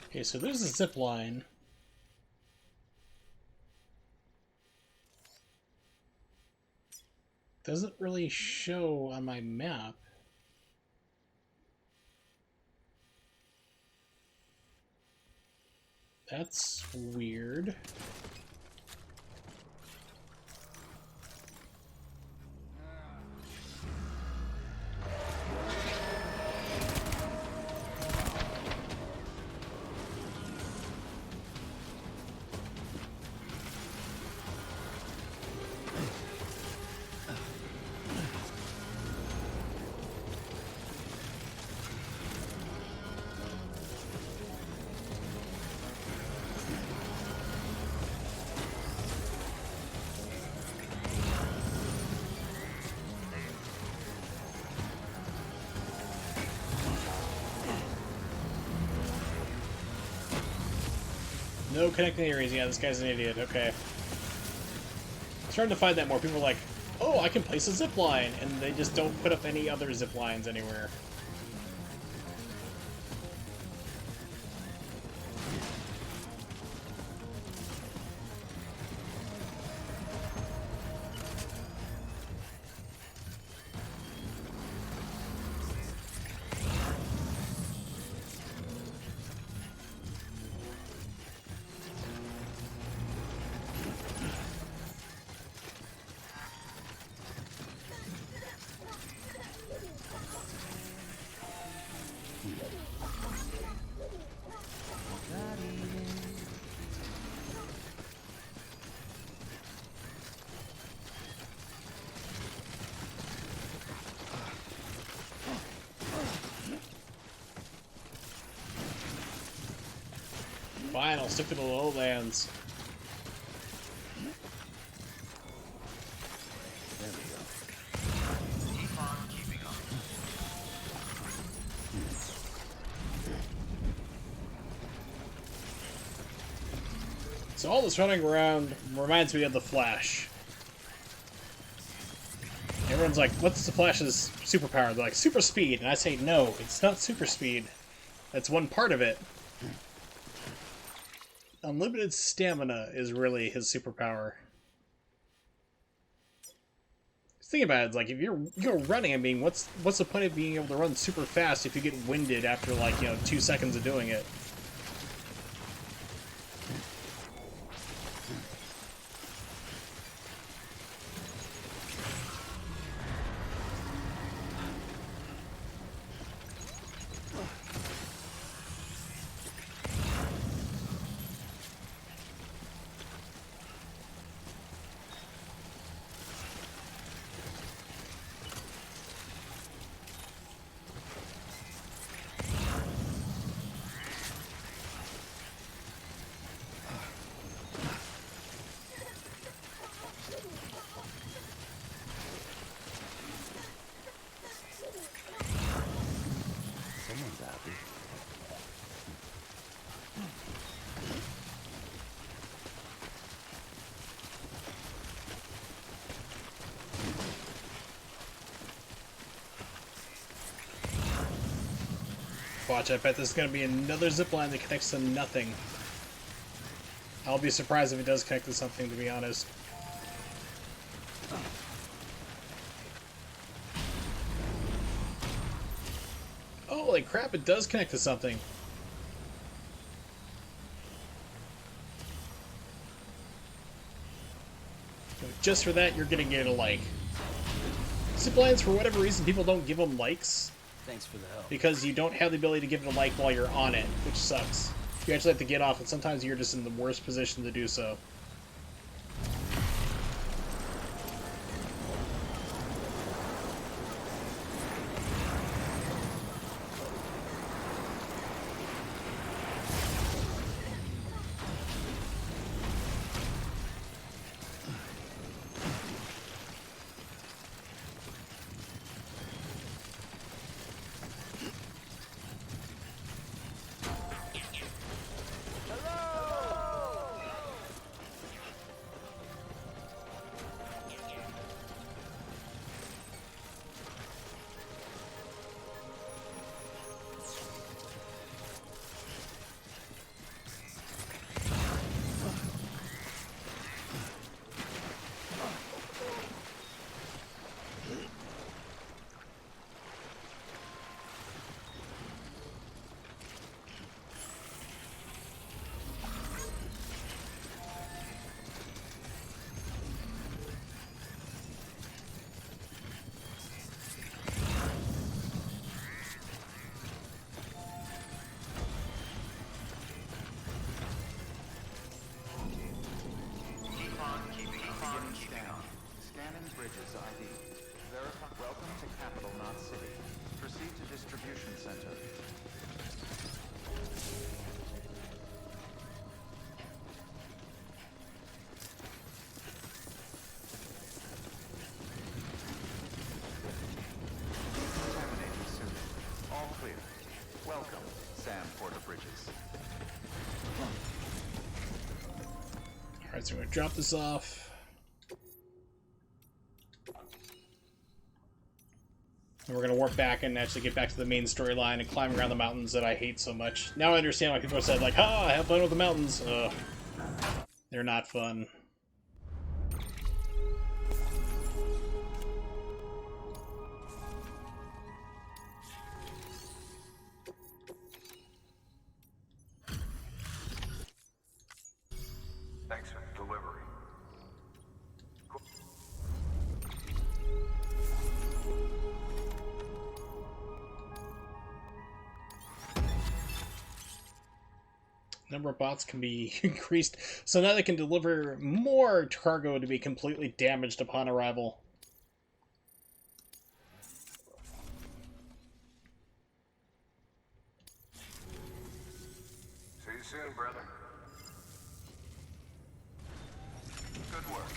Okay, so there's a zip line. Doesn't really show on my map. That's weird. No connecting areas. Yeah, this guy's an idiot. Okay. I'm starting to find that more people are like, oh, I can place a zip line, and they just don't put up any other zip lines anywhere. Fine, I'll stick to the lowlands. So all this running around reminds me of the Flash. Everyone's like, what's the Flash's superpower? They're like, super speed. And I say, no, it's not super speed. That's one part of it. Unlimited stamina is really his superpower. Think about it, it's like if you're running, I mean, what's the point of being able to run super fast if you get winded after like, 2 seconds of doing it? Someone's happy. Watch, I bet there's gonna be another zipline that connects to nothing. I'll be surprised if it does connect to something, to be honest. Holy crap, it does connect to something. Just for that, you're gonna get a like. Ziplines, for whatever reason, people don't give them likes. Thanks for the help. Because you don't have the ability to give it a like while you're on it, which sucks. You actually have to get off, and sometimes you're just in the worst position to do so. Scanning bridges ID. Verify. Welcome to capital, not city. Proceed to distribution center. Contaminating suit. All clear. Welcome, Sam Porter Bridges. Alright, so we're gonna drop this off. And we're gonna warp back and actually get back to the main storyline and climb around the mountains that I hate so much. Now I understand why people said, like, ha, have fun with the mountains. Ugh. They're not fun. Thanks for the delivery. Number of bots can be increased, so now they can deliver more cargo to be completely damaged upon arrival. See you soon, brother. Good work.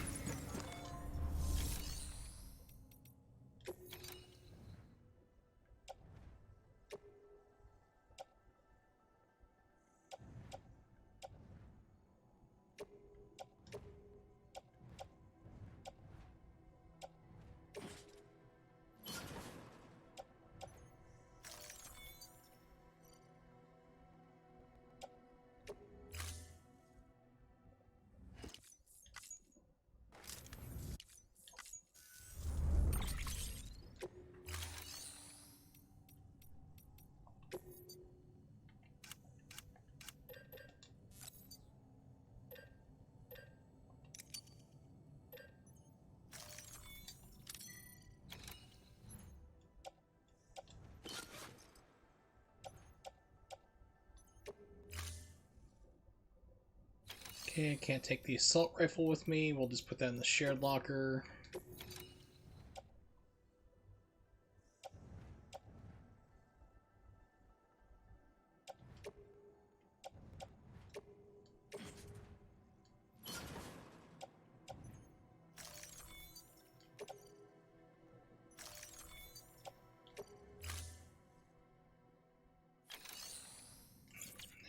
Okay, can't take the assault rifle with me. We'll just put that in the shared locker.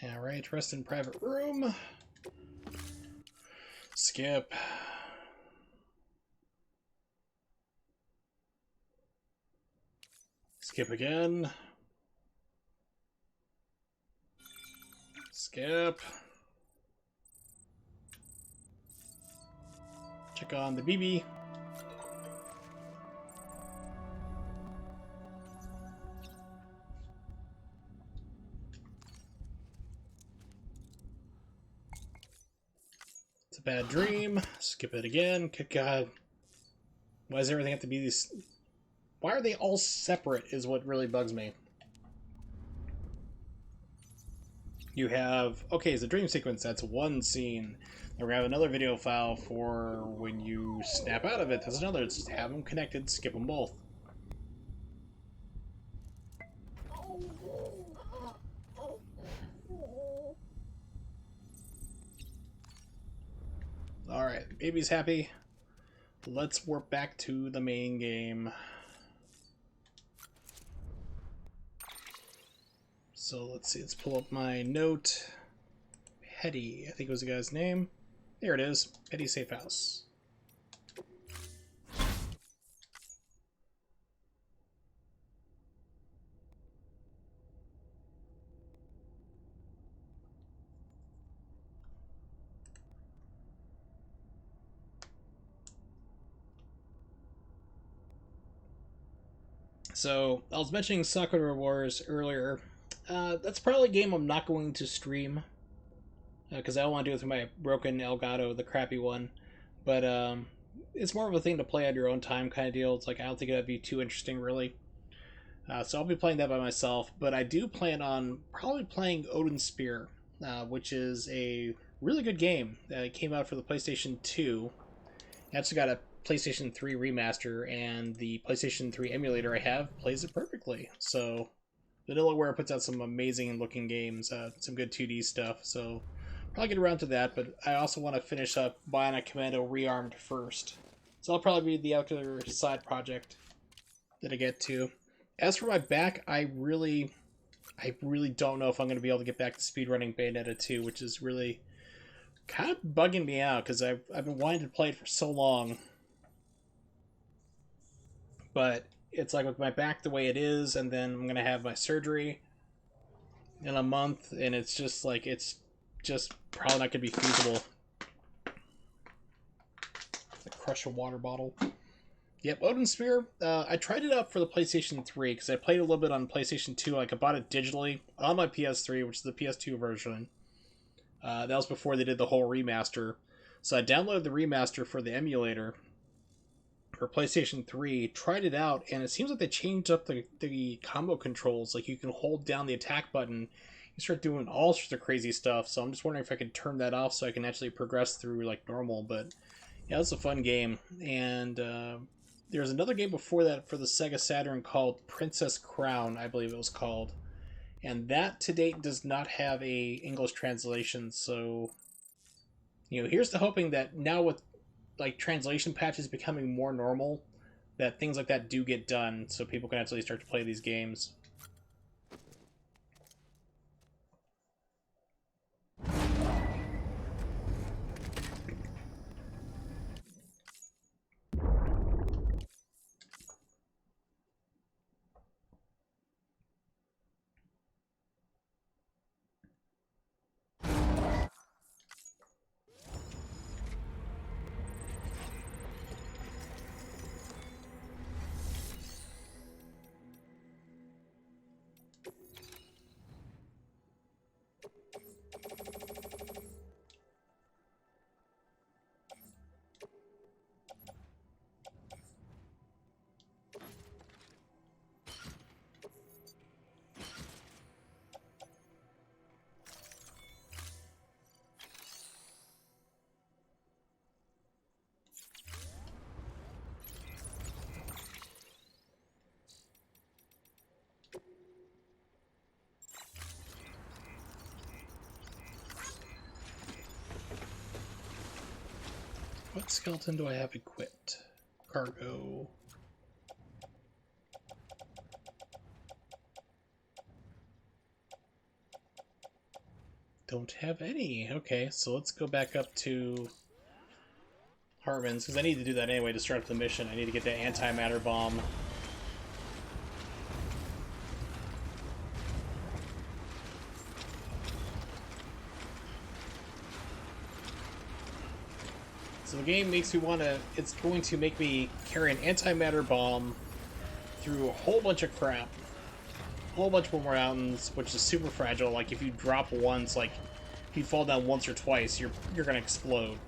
Alright, rest in private room. Skip. Skip again. Skip. Check on the BB. It's a bad dream. Skip it again. Good God. Why does everything have to be these... Why are they all separate is what really bugs me. You have... Okay, it's a dream sequence. That's one scene. Then we have another video file for when you snap out of it. That's another. Just have them connected. Skip them both. Alright, baby's happy. Let's warp back to the main game. So let's see, let's pull up my note. Petty, I think was the guy's name. There it is, Petty Safe House. So, I was mentioning Sakura Wars earlier. That's probably a game I'm not going to stream. Because I don't want to do it with my broken Elgato, the crappy one. But it's more of a thing to play at your own time kind of deal. It's like, I don't think that'd be too interesting, really. So I'll be playing that by myself. But I do plan on probably playing Odin Spear, which is a really good game. It came out for the PlayStation 2. It actually got a PlayStation 3 remaster, and the PlayStation 3 emulator I have plays it perfectly. So Vanillaware puts out some amazing looking games, some good 2D stuff. So probably get around to that, but I also want to finish up Bionic Commando Rearmed first. So that'll probably be the other side project that I get to. As for my back, I really don't know if I'm going to be able to get back to speedrunning Bayonetta 2, which is really kind of bugging me out because I've been wanting to play it for so long. But it's like with my back the way it is, and then I'm going to have my surgery in a month, and it's just like, it's just probably not going to be feasible. Like crush a water bottle. Yep, Odin Spear. I tried it out for the PlayStation 3 because I played a little bit on PlayStation 2. Like I bought it digitally on my PS3, which is the PS2 version. That was before they did the whole remaster. So I downloaded the remaster for the emulator for PlayStation 3, tried it out, and it seems like they changed up the combo controls. Like you can hold down the attack button, you start doing all sorts of crazy stuff. So I'm just wondering if I could turn that off so I can actually progress through like normal. But yeah, it's a fun game. And there's another game before that for the Sega Saturn called Princess Crown, I believe it was called. And that to date does not have a English translation. So, you know, here's to hoping that now with like translation patches becoming more normal, that things like that do get done so people can actually start to play these games. what skeleton do I have equipped? Cargo. Don't have any. Okay, so let's go back up to Hartman's, because I need to do that anyway to start the mission. I need to get that antimatter bomb. So the game makes me want to... It's going to make me carry an antimatter bomb through a whole bunch of crap. A whole bunch more mountains, which is super fragile. Like, if you drop once, like, if you fall down once or twice, you're gonna explode.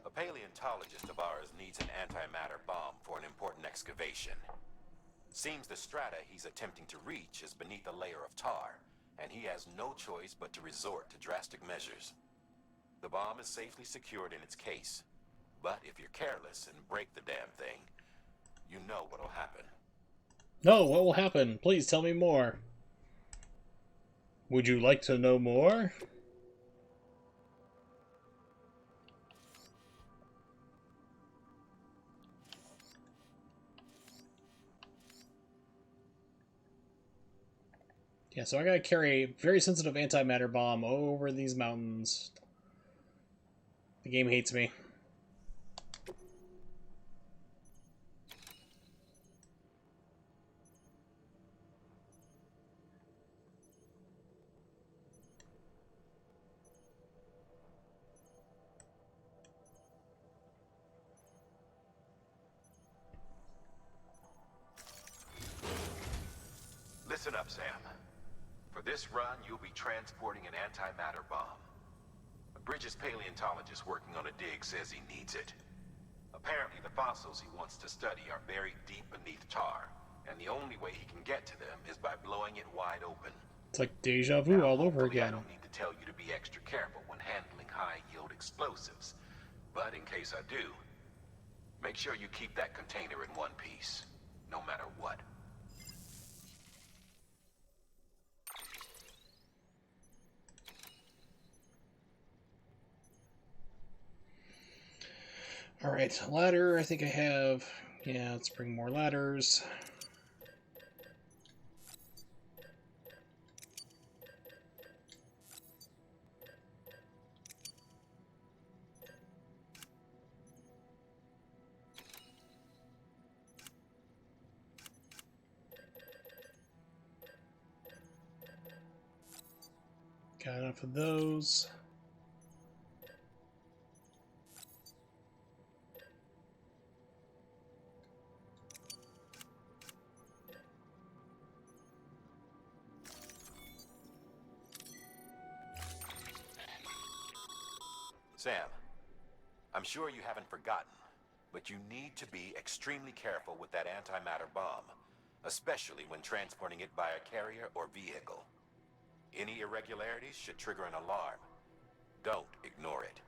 A paleontologist of ours needs an antimatter bomb for an important excavation. Seems the strata he's attempting to reach is beneath a layer of tar, and he has no choice but to resort to drastic measures. The bomb is safely secured in its case, but if you're careless and break the damn thing, you know what'll happen. No, what will happen? Please tell me more. Would you like to know more? Yeah, so I gotta carry a very sensitive antimatter bomb over these mountains. The game hates me. Listen up, Sam. For this run, you'll be transporting an antimatter bomb. A Bridges paleontologist working on a dig says he needs it. Apparently, the fossils he wants to study are buried deep beneath tar, and the only way he can get to them is by blowing it wide open. It's like deja vu all over Hopefully again. I don't need to tell you to be extra careful when handling high-yield explosives. But in case I do, make sure you keep that container in one piece, no matter what. Alright, ladder, I think I have... Yeah, let's bring more ladders. Got enough of those. Sam, I'm sure you haven't forgotten, but you need to be extremely careful with that antimatter bomb. especially when transporting it by a carrier or vehicle. Any irregularities should trigger an alarm. Don't ignore it.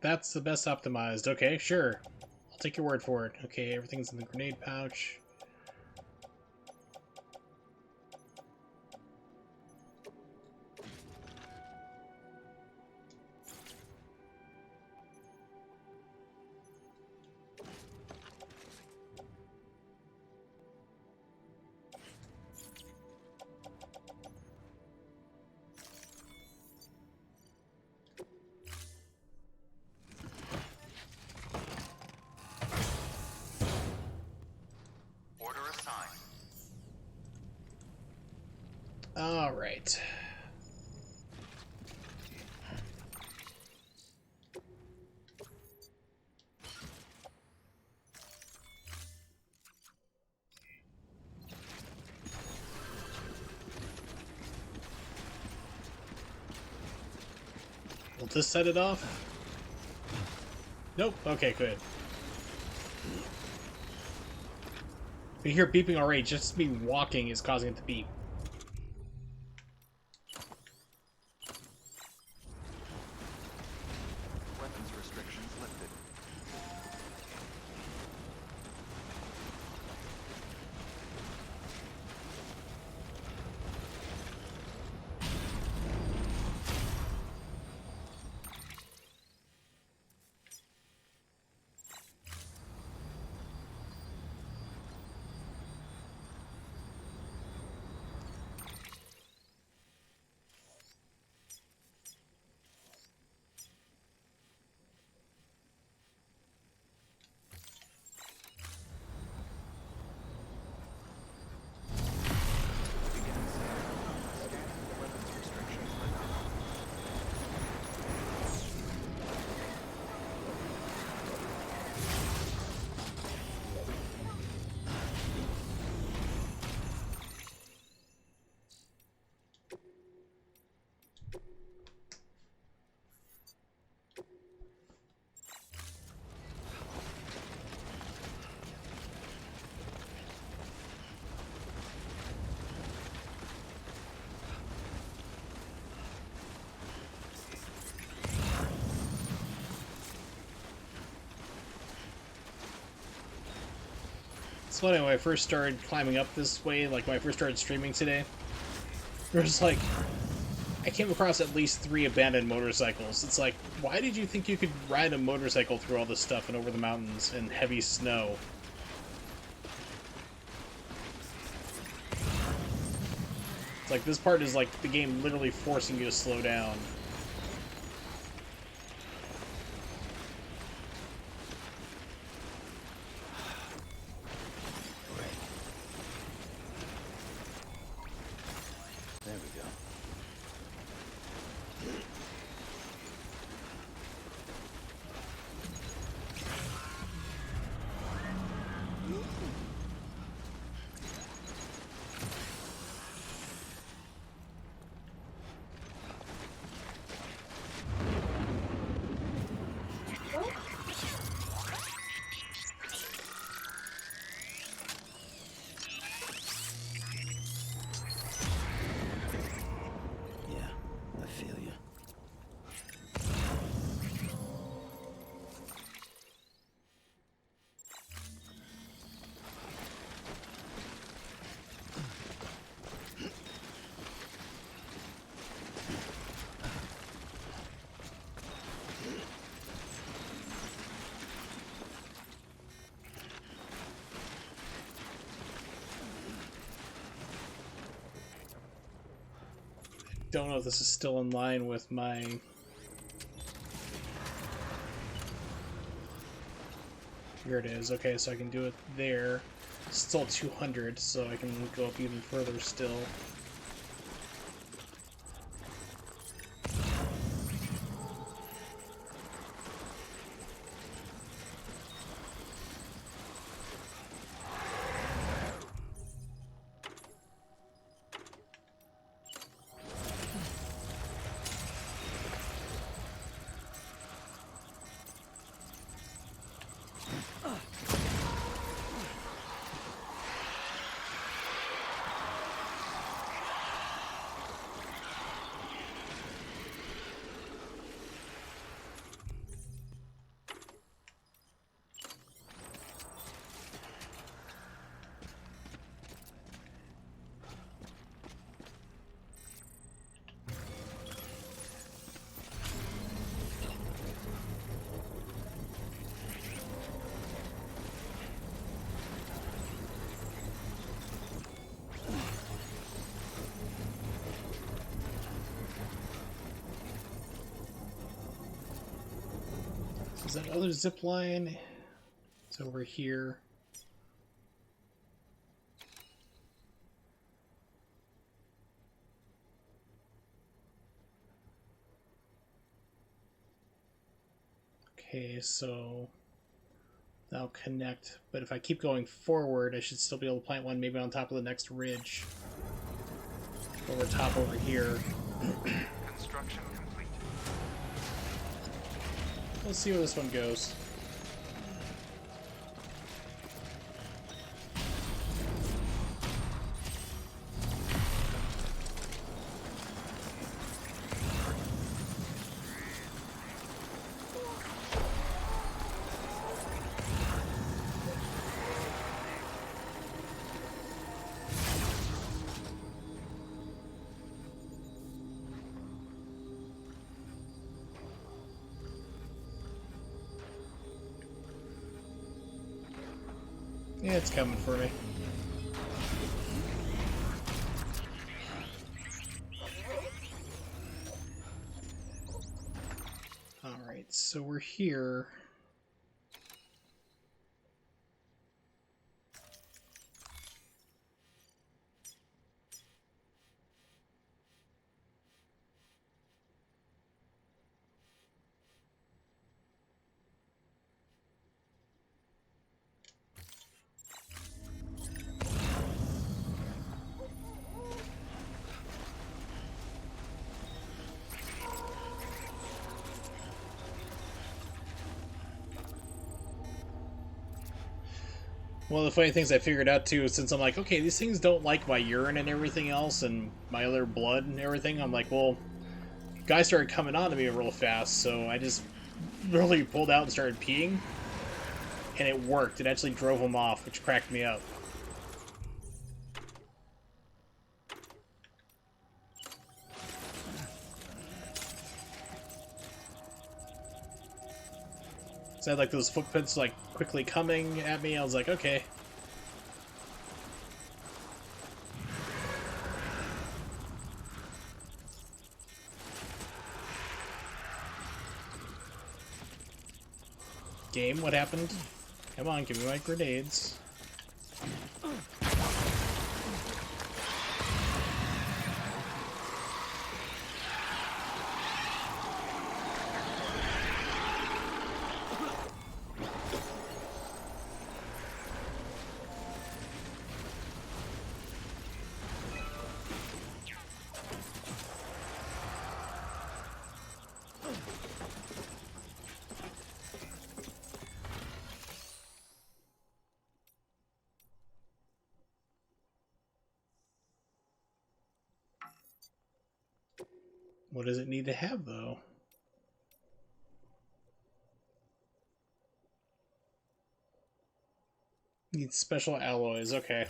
That's the best optimized. Okay, sure. I'll take your word for it. Okay, everything's in the grenade pouch. Order assigned. All right. Will this set it off? Nope. Okay, good. We hear beeping already. Just me walking is causing it to beep. Weapons restrictions lifted. It's funny, when I first started climbing up this way, like when I first started streaming today, there was like, I came across at least 3 abandoned motorcycles. It's like, why did you think you could ride a motorcycle through all this stuff and over the mountains in heavy snow? It's like, this part is like the game literally forcing you to slow down. There we go. Yeah, I feel you. Don't know if this is still in line with my... Here it is. Okay, so I can do it there. It's still 200, so I can go up even further still. Is that other zip line? It's over here. Okay, so that'll connect. But if I keep going forward, I should still be able to plant one maybe on top of the next ridge. Over top over here. Construction complete. Let's see where this one goes. Yeah, it's coming for me. Alright, so we're here. One of the funny things I figured out too, since I'm like, okay, these things don't like my urine and everything else, and my other blood and everything, I'm like, well, guys started coming on to me real fast, so I just really pulled out and started peeing, and it worked. It actually drove them off, which cracked me up. So I had like those footprints like quickly coming at me. I was like, okay. Game, what happened? Come on, give me my grenades. What does it need to have, though? Needs special alloys, okay.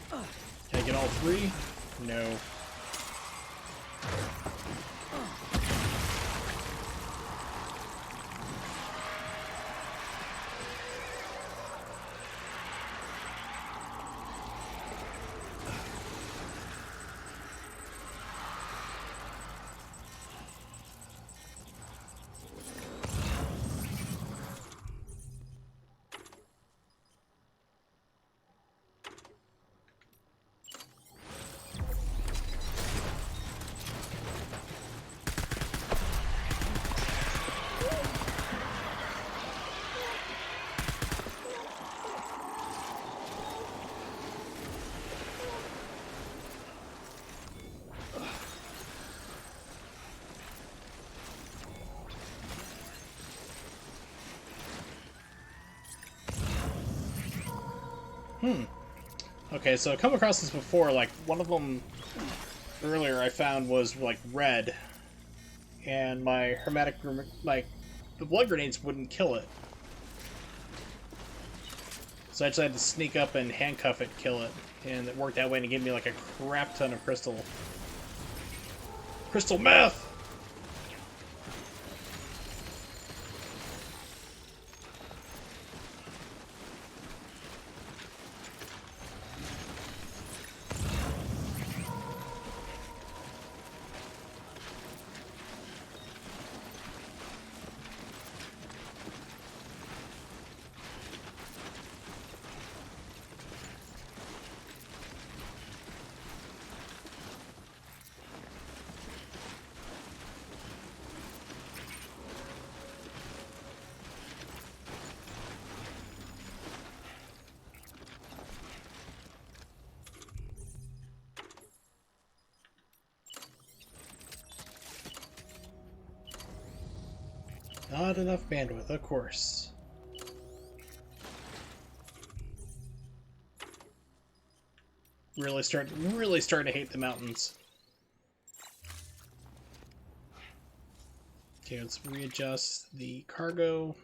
Can I get all three? No. Okay, so I've come across this before, like, one of them earlier I found was, like, red, and my hermetic, like, the blood grenades wouldn't kill it. So I actually had to sneak up and handcuff it, kill it, and it worked that way, and it gave me, like, a crap ton of crystal meth! not enough bandwidth, of course. Really starting to hate the mountains. Okay, let's readjust the cargo.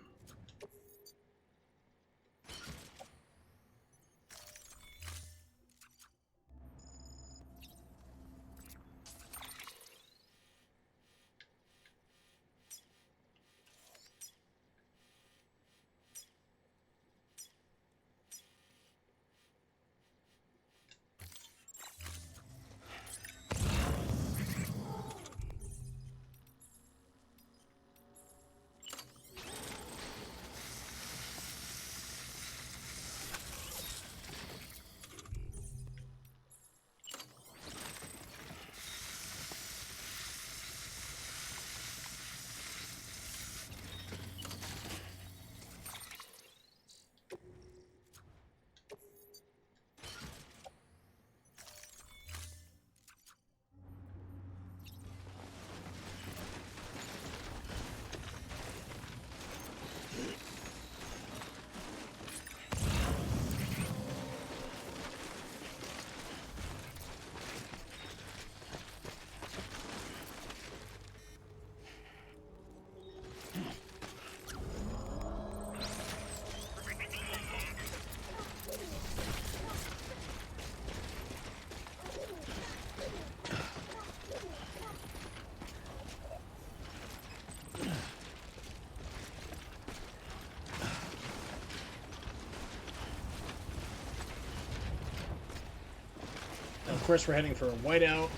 Of course, we're heading for a whiteout.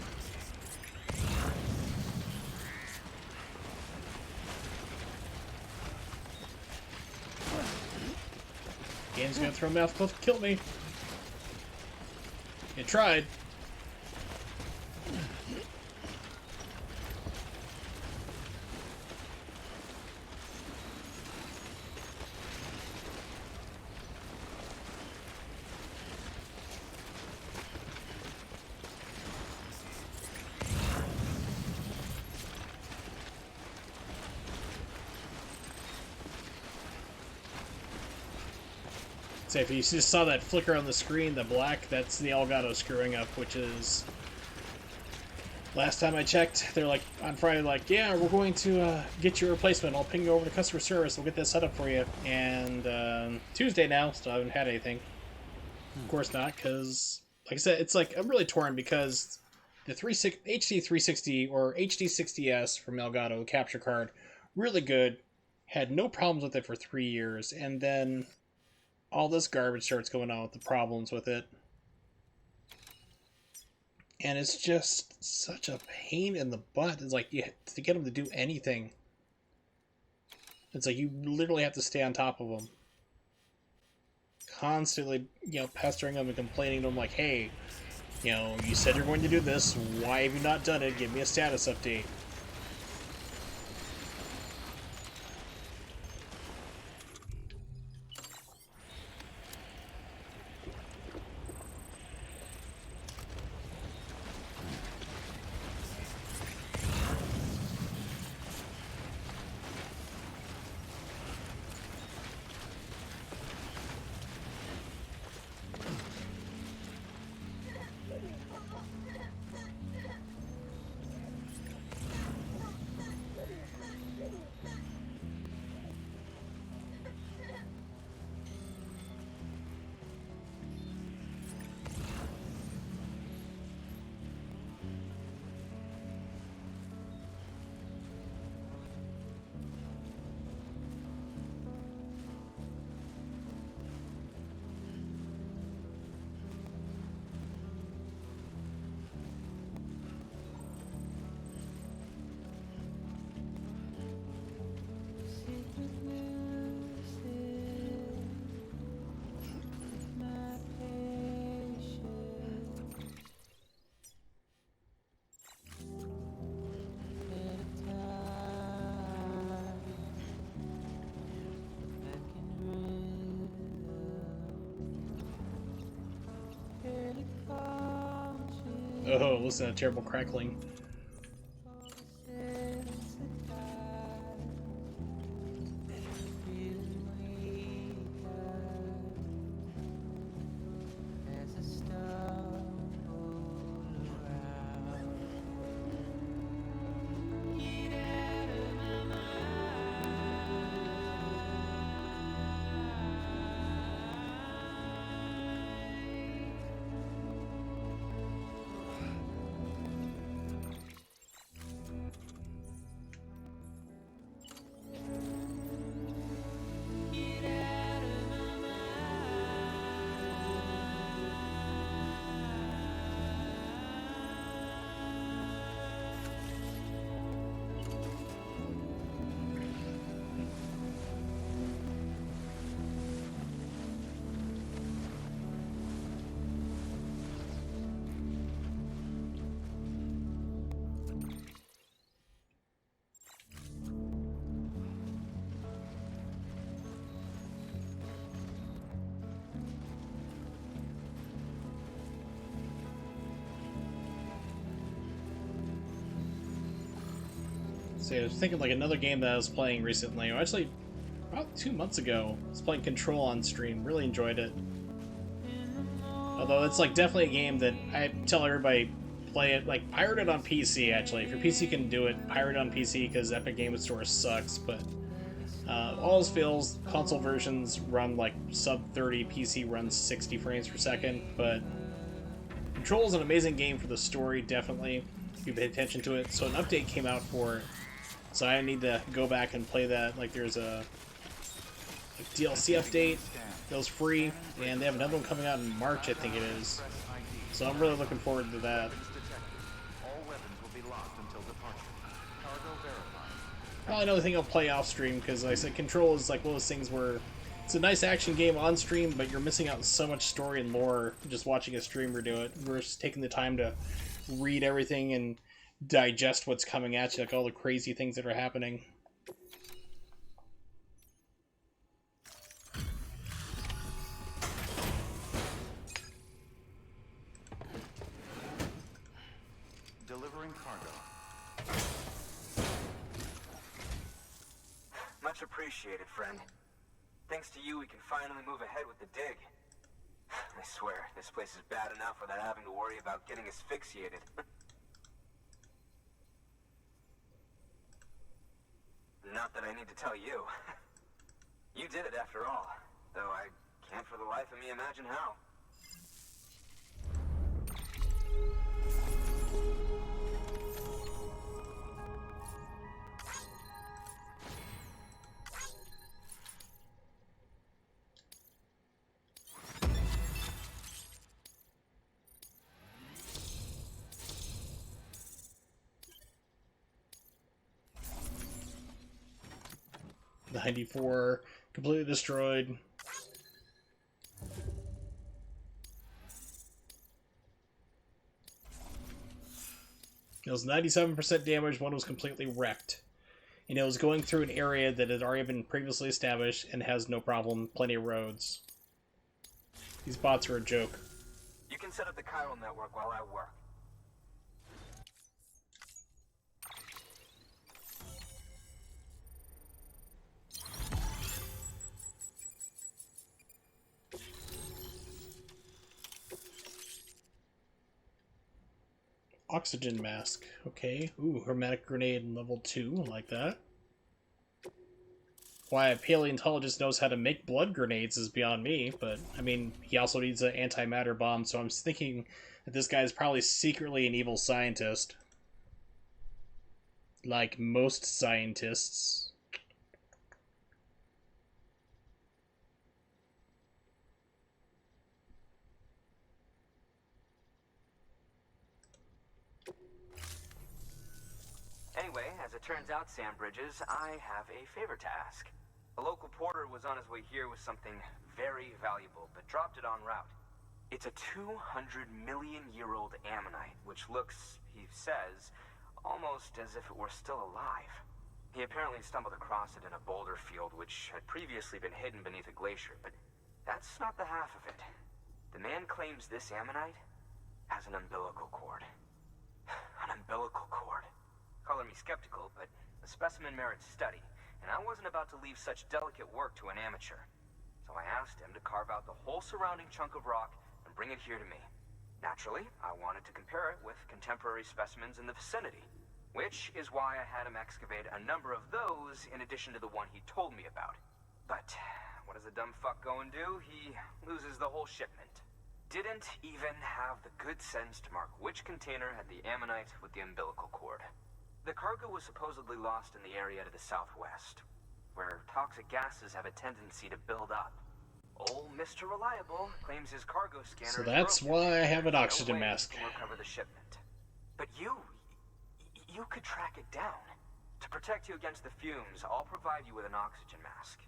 Game's gonna throw mouth close to kill me. It tried. So if you just saw that flicker on the screen, the black, that's the Elgato screwing up, which is... Last time I checked, they're like, on Friday, like, yeah, we're going to get you a replacement. I'll ping you over to customer service. We'll get that set up for you. And Tuesday now, still haven't had anything. Of course not, because, like I said, it's like, I'm really torn because the HD 360 or HD 60S from Elgato capture card, really good, had no problems with it for 3 years, and then all this garbage starts going on with the problems with it. And it's just such a pain in the butt. It's like, to get them to do anything, it's like you literally have to stay on top of them. Constantly, pestering them and complaining to them like, hey, you said you're going to do this. Why have you not done it? Give me a status update. Oh, listen to that terrible crackling. So I was thinking like another game that I was playing recently, or actually about 2 months ago. I was playing Control on stream. Really enjoyed it. Although it's like definitely a game that I tell everybody play it, like pirate it on PC actually. If your PC can do it, pirate it on PC because Epic Game Store sucks, but all else fails, console versions run like sub 30, PC runs 60 frames per second, but Control is an amazing game for the story, definitely, if you pay attention to it. So an update came out for it, so I need to go back and play that. Like there's a DLC update that was free, and they have another one coming out in March, I think it is. So I'm really looking forward to that. All weapons will be locked until departure. Cargo verified. Well, another thing I'll play off stream, because like I said, Control is like one of those things where it's a nice action game on stream, but you're missing out on so much story and lore just watching a streamer do it. We're just taking the time to read everything and digest what's coming at you, like all the crazy things that are happening. Delivering cargo. Much appreciated, friend. Thanks to you, we can finally move ahead with the dig. I swear, this place is bad enough without having to worry about getting asphyxiated. Not that I need to tell you. You did it after all, though I can't for the life of me imagine how. The 94 completely destroyed. It was 97% damage, one was completely wrecked. And it was going through an area that had already been previously established and has no problem, plenty of roads. These bots are a joke. You can set up the chiral network while I work. Oxygen mask. Okay. Ooh, hermetic grenade level 2. I like that. Why a paleontologist knows how to make blood grenades is beyond me, but, I mean, he also needs an antimatter bomb, so I'm thinking that this guy is probably secretly an evil scientist. Like most scientists. Anyway, as it turns out, Sam Bridges, I have a favor to ask. A local porter was on his way here with something very valuable, but dropped it en route. It's a 200-million-year-old ammonite, which looks, he says, almost as if it were still alive. He apparently stumbled across it in a boulder field, which had previously been hidden beneath a glacier, but that's not the half of it. The man claims this ammonite has an umbilical cord. An umbilical cord. Color me skeptical, but the specimen merits study, and I wasn't about to leave such delicate work to an amateur. So I asked him to carve out the whole surrounding chunk of rock and bring it here to me. Naturally, I wanted to compare it with contemporary specimens in the vicinity, which is why I had him excavate a number of those in addition to the one he told me about. But what does a dumb fuck go and do? He loses the whole shipment. Didn't even have the good sense to mark which container had the ammonite with the umbilical cord. The cargo was supposedly lost in the area to the southwest, where toxic gases have a tendency to build up. Old Mr. Reliable claims his cargo scanner. So that's why I have an oxygen mask. To recover the shipment. But you could track it down. To protect you against the fumes, I'll provide you with an oxygen mask.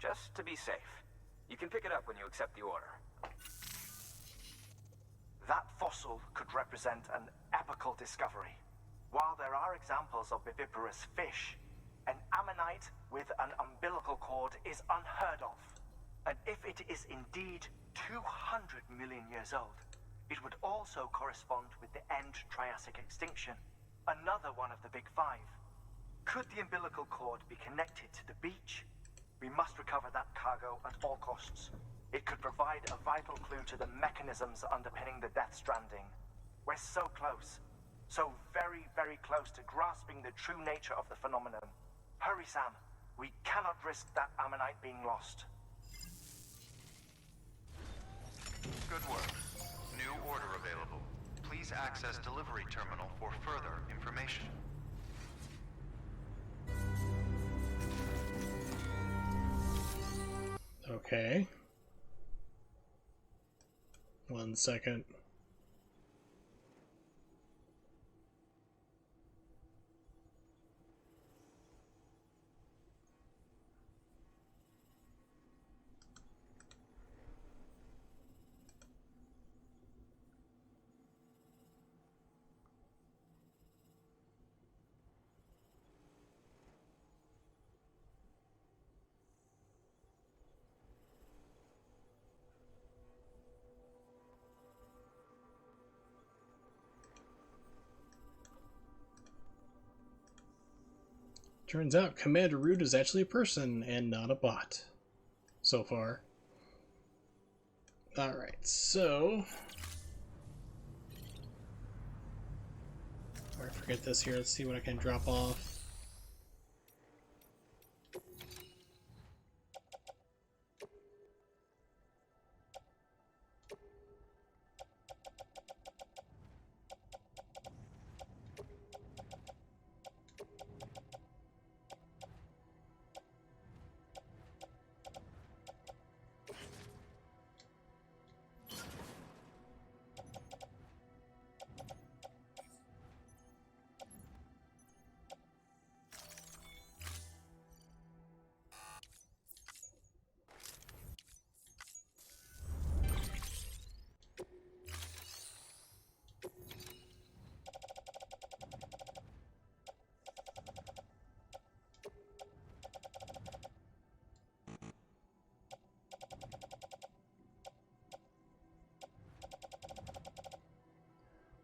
Just to be safe. You can pick it up when you accept the order. That fossil could represent an epochal discovery. While there are examples of viviparous fish, an ammonite with an umbilical cord is unheard of. And if it is indeed 200 million years old, it would also correspond with the end Triassic extinction, another one of the big five. Could the umbilical cord be connected to the beach? We must recover that cargo at all costs. It could provide a vital clue to the mechanisms underpinning the Death Stranding. We're so close. So very, very close to grasping the true nature of the phenomenon. Hurry, Sam. We cannot risk that ammonite being lost. Good work. New order available. Please access delivery terminal for further information. Okay. 1 second. Turns out Commander Root is actually a person and not a bot. So far. Alright, so... I forget this here. Let's see what I can drop off.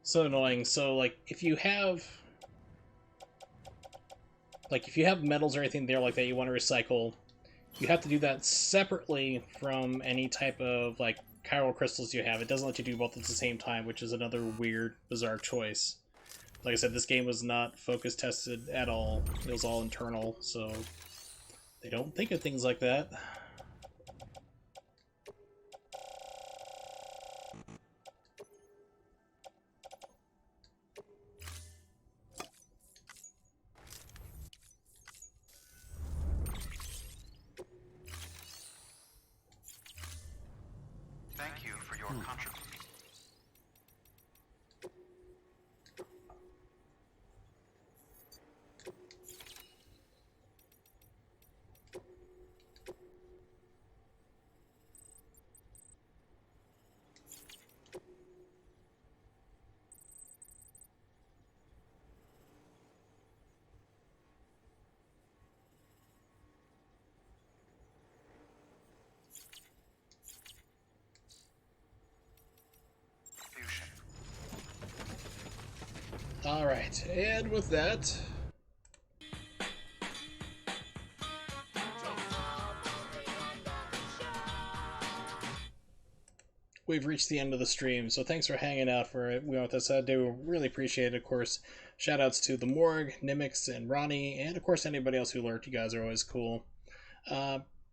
So annoying. So, like, if you have metals or anything there like that you want to recycle, you have to do that separately from any type of, like, chiral crystals you have. It doesn't let you do both at the same time, which is another weird, bizarre choice. Like I said, this game was not focus tested at all. It was all internal, so they don't think of things like that. Thank you for your contribution. Alright, and with that... we've reached the end of the stream, so thanks for hanging out for it. We with us. I do really appreciate it, of course. Shoutouts to the Morgue, Nimix, and Ronnie, and of course anybody else who lurked. You guys are always cool.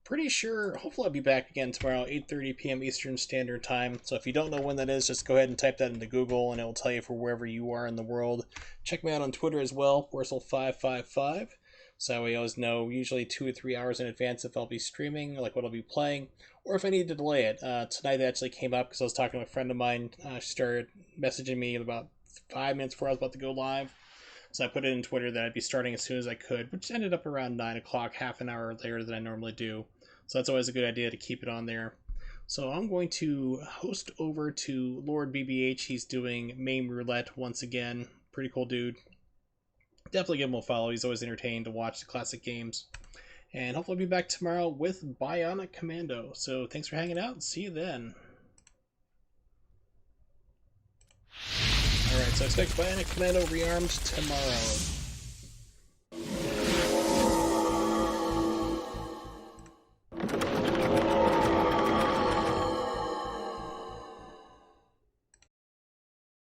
Pretty sure, hopefully I'll be back again tomorrow, 8:30 p.m. Eastern Standard Time. So if you don't know when that is, just go ahead and type that into Google, and it will tell you for wherever you are in the world. Check me out on Twitter as well, Worsel555. So we always know, usually 2 or 3 hours in advance, if I'll be streaming, like what I'll be playing, or if I need to delay it. Tonight it actually came up because I was talking to a friend of mine. She started messaging me about 5 minutes before I was about to go live. So I put it in Twitter that I'd be starting as soon as I could, which ended up around 9 o'clock, half an hour later than I normally do. So that's always a good idea to keep it on there. So I'm going to host over to Lord BBH. He's doing MAME Roulette once again. Pretty cool dude. Definitely give him a follow. He's always entertaining to watch the classic games. And hopefully I'll be back tomorrow with Bionic Commando. So thanks for hanging out. See you then. Alright, so expect Bionic Commando rearmed tomorrow.